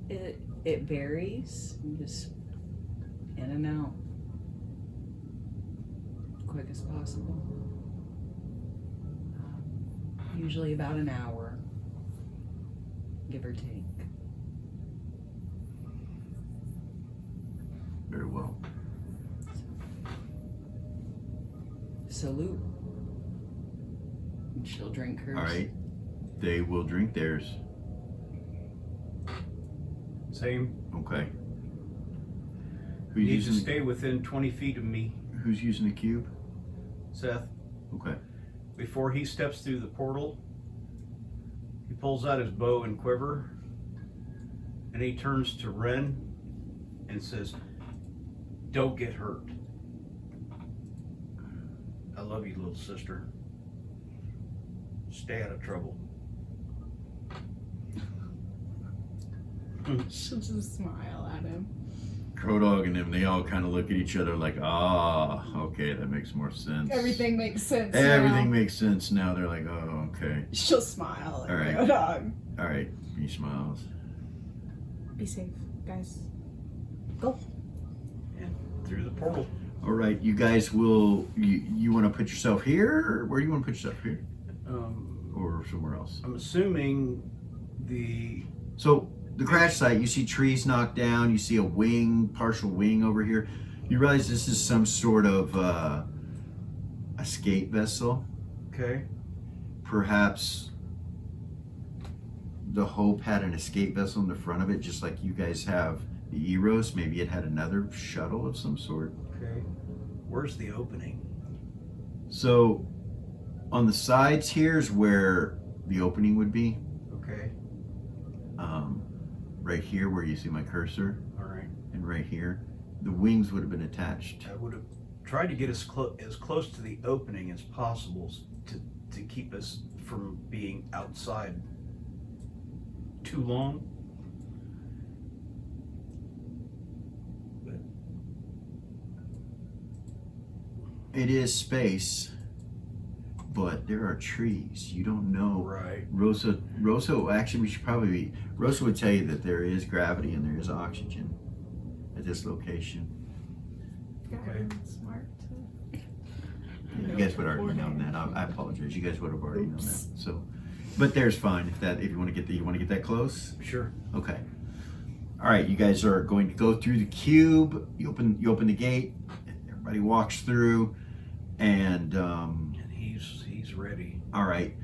It varies. Just in and out. Quick as possible. Usually about an hour, give or take. Very well. Salute. And she'll drink hers. All right. They will drink theirs. Same. Okay. You Who's need to using stay within 20 feet of me, who's using the cube? Seth. Okay. Before he steps through the portal, he pulls out his bow and quiver, and he turns to Ren and says, "Don't get hurt. I love you, little sister. Stay out of trouble." She'll just smile at him. Crow Dog and them, they all kind of look at each other like, okay, that makes more sense. Everything makes sense. Everything now. makes sense now. They're like, oh, okay. She'll smile at All right. Crow Dog. All right, he smiles. Be safe, guys. Go. And through the portal. All right, you guys will, you want to put yourself here? Or where do you want to put yourself here? Or somewhere else? I'm assuming So the crash site, you see trees knocked down, you see a wing, partial wing over here. You realize this is some sort of escape vessel. Okay. Perhaps the Hope had an escape vessel in the front of it, just like you guys have the Eros. Maybe it had another shuttle of some sort. Okay. Where's the opening? So on the sides here's where the opening would be. Okay. Right here where you see my cursor, All right. and right here, the wings would have been attached. I would have tried to get as close to the opening as possible to keep us from being outside too long. But It is space, but there are trees. You don't know. right. Rosa, actually, we should probably Rosa would tell you that there is gravity and there is oxygen at this location. Okay. Smart. You guys would have already known that. I apologize. You guys would have already known that. So, but there's fine if you want to get that close. Sure. Okay. All right. You guys are going to go through the cube. You open the gate. Everybody walks through, and he's ready. all right.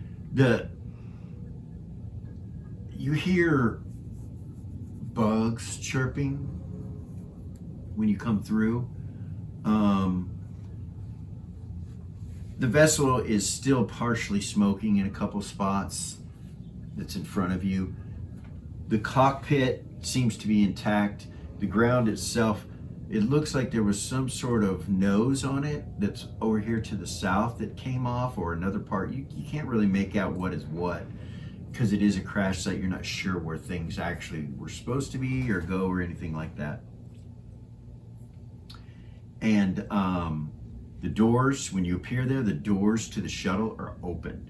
You hear bugs chirping when you come through. The vessel is still partially smoking in a couple spots that's in front of you. The cockpit seems to be intact. The ground itself, it looks like there was some sort of nose on it that's over here to the south that came off, or another part. You can't really make out what is what because it is a crash site. You're not sure where things actually were supposed to be or go or anything like that. And the doors, when you appear there, the doors to the shuttle are open,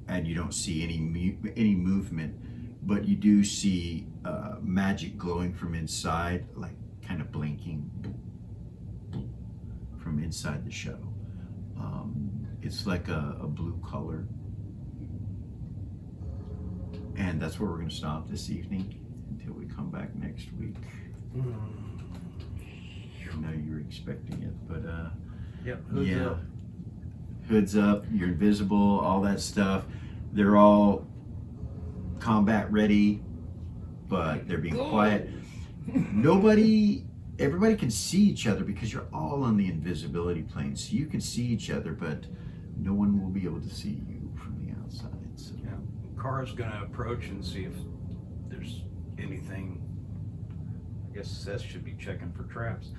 and you don't see any movement, but you do see magic glowing from inside, like kind of blinking from inside the shuttle. It's like a blue color, and that's where we're going to stop this evening until we come back next week. I know you were expecting it, but Yep. Hoods up, you're invisible, all that stuff. They're all combat ready, but they're being quiet. Everybody can see each other because you're all on the invisibility plane, so you can see each other, but no one will be able to see you from the outside. So. Yeah. Kara's gonna approach and see if there's anything. I guess Seth should be checking for traps.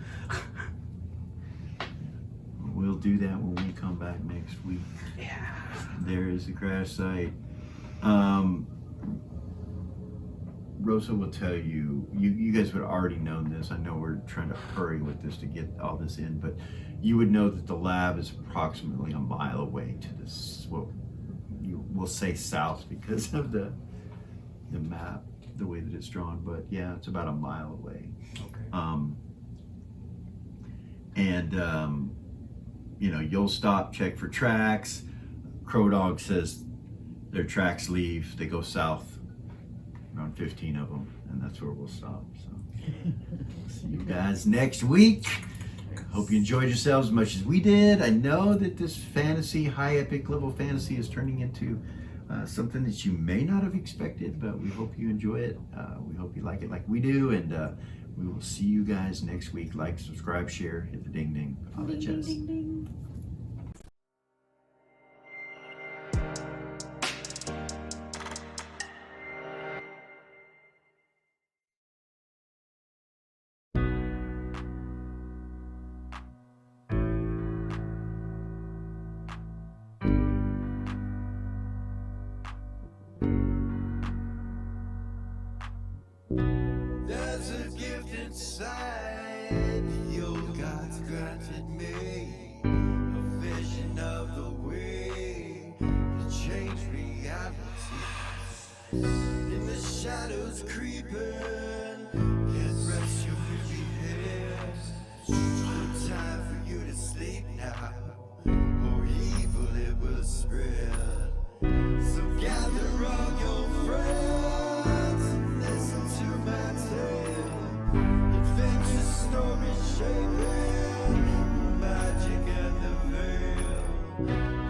We'll do that when we come back next week. Yeah. There is the crash site. Rosa will tell you, you guys would have already known this. I know we're trying to hurry with this to get all this in, but you would know that the lab is approximately a mile away to this, we'll say south because of the map, the way that it's drawn, but yeah, it's about a mile away. Okay. You'll stop, check for tracks. Crow Dog says their tracks leave, they go south, around 15 of them, and that's where we'll stop. So, see you guys next week. Hope you enjoyed yourselves as much as we did. I know that this fantasy, high epic level fantasy, is turning into something that you may not have expected, but we hope you enjoy it. We hope you like it like we do, and we will see you guys next week. Like, subscribe, share, hit the ding ding, all that Ding, jazz. ding, ding, ding. There's a gift inside. inside. The old gods granted me a vision of the way to change reality. In the shadows creeping, can't rest your weary head. No time for you to sleep now, or evil it will spread. So gather all your friends and listen to my tale. Adventure story shaping magic and the veil.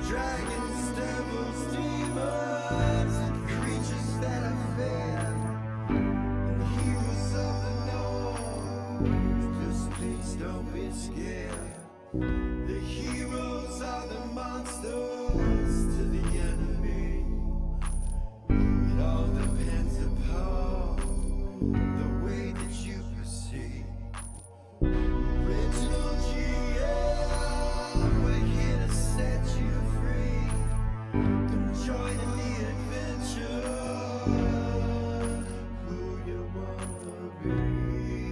Dragons, devils, demons, and creatures that I fear, and heroes of the north. Just please don't be scared. The heroes are the monsters to the enemy. It all depends upon the way that you proceed. Original GM, we're here to set you free. Come join in the adventure. Who you wanna be?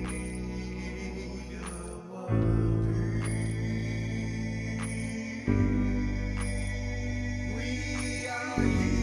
Who you wanna be? We are here.